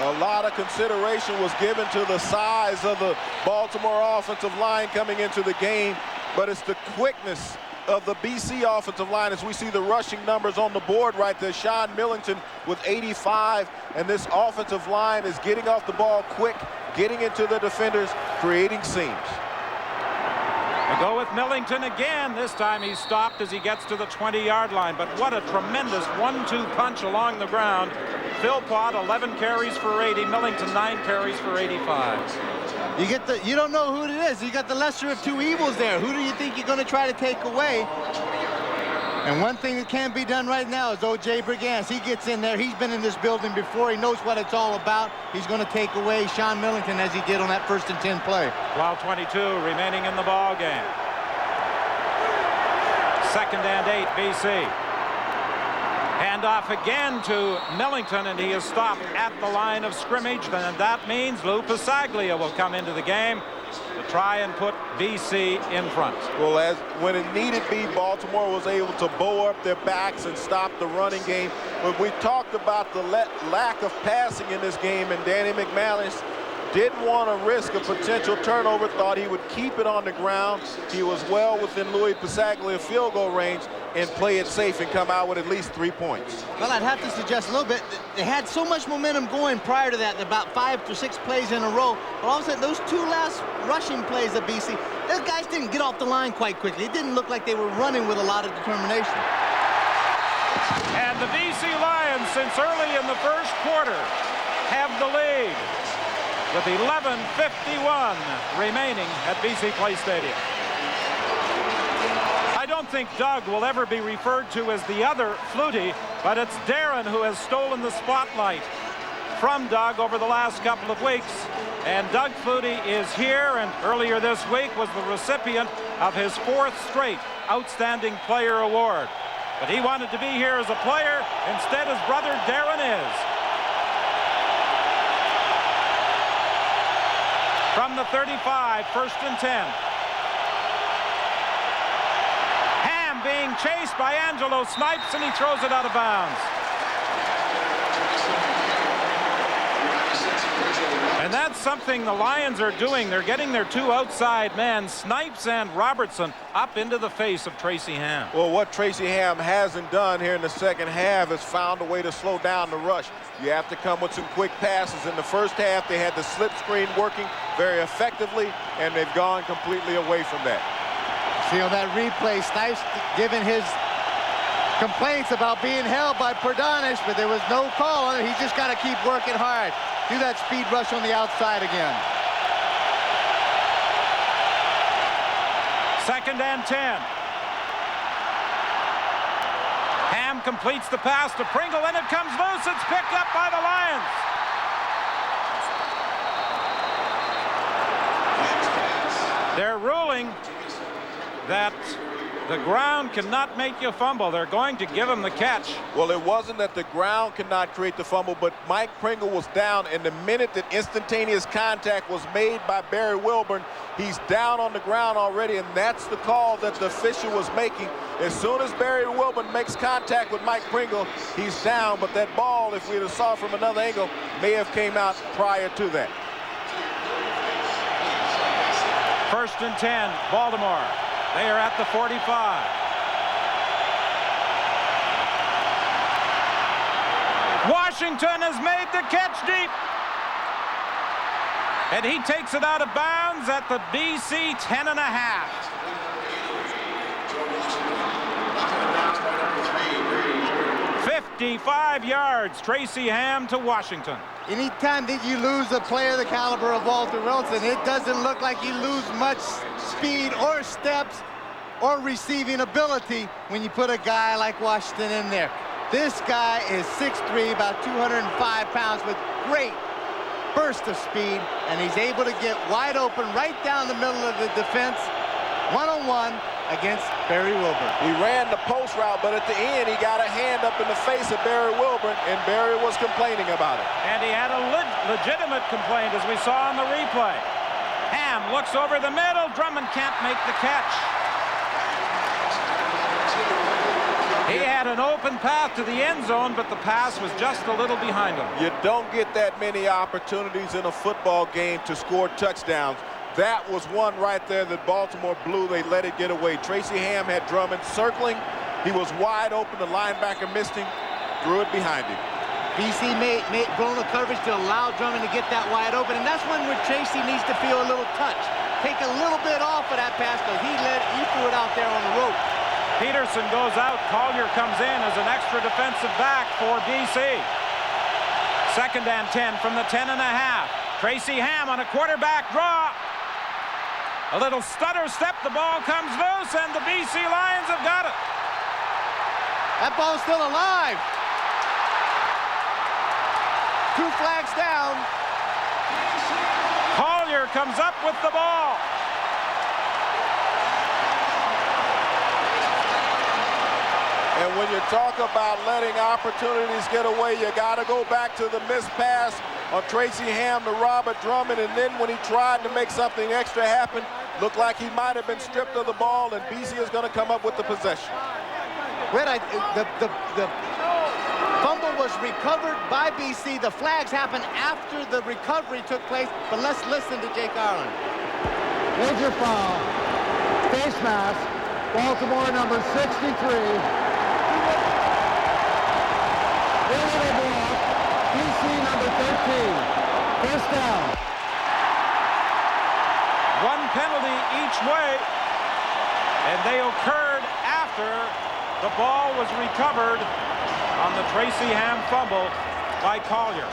A lot of consideration was given to the size of the Baltimore offensive line coming into the game, but it's the quickness of the BC offensive line as we see the rushing numbers on the board right there. Sean Millington with 85, and this offensive line is getting off the ball quick, getting into the defenders, creating seams. They go with Millington again. This time he's stopped as he gets to the 20-yard line, but what a tremendous 1-2 punch along the ground. Philpott 11 carries for 80, Millington 9 carries for 85. You don't know who it is. You got the lesser of two evils there. Who do you think you're going to try to take away? And one thing that can be done right now is O.J. Brigance. He gets in there. He's been in this building before. He knows what it's all about. He's going to take away Sean Millington as he did on that 1st and 10 play. 12:22 remaining in the ball game. 2nd and 8, BC. Handoff again to Millington, and he is stopped at the line of scrimmage. And that means Lou Pasaglia will come into the game to try and put BC in front. Well, when it needed be, Baltimore was able to bow up their backs and stop the running game. But we talked about the lack of passing in this game, and Danny McManus didn't want to risk a potential turnover, thought he would keep it on the ground. He was well within Louis Pasaglia field goal range and play it safe and come out with at least 3 points. Well, I'd have to suggest a little bit. They had so much momentum going prior to that, about 5 to 6 plays in a row. But all of a sudden, those 2 last rushing plays of BC, those guys didn't get off the line quite quickly. It didn't look like they were running with a lot of determination. And the BC Lions, since early in the 1st quarter, have the lead with 11:51 remaining at BC Place Stadium. I don't think Doug will ever be referred to as the other Flutie, but it's Darren who has stolen the spotlight from Doug over the last couple of weeks. And Doug Flutie is here, and earlier this week was the recipient of his 4th straight Outstanding Player Award. But he wanted to be here as a player. Instead, his brother Darren is. From the 35, 1st and 10. Ham being chased by Angelo Snipes, and he throws it out of bounds. And that's something the Lions are doing. They're getting their 2 outside men, Snipes and Robertson, up into the face of Tracy Ham. Well, what Tracy Ham hasn't done here in the 2nd half is found a way to slow down the rush. You have to come with some quick passes. In the 1st half, they had the slip screen working very effectively, and they've gone completely away from that. See on that replay, Snipes giving his complaints about being held by Perdanish, but there was no call on it. He's just got to keep working hard. Do that speed rush on the outside again. 2nd and 10. Ham completes the pass to Pringle, and it comes loose. It's picked up by the Lions. They're ruling that the ground cannot make you fumble. They're going to give him the catch. Well, it wasn't that the ground could not create the fumble, but Mike Pringle was down, and the minute that instantaneous contact was made by Barry Wilburn, he's down on the ground already, and that's the call that the official was making. As soon as Barry Wilburn makes contact with Mike Pringle, he's down, but that ball, if we'd have saw it from another angle, may have came out prior to that. 1st and 10, Baltimore. They are at the 45. Washington has made the catch deep. And he takes it out of bounds at the BC 10.5. "55 yards, Tracy Ham to Washington." Anytime that you lose a player the caliber of Walter Wilson, it doesn't look like you lose much speed or steps or receiving ability when you put a guy like Washington in there. This guy is 6'3", about 205 pounds, with great burst of speed, and he's able to get wide open right down the middle of the defense, one-on-one against Barry Wilburn. He ran the post route, but at the end, he got a hand up in the face of Barry Wilburn, and Barry was complaining about it. And he had a legitimate complaint, as we saw on the replay. Ham looks over the middle. Drummond can't make the catch. He had an open path to the end zone, but the pass was just a little behind him. You don't get that many opportunities in a football game to score touchdowns. That was one right there that Baltimore blew. They let it get away. Tracy Ham had Drummond circling. He was wide open. The linebacker missed him, threw it behind him. BC made blown the coverage to allow Drummond to get that wide open, and that's when Tracy needs to feel a little touch. Take a little bit off of that pass, because he threw it out there on the rope. Peterson goes out. Collier comes in as an extra defensive back for BC. 2nd and 10 from the 10.5. Tracy Ham on a quarterback draw. A little stutter step, the ball comes loose, and the BC Lions have got it. That ball's still alive. 2 flags down. Collier comes up with the ball. And when you talk about letting opportunities get away, you got to go back to the missed pass on Tracy Ham to Robert Drummond, and then when he tried to make something extra happen, looked like he might have been stripped of the ball, and BC is going to come up with the possession. The fumble was recovered by BC. The flags happened after the recovery took place, but let's listen to Jake Ireland. Major foul. Face mask. Baltimore number 63. Illegal block. BC number 13. First down. 1 penalty each way, and they occurred after the ball was recovered on the Tracy Ham fumble by Collier.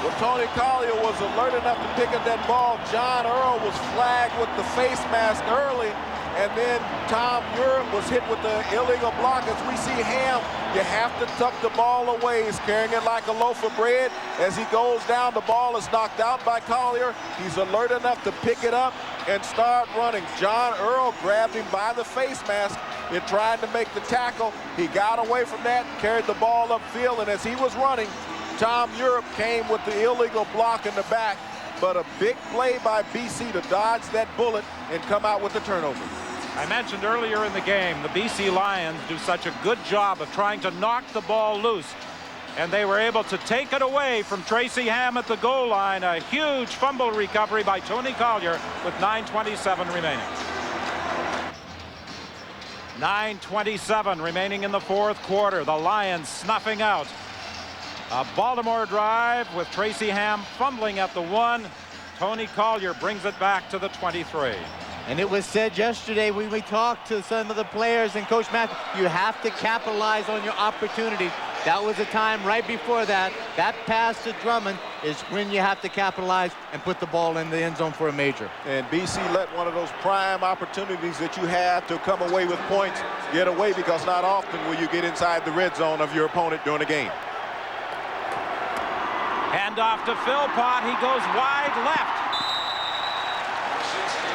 Well, Tony Collier was alert enough to pick up that ball. John Earl was flagged with the face mask early, and then Tom Europe was hit with the illegal block. As we see Ham, you have to tuck the ball away. He's carrying it like a loaf of bread. As he goes down, the ball is knocked out by Collier. He's alert enough to pick it up and start running. John Earl grabbed him by the face mask in trying to make the tackle. He got away from that and carried the ball upfield, and as he was running, Tom Europe came with the illegal block in the back, but a big play by BC to dodge that bullet and come out with the turnover. I mentioned earlier in the game, the BC Lions do such a good job of trying to knock the ball loose, and they were able to take it away from Tracy Ham at the goal line. A huge fumble recovery by Tony Collier with 9:27 remaining. 9:27 remaining in the 4th quarter. The Lions snuffing out a Baltimore drive with Tracy Ham fumbling at the 1. Tony Collier brings it back to the 23. And it was said yesterday when we talked to some of the players and Coach Matthew, you have to capitalize on your opportunity. That was a time right before that. That pass to Drummond is when you have to capitalize and put the ball in the end zone for a major. And BC let one of those prime opportunities that you have to come away with points get away, because not often will you get inside the red zone of your opponent during a game. Hand off to Philpott. He goes wide left.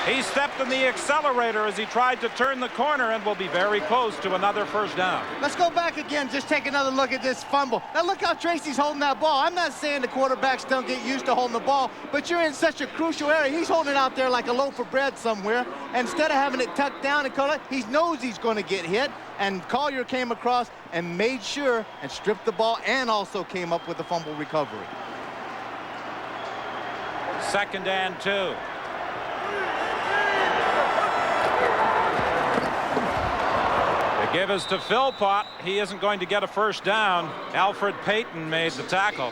He stepped in the accelerator as he tried to turn the corner and will be very close to another first down. Let's go back again, just take another look at this fumble. Now look how Tracy's holding that ball. I'm not saying the quarterbacks don't get used to holding the ball, but you're in such a crucial area. He's holding it out there like a loaf of bread somewhere. And instead of having it tucked down and cut, he knows he's going to get hit. And Collier came across and made sure and stripped the ball and also came up with the fumble recovery. 2nd and 2. Give us to Philpott. He isn't going to get a first down. Alfred Payton made the tackle.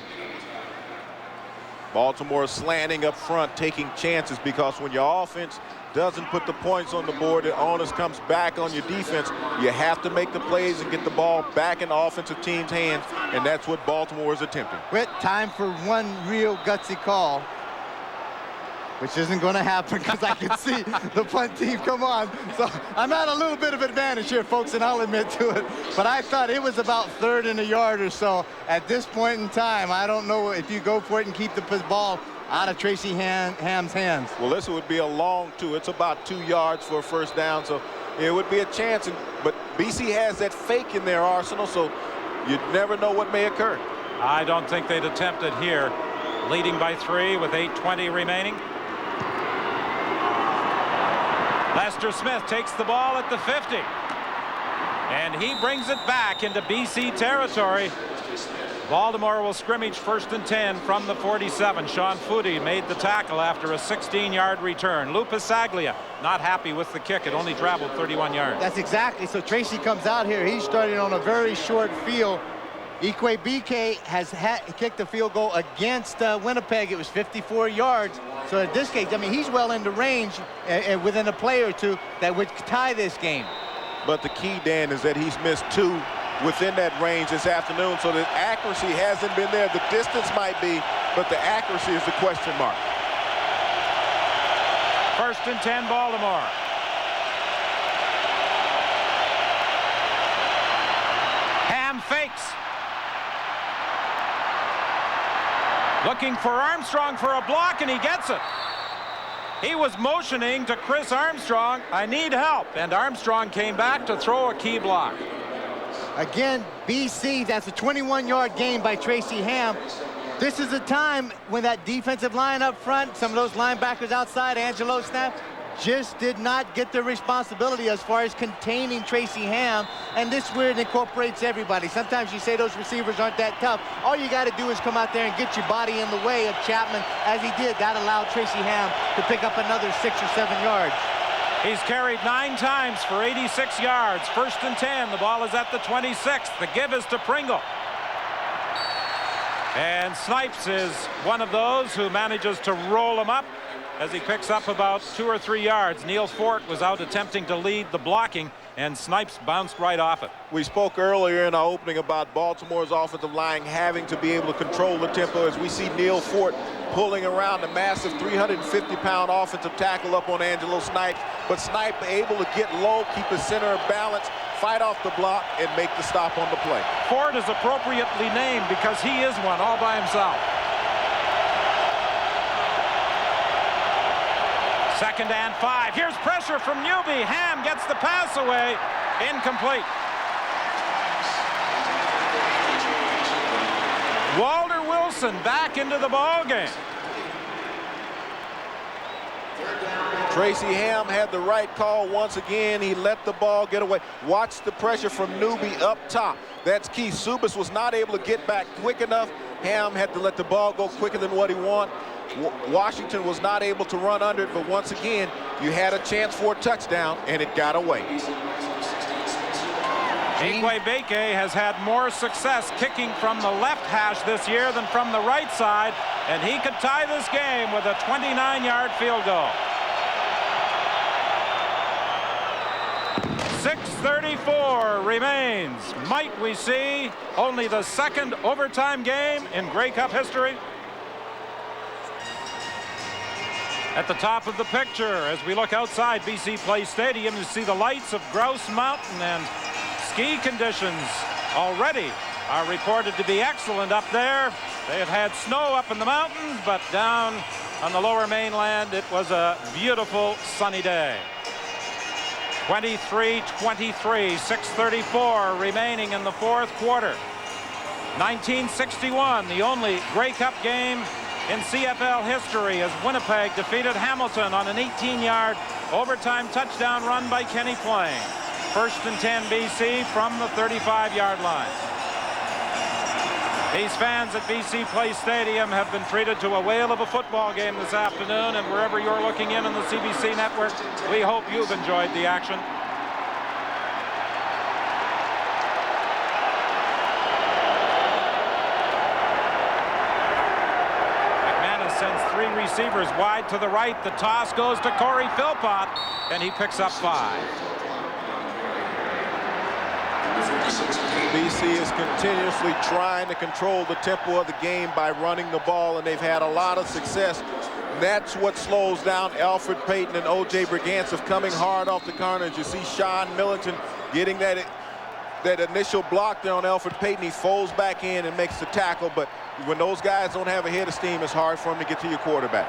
Baltimore slanting up front, taking chances, because when your offense doesn't put the points on the board, the onus comes back on your defense. You have to make the plays and get the ball back in the offensive team's hands, and that's what Baltimore is attempting. With time for one real gutsy call, which isn't going to happen because I can see the punt team come on. So I'm at a little bit of advantage here, folks, and I'll admit to it. But I thought it was about 3rd and a yard or so. At this point in time, I don't know if you go for it and keep the ball out of Tracy Ham's hands. Well, this would be a long 2. It's about 2 yards for a first down, so it would be a chance. But BC has that fake in their arsenal, so you never know what may occur. I don't think they'd attempt it here. Leading by 3 with 8:20 remaining. Lester Smith takes the ball at the 50. And he brings it back into BC territory. Baltimore will scrimmage 1st and 10 from the 47. Sean Foodie made the tackle after a 16-yard return. Lou Pasaglia not happy with the kick. It only traveled 31 yards. That's exactly. So Tracy comes out here. He's starting on a very short field. Ikwe BK has kicked a field goal against Winnipeg. It was 54 yards. So in this case, I mean, he's well into range within a play or two that would tie this game. But the key, Dan, is that he's missed 2 within that range this afternoon, so the accuracy hasn't been there. The distance might be, but the accuracy is the question mark. 1st and 10 Baltimore. Snipes. Looking for Armstrong for a block, and he gets it. He was motioning to Chris Armstrong, I need help, and Armstrong came back to throw a key block. Again, BC, that's a 21-yard gain by Tracy Ham. This is a time when that defensive line up front, some of those linebackers outside, Angelo Snap, just did not get the responsibility as far as containing Tracy Ham, and this where it incorporates everybody. Sometimes you say those receivers aren't that tough. All you got to do is come out there and get your body in the way of Chapman, as he did. That allowed Tracy Ham to pick up another 6 or 7 yards. He's carried 9 times for 86 yards. 1st and 10. The ball is at the 26. The give is to Pringle. And Snipes is one of those who manages to roll him up as he picks up about 2 or 3 yards. Neil Fort was out attempting to lead the blocking, and Snipes bounced right off it. We spoke earlier in our opening about Baltimore's offensive line having to be able to control the tempo, as we see Neil Fort pulling around the massive 350-pound offensive tackle up on Angelo Snipes. But Snipes able to get low, keep his center of balance, fight off the block, and make the stop on the play. Fort is appropriately named because he is one all by himself. 2nd and 5. Here's pressure from Newby. Ham gets the pass away. Incomplete. Walter Wilson back into the ball game. Tracy Ham had the right call once again. He let the ball get away. Watch the pressure from Newby up top. That's key. Subas was not able to get back quick enough. Ham had to let the ball go quicker than what he wanted. Washington was not able to run under it, but once again, you had a chance for a touchdown, and it got away. Igwe has had more success kicking from the left hash this year than from the right side, and he could tie this game with a 29-yard field goal. 6:34 remains. Might we see only the 2nd overtime game in Grey Cup history? At the top of the picture, as we look outside BC Place Stadium, you see the lights of Grouse Mountain, and ski conditions already are reported to be excellent up there. They have had snow up in the mountains, but down on the lower mainland, it was a beautiful sunny day. 23-23, 6:34 remaining in the 4th quarter. 1961, the only Grey Cup game in CFL history, as Winnipeg defeated Hamilton on an 18-yard overtime touchdown run by Kenny Plain. 1st and 10 BC from the 35-yard line. These fans at BC Place Stadium have been treated to a whale of a football game this afternoon, and wherever you're looking in on the CBC network, we hope you've enjoyed the action. Sends 3 receivers wide to the right. The toss goes to Corey Philpott, and he picks up 5. BC is continuously trying to control the tempo of the game by running the ball, and they've had a lot of success. That's what slows down Alfred Payton and O.J. Brigantsov coming hard off the corners. You see Sean Millington getting that initial block there on Alfred Payton. He folds back in and makes the tackle, but when those guys don't have a head of steam, it's hard for them to get to your quarterback.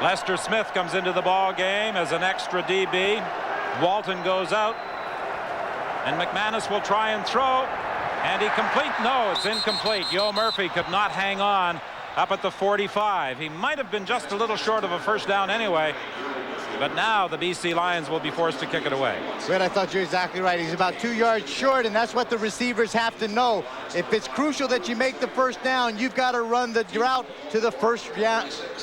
Lester Smith comes into the ball game as an extra DB. Walton goes out, and McManus will try and throw, and he complete. No, it's incomplete. Yo Murphy could not hang on up at the 45. He might have been just a little short of a 1st down anyway, but now the BC Lions will be forced to kick it away. Red, I thought you're exactly right. He's about 2 yards short, and that's what the receivers have to know. If it's crucial that you make the 1st down, you've got to run the route to the 1st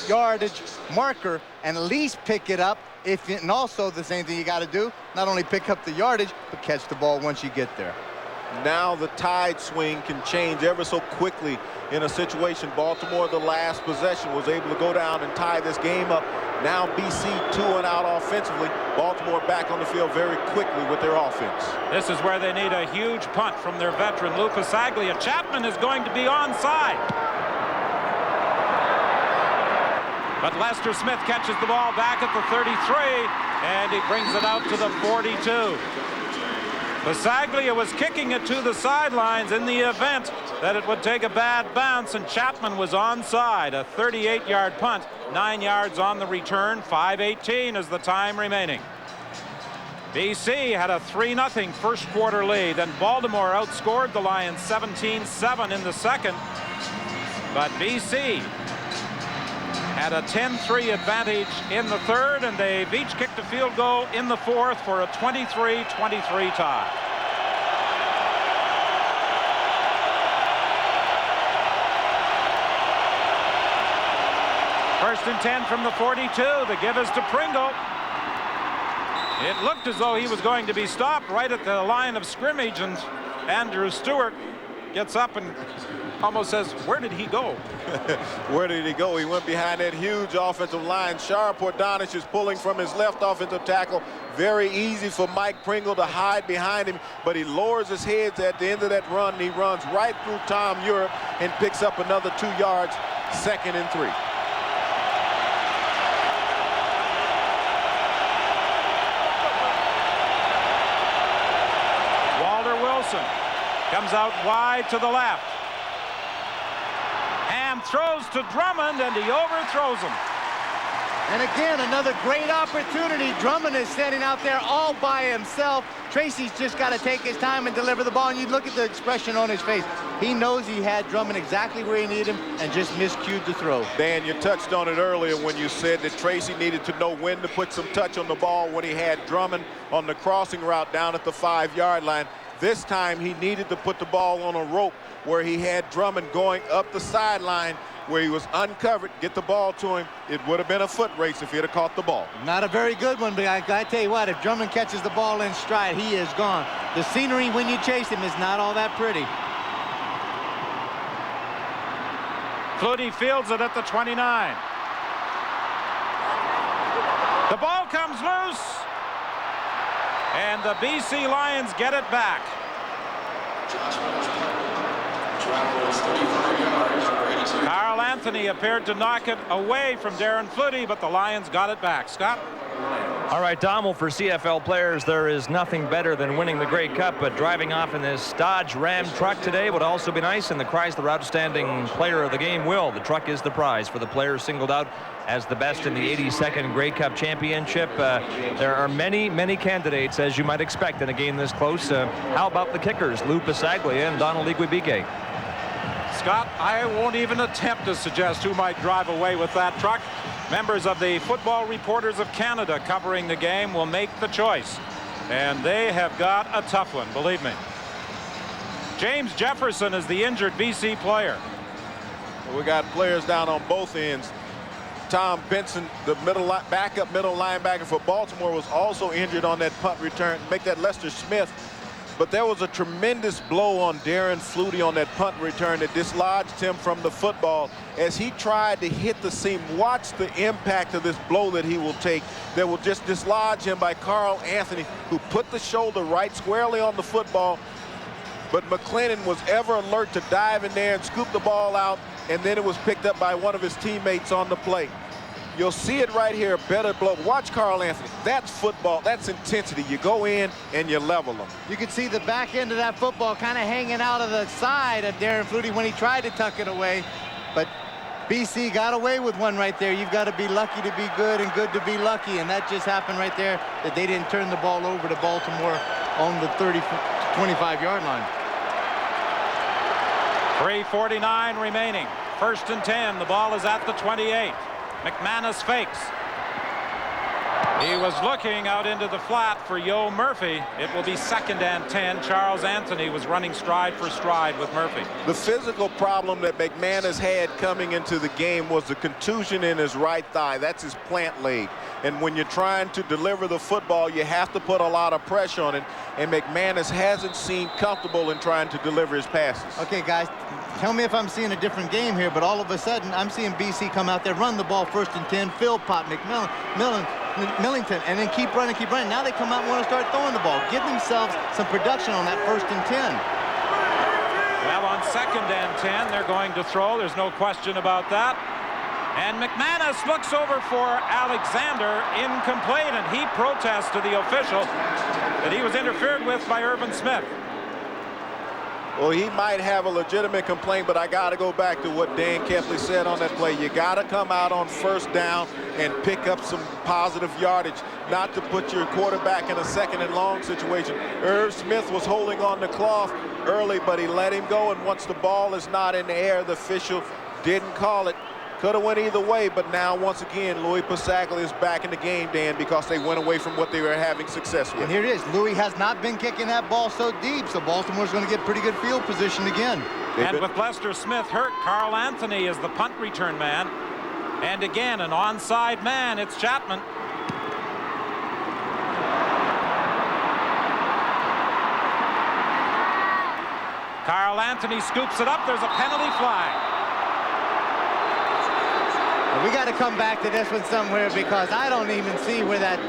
yardage marker and at least pick it up. And also the same thing you got to do, not only pick up the yardage, but catch the ball once you get there. Now the tide swing can change ever so quickly in a situation. Baltimore, the last possession, was able to go down and tie this game up. Now BC 2 and out offensively. Baltimore back on the field very quickly with their offense. This is where they need a huge punt from their veteran, Lou Pasaglia. Chapman is going to be onside. But Lester Smith catches the ball back at the 33, and he brings it out to the 42. Passaglia was kicking it to the sidelines in the event that it would take a bad bounce, and Chapman was onside. A 38-yard punt, 9 yards on the return. 5:18 is the time remaining. BC had a 3-0 first quarter lead. Then Baltimore outscored the Lions 17-7 in the second. But BC had a 10-3 advantage in the third, and they've each kicked a field goal in the fourth for a 23-23 tie. First and 10 from the 42. The give is to Pringle. It looked as though he was going to be stopped right at the line of scrimmage, and Andrew Stewart gets up and almost says, where did he go? Where did he go? He went behind that huge offensive line. Sharp Ordonich is pulling from his left offensive tackle. Very easy for Mike Pringle to hide behind him, but he lowers his head at the end of that run, and he runs right through Tom Europe and picks up another 2 yards, 2nd and 3. Wilson comes out wide to the left. Ham throws to Drummond, and he overthrows him. And again, another great opportunity. Drummond is standing out there all by himself. Tracy's just got to take his time and deliver the ball, and you look at the expression on his face. He knows he had Drummond exactly where he needed him and just miscued the throw. Dan, you touched on it earlier when you said that Tracy needed to know when to put some touch on the ball when he had Drummond on the crossing route down at the 5-yard line. This time he needed to put the ball on a rope where he had Drummond going up the sideline where he was uncovered, get the ball to him. It would have been a foot race if he'd have caught the ball. Not a very good one, but I tell you what, if Drummond catches the ball in stride, he is gone. The scenery when you chase him is not all that pretty. Flutie fields it at the 29. The ball comes loose, and the BC Lions get it back. Carl Anthony appeared to knock it away from Darren Flutie, but the Lions got it back. Scott? All right, Tom, well, for CFL players, there is nothing better than winning the Grey Cup, but driving off in this Dodge Ram truck today would also be nice, and the Chrysler Outstanding Player of the Game will. The truck is the prize for the players singled out as the best in the 82nd Grey Cup Championship. There are many, many candidates, as you might expect in a game this close. How about the kickers, Lou Pasaglia and Donald Igwebike? Scott, I won't even attempt to suggest who might drive away with that truck. Members of the Football Reporters of Canada covering the game will make the choice. And they have got a tough one, believe me. James Jefferson is the injured BC player. We got players down on both ends. Tom Benson, the backup middle linebacker for Baltimore, was also injured on that punt return. Make that Lester Smith. But there was a tremendous blow on Darren Flutie on that punt return that dislodged him from the football as he tried to hit the seam. Watch the impact of this blow that he will take that will just dislodge him by Carl Anthony, who put the shoulder right squarely on the football. But McClennan was ever alert to dive in there and scoop the ball out, and then it was picked up by one of his teammates on the play. You'll see it right here, better blow. Watch Carl Anthony. That's football. That's intensity. You go in and you level them. You can see the back end of that football kind of hanging out of the side of Darren Flutie when he tried to tuck it away. But BC got away with one right there. You've got to be lucky to be good and good to be lucky. And that just happened right there, that they didn't turn the ball over to Baltimore on the 25-yard line. 3:49 remaining. First and 10. The ball is at the 28. McManus fakes. He was looking out into the flat for Yo Murphy. It will be 2nd and 10. Charles Anthony was running stride for stride with Murphy. The physical problem that McManus had coming into the game was the contusion in his right thigh. That's his plant leg. And when you're trying to deliver the football, you have to put a lot of pressure on it. And McManus hasn't seemed comfortable in trying to deliver his passes. Okay, guys, tell me if I'm seeing a different game here, but all of a sudden I'm seeing BC come out there, run the ball 1st and 10, Philpott, Millington, and then keep running. Now they come out and want to start throwing the ball. Give themselves some production on that 1st and 10. Well, on 2nd and 10, they're going to throw. There's no question about that. And McManus looks over for Alexander, incomplete, and he protests to the official that he was interfered with by Irvin Smith. Well, he might have a legitimate complaint, but I got to go back to what Dan Kepley said on that play. You got to come out on first down and pick up some positive yardage, not to put your quarterback in a second and long situation. Irv Smith was holding on the cloth early, but he let him go, and once the ball is not in the air, the official didn't call it. Could have went either way, but now once again Louis Pasaglia is back in the game, Dan, because they went away from what they were having success with. And here it is. Louis has not been kicking that ball so deep, so Baltimore's going to get pretty good field position again. And with Lester Smith hurt, Carl Anthony is the punt return man. And again, an onside man. It's Chapman. Carl Anthony scoops it up. There's a penalty flag. We got to come back to this one somewhere, because I don't even see where that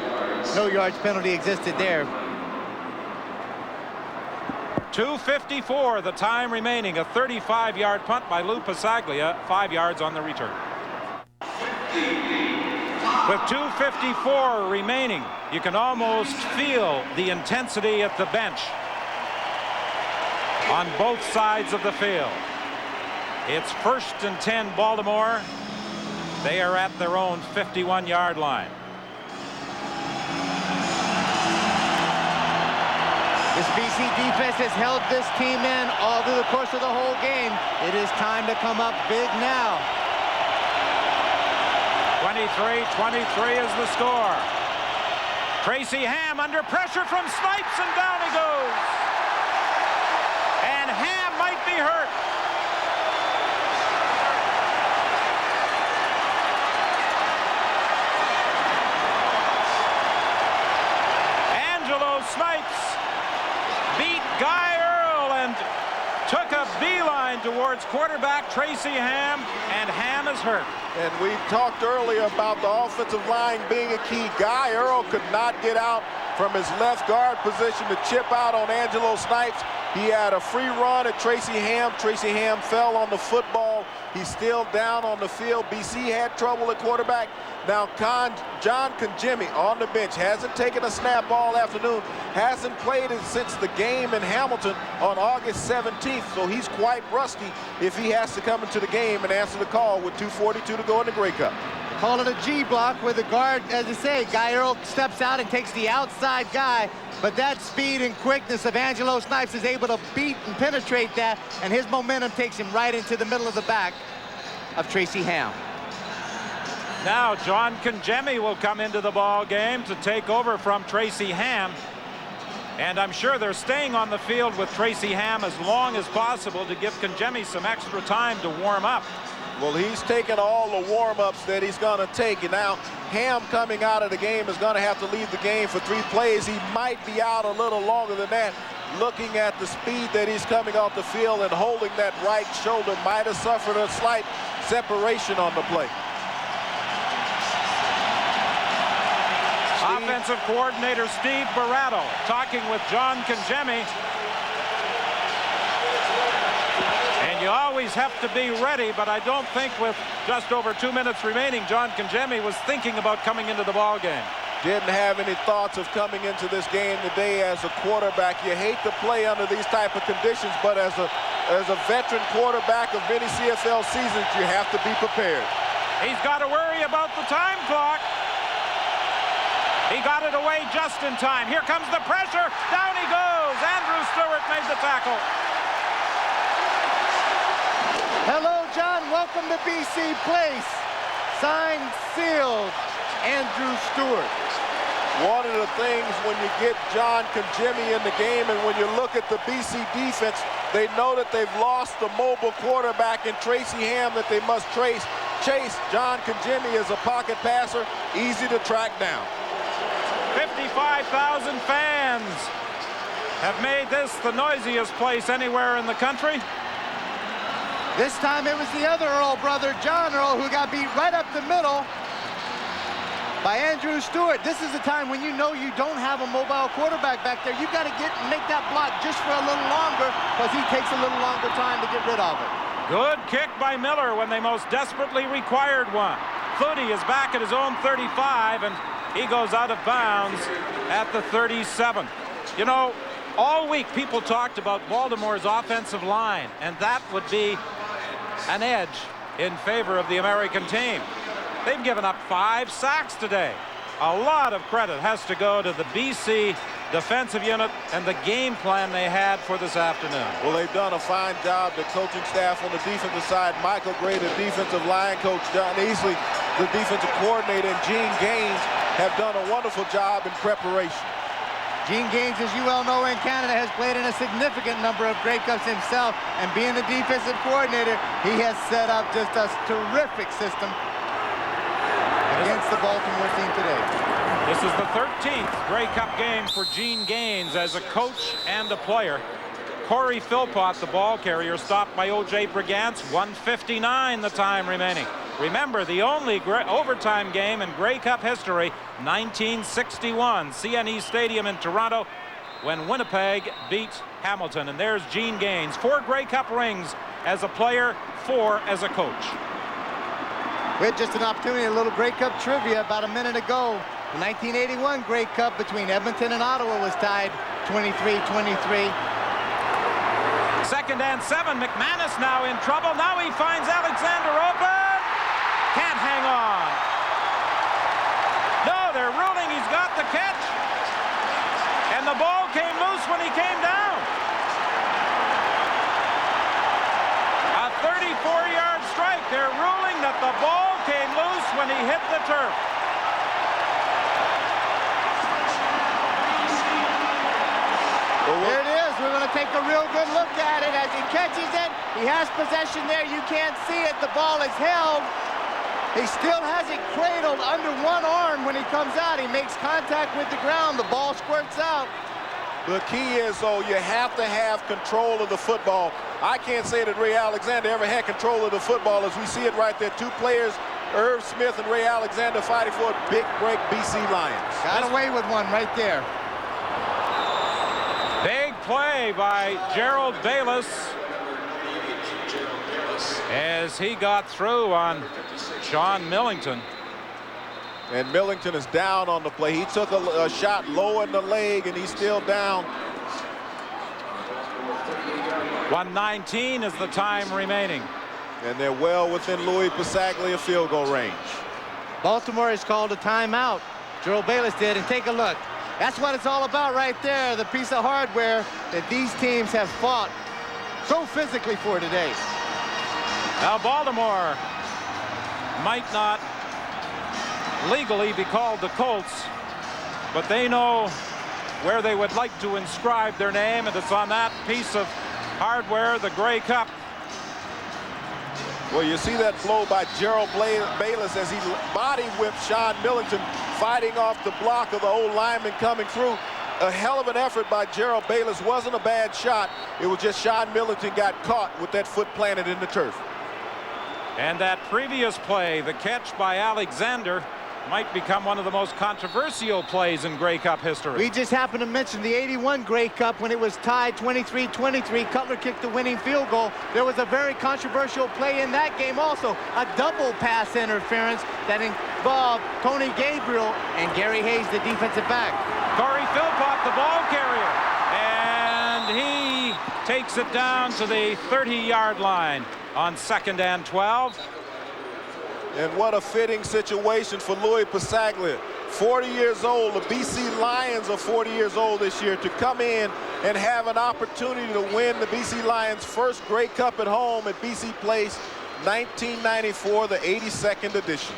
no yards penalty existed there. 2:54 the time remaining. A 35-yard punt by Lou Pasaglia, 5 yards on the return. With 2:54 remaining, you can almost feel the intensity at the bench on both sides of the field. It's 1st and 10 Baltimore. They are at their own 51-yard line. This BC defense has held this team in all through the course of the whole game. It is time to come up big now. 23-23 is the score. Tracy Ham under pressure from Snipes, and down he goes. And Ham might be hurt. Snipes beat Guy Earl and took a beeline towards quarterback Tracy Ham, and Ham is hurt. And we talked earlier about the offensive line being a key. Guy Earl could not get out from his left guard position to chip out on Angelo Snipes. He had a free run at Tracy Ham. Tracy Ham fell on the football. He's still down on the field. BC had trouble at quarterback. Now John Congemi on the bench, hasn't taken a snap all afternoon, hasn't played it since the game in Hamilton on August 17th, so he's quite rusty if he has to come into the game and answer the call with 2:42 to go in the Grey Cup. Call it a G block where the guard, as you say, Guy Earl steps out and takes the outside guy, but that speed and quickness of Angelo Snipes is able to beat and penetrate that, and his momentum takes him right into the middle of the back of Tracy Ham. Now John Congemi will come into the ball game to take over from Tracy Ham, and I'm sure they're staying on the field with Tracy Ham as long as possible to give Congemi some extra time to warm up. Well, he's taken all the warm-ups that he's going to take, and now Ham coming out of the game is going to have to leave the game for 3 plays. He might be out a little longer than that. Looking at the speed that he's coming off the field and holding that right shoulder, might have suffered a slight separation on the play. Offensive coordinator Steve Barato talking with John Congemi. And you always have to be ready, but I don't think with just over 2 minutes remaining, John Congemi was thinking about coming into the ball game. Didn't have any thoughts of coming into this game today as a quarterback. You hate to play under these type of conditions, but as a veteran quarterback of many CFL seasons, you have to be prepared. He's got to worry about the time clock. He got it away just in time. Here comes the pressure. Down he goes. Andrew Stewart made the tackle. Hello, John. Welcome to BC Place. Signed, sealed, Andrew Stewart. One of the things when you get John Congemi in the game, and when you look at the BC defense, they know that they've lost the mobile quarterback in Tracy Ham that they must chase. John Congemi is a pocket passer, easy to track down. 55,000 fans have made this the noisiest place anywhere in the country. This time it was the other Earl brother, John Earl, who got beat right up the middle by Andrew Stewart. This is the time when you know you don't have a mobile quarterback back there. You've got to make that block just for a little longer, because he takes a little longer time to get rid of it. Good kick by Miller when they most desperately required one. Flutie is back at his own 35, and he goes out of bounds at the 37. You know, all week people talked about Baltimore's offensive line, and that would be an edge in favor of the American team. They've given up 5 sacks today. A lot of credit has to go to the BC defensive unit and the game plan they had for this afternoon. Well, they've done a fine job. The coaching staff on the defensive side, Michael Gray, the defensive line coach, John Easley, the defensive coordinator, and Gene Gaines have done a wonderful job in preparation. Gene Gaines, as you well know, in Canada, has played in a significant number of Grey Cups himself, and being the defensive coordinator, he has set up just a terrific system against the Baltimore team today. This is the 13th Grey Cup game for Gene Gaines as a coach and a player. Corey Philpott, the ball carrier, stopped by O.J. Brigance. 1:59 the time remaining. Remember, the only overtime game in Grey Cup history, 1961, CNE Stadium in Toronto, when Winnipeg beat Hamilton. And there's Gene Gaines. 4 Grey Cup rings as a player, 4 as a coach. We had just an opportunity, a little Grey Cup trivia about a minute ago. The 1981 Grey Cup between Edmonton and Ottawa was tied 23-23. 2nd and 7. McManus now in trouble. Now he finds Alexander open. Can't hang on. No, they're ruling he's got the catch. And the ball came loose when he came down. A 34-yard strike. They're ruling that the ball came loose when he hit the turf. There it is. We're going to take a real good look at it as he catches it. He has possession there. You can't see it. The ball is held. He still has it cradled under one arm when he comes out. He makes contact with the ground. The ball squirts out. The key is, though, you have to have control of the football. I can't say that Ray Alexander ever had control of the football as we see it right there. 2 players, Irv Smith and Ray Alexander, fighting for a big break BC Lions. Got away with one right there. Big play by Gerald Bayless as he got through on Sean Millington. And Millington is down on the play. He took a shot low in the leg, and he's still down. 1:19 is the time remaining. And they're well within Louis Passaglia field goal range. Baltimore has called a timeout. Gerald Bayless did, and take a look. That's what it's all about right there, the piece of hardware that these teams have fought so physically for today. Now Baltimore might not legally be called the Colts, but they know where they would like to inscribe their name, and it's on that piece of hardware, the Grey Cup. Well, you see that blow by Gerald Bayless as he body whipped Sean Millington, fighting off the block of the old lineman coming through. A hell of an effort by Gerald Bayless. Wasn't a bad shot. It was just Sean Millington got caught with that foot planted in the turf. And that previous play, the catch by Alexander, might become one of the most controversial plays in Grey Cup history. We just happened to mention the 81 Grey Cup when it was tied 23-23. Cutler kicked the winning field goal. There was a very controversial play in that game also, a double pass interference that involved Tony Gabriel and Gary Hayes, the defensive back. Corey Philpott, the ball carrier, and he takes it down to the 30-yard line on 2nd and 12. And what a fitting situation for Louis Passaglia. 40 years old. The BC Lions are 40 years old this year. To come in and have an opportunity to win the BC Lions' first Grey Cup at home at BC Place, 1994, the 82nd edition.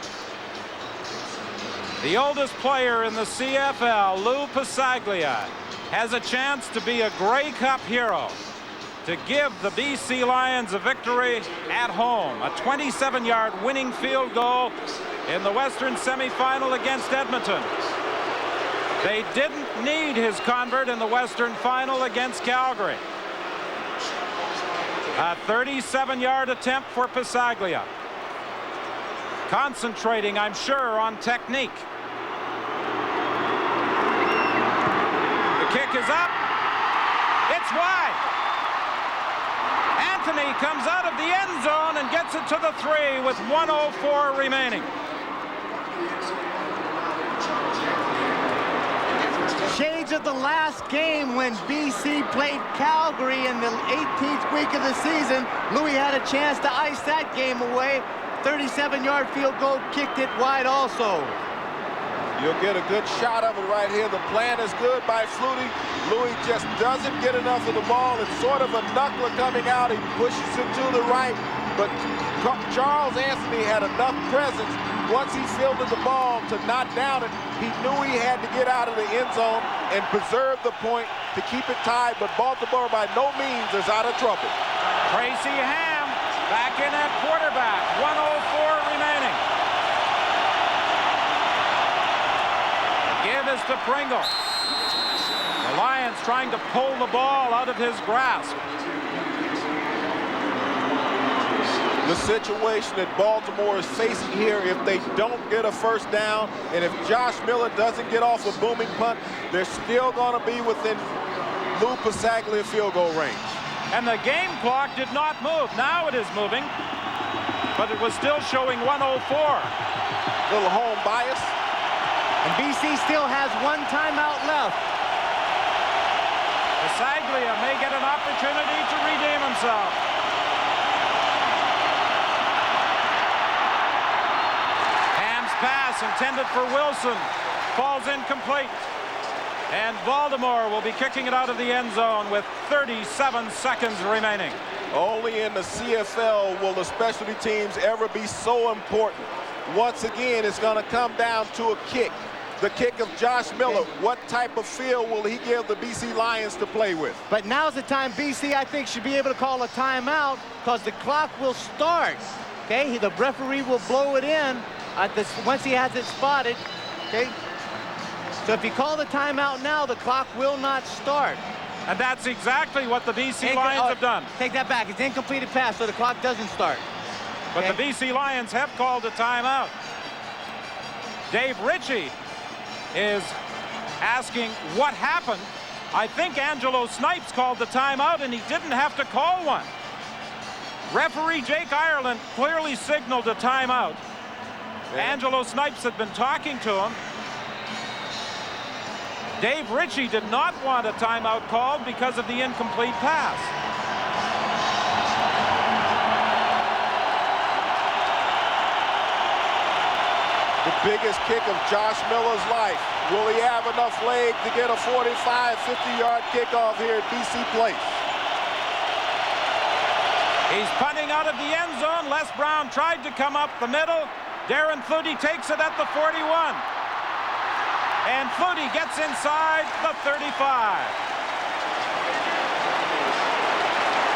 The oldest player in the CFL, Lou Passaglia, has a chance to be a Grey Cup hero, to give the BC Lions a victory at home. A 27-yard winning field goal in the Western semifinal against Edmonton. They didn't need his convert in the Western final against Calgary. A 37-yard attempt for Passaglia. Concentrating, I'm sure, on technique. The kick is up. It's wide. Anthony comes out of the end zone and gets it to the 3 with 1:04 remaining. Shades of the last game when BC played Calgary in the 18th week of the season. Louis had a chance to ice that game away. 37-yard field goal, kicked it wide also. You'll get a good shot of it right here. The plan is good by Flutie. Louis just doesn't get enough of the ball. It's sort of a knuckler coming out. He pushes it to the right, but Charles Anthony had enough presence once he fielded the ball to not down it. He knew he had to get out of the end zone and preserve the point to keep it tied, but Baltimore by no means is out of trouble. Tracy Ham back in at quarterback. 1:04 remaining. Give is to Pringle. The Lions trying to pull the ball out of his grasp. The situation that Baltimore is facing here, if they don't get a first down, and if Josh Miller doesn't get off a booming punt, they're still going to be within Lou Pasaglia field goal range. And the game clock did not move. Now it is moving, but it was still showing 1:04. Little home bias. And BC still has one timeout left. Pasaglia may get an opportunity to redeem himself. Ham's pass intended for Wilson falls incomplete. And Baltimore will be kicking it out of the end zone with 37 seconds remaining. Only in the CFL will the specialty teams ever be so important. Once again, it's going to come down to a kick. The kick of Josh Miller. What type of field will he give the BC Lions to play with? But now's the time BC, I think, should be able to call a timeout because the clock will start. Okay, the referee will blow it in once he has it spotted. Okay, so if you call the timeout now, the clock will not start. And that's exactly what the BC Lions have done. Take that back. It's incompleted pass, so the clock doesn't start. But the BC Lions have called a timeout. Dave Ritchie is asking what happened. I think Angelo Snipes called the timeout and he didn't have to call one. Referee Jake Ireland clearly signaled a timeout. Angelo Snipes had been talking to him. Dave Ritchie did not want a timeout called because of the incomplete pass. The biggest kick of Josh Miller's life. Will he have enough leg to get a 45, 50-yard kickoff here at BC Place? He's punting out of the end zone. Les Brown tried to come up the middle. Darren Flutie takes it at the 41. And Flutie gets inside the 35.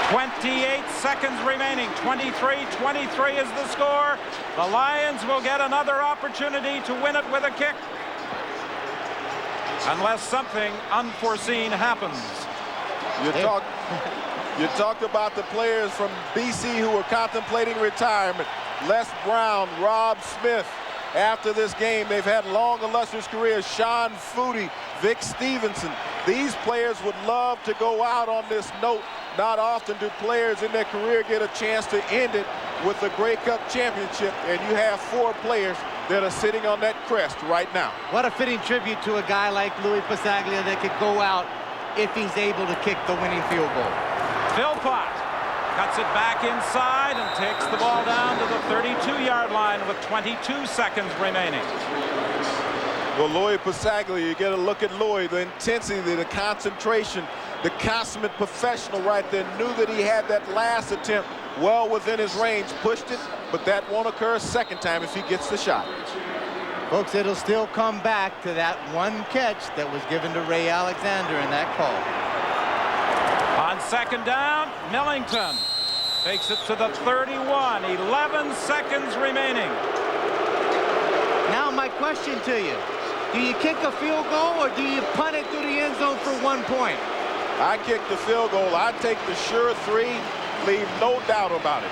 28 seconds remaining. 23-23 is the score. The Lions will get another opportunity to win it with a kick. Unless something unforeseen happens. You talked about the players from BC who were contemplating retirement. Les Brown, Rob Smith. After this game, they've had long, illustrious careers. Sean Footie, Vic Stevenson. These players would love to go out on this note. Not often do players in their career get a chance to end it with the Grey Cup championship, and you have 4 players that are sitting on that crest right now. What a fitting tribute to a guy like Louis Pasaglia that could go out if he's able to kick the winning field goal. Philpott cuts it back inside and takes the ball down to the 32-yard line with 22 seconds remaining. Well, Louis Pasaglia, you get a look at Louis, the intensity, the concentration, the consummate professional right there, knew that he had that last attempt well within his range, pushed it, but that won't occur a second time if he gets the shot. Folks, it'll still come back to that one catch that was given to Ray Alexander in that call. On second down, Millington takes it to the 31. 11 seconds remaining. Now my question to you, do you kick a field goal or do you punt it through the end zone for 1 point? I kick the field goal. I take the sure 3, leave no doubt about it.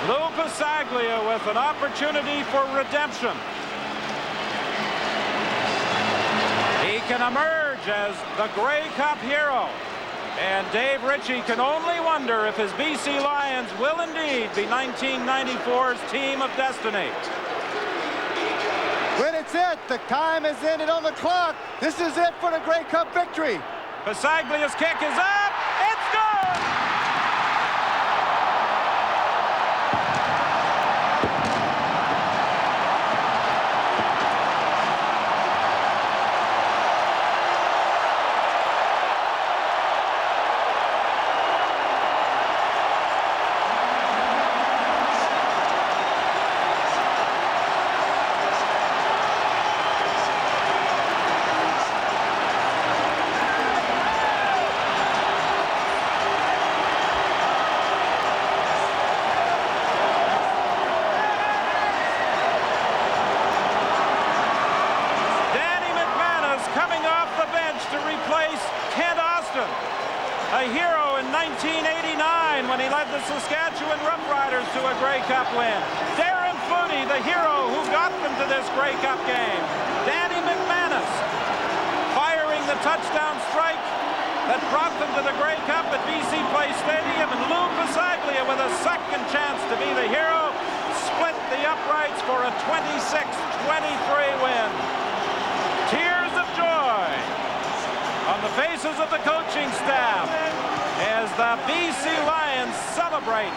Lou Pasaglia with an opportunity for redemption. He can emerge as the Grey Cup hero. And Dave Ritchie can only wonder if his BC Lions will indeed be 1994's team of destiny. When it's it, the time is ended on the clock. This is it for the Grey Cup victory. Pasaglia's kick is up. It's good! A hero in 1989 when he led the Saskatchewan Roughriders to a Grey Cup win. Darren Flutie, the hero who got them to this Grey Cup game. Danny McManus firing the touchdown strike that brought them to the Grey Cup at BC Place Stadium, and Lou Pasaglia with a second chance to be the hero split the uprights for a 26-23 win. Tears of joy on the faces of the coaching staff as the BC Lions celebrate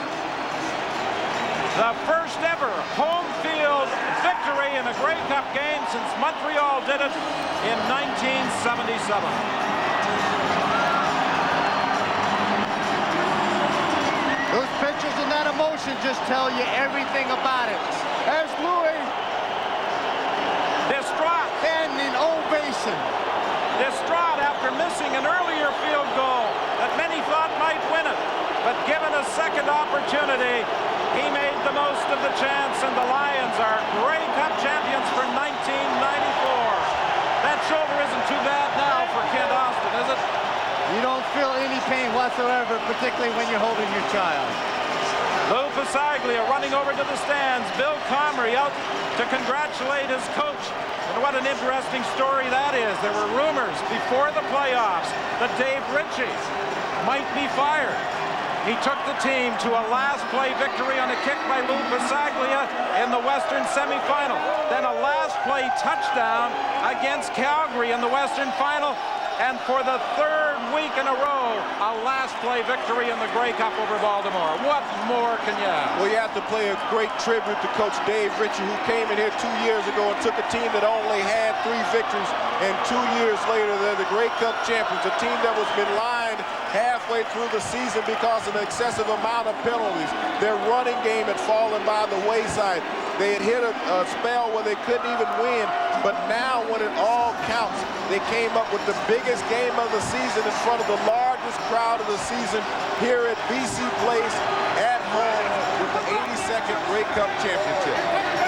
the first ever home field victory in a Grey Cup game since Montreal did it in 1977. Those pictures and that emotion just tell you everything about it. There's Louis. Distraught. And an ovation. Distraught after missing an earlier field goal that many thought might win it. But given a second opportunity, he made the most of the chance, and the Lions are Grey Cup champions for 1994. That shoulder isn't too bad now for Kent Austin, is it? You don't feel any pain whatsoever, particularly when you're holding your child. Lou Pasaglia running over to the stands. Bill Comrie out to congratulate his coach. And what an interesting story that is. There were rumors before the playoffs that Dave Ritchie might be fired. He took the team to a last play victory on a kick by Lou Pasaglia in the Western semifinal. Then a last play touchdown against Calgary in the Western final. And for the third week in a row, a last play victory in the Grey Cup over Baltimore. What more can you ask? Well, you have to play a great tribute to Coach Dave Ritchie, who came in here 2 years ago and took a team that only had 3 victories, and 2 years later, they're the Grey Cup champions, a team that was maligned halfway through the season because of an excessive amount of penalties. Their running game had fallen by the wayside. They had hit a spell where they couldn't even win, but now when it all counts, they came up with the biggest game of the season in front of the largest crowd of the season here at BC Place at home with the 82nd Grey Cup championship.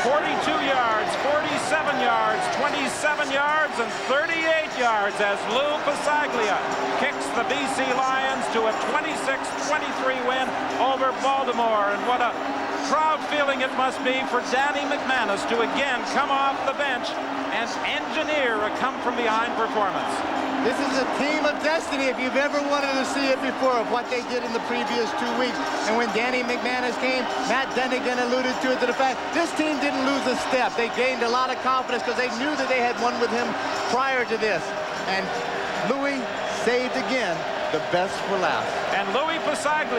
42 yards, 47 yards, 27 yards, and 38 yards as Lou Pasaglia kicks the BC Lions to a 26-23 win over Baltimore. And what a proud feeling it must be for Danny McManus to again come off the bench and engineer a come-from-behind performance. This is a team of destiny if you've ever wanted to see it before, of what they did in the previous 2 weeks. And when Danny McManus came, Matt Dunnigan alluded to it, to the fact this team didn't lose a step. They gained a lot of confidence because they knew that they had won with him prior to this. And Louis saved again the best for last. And Louis Pasaglia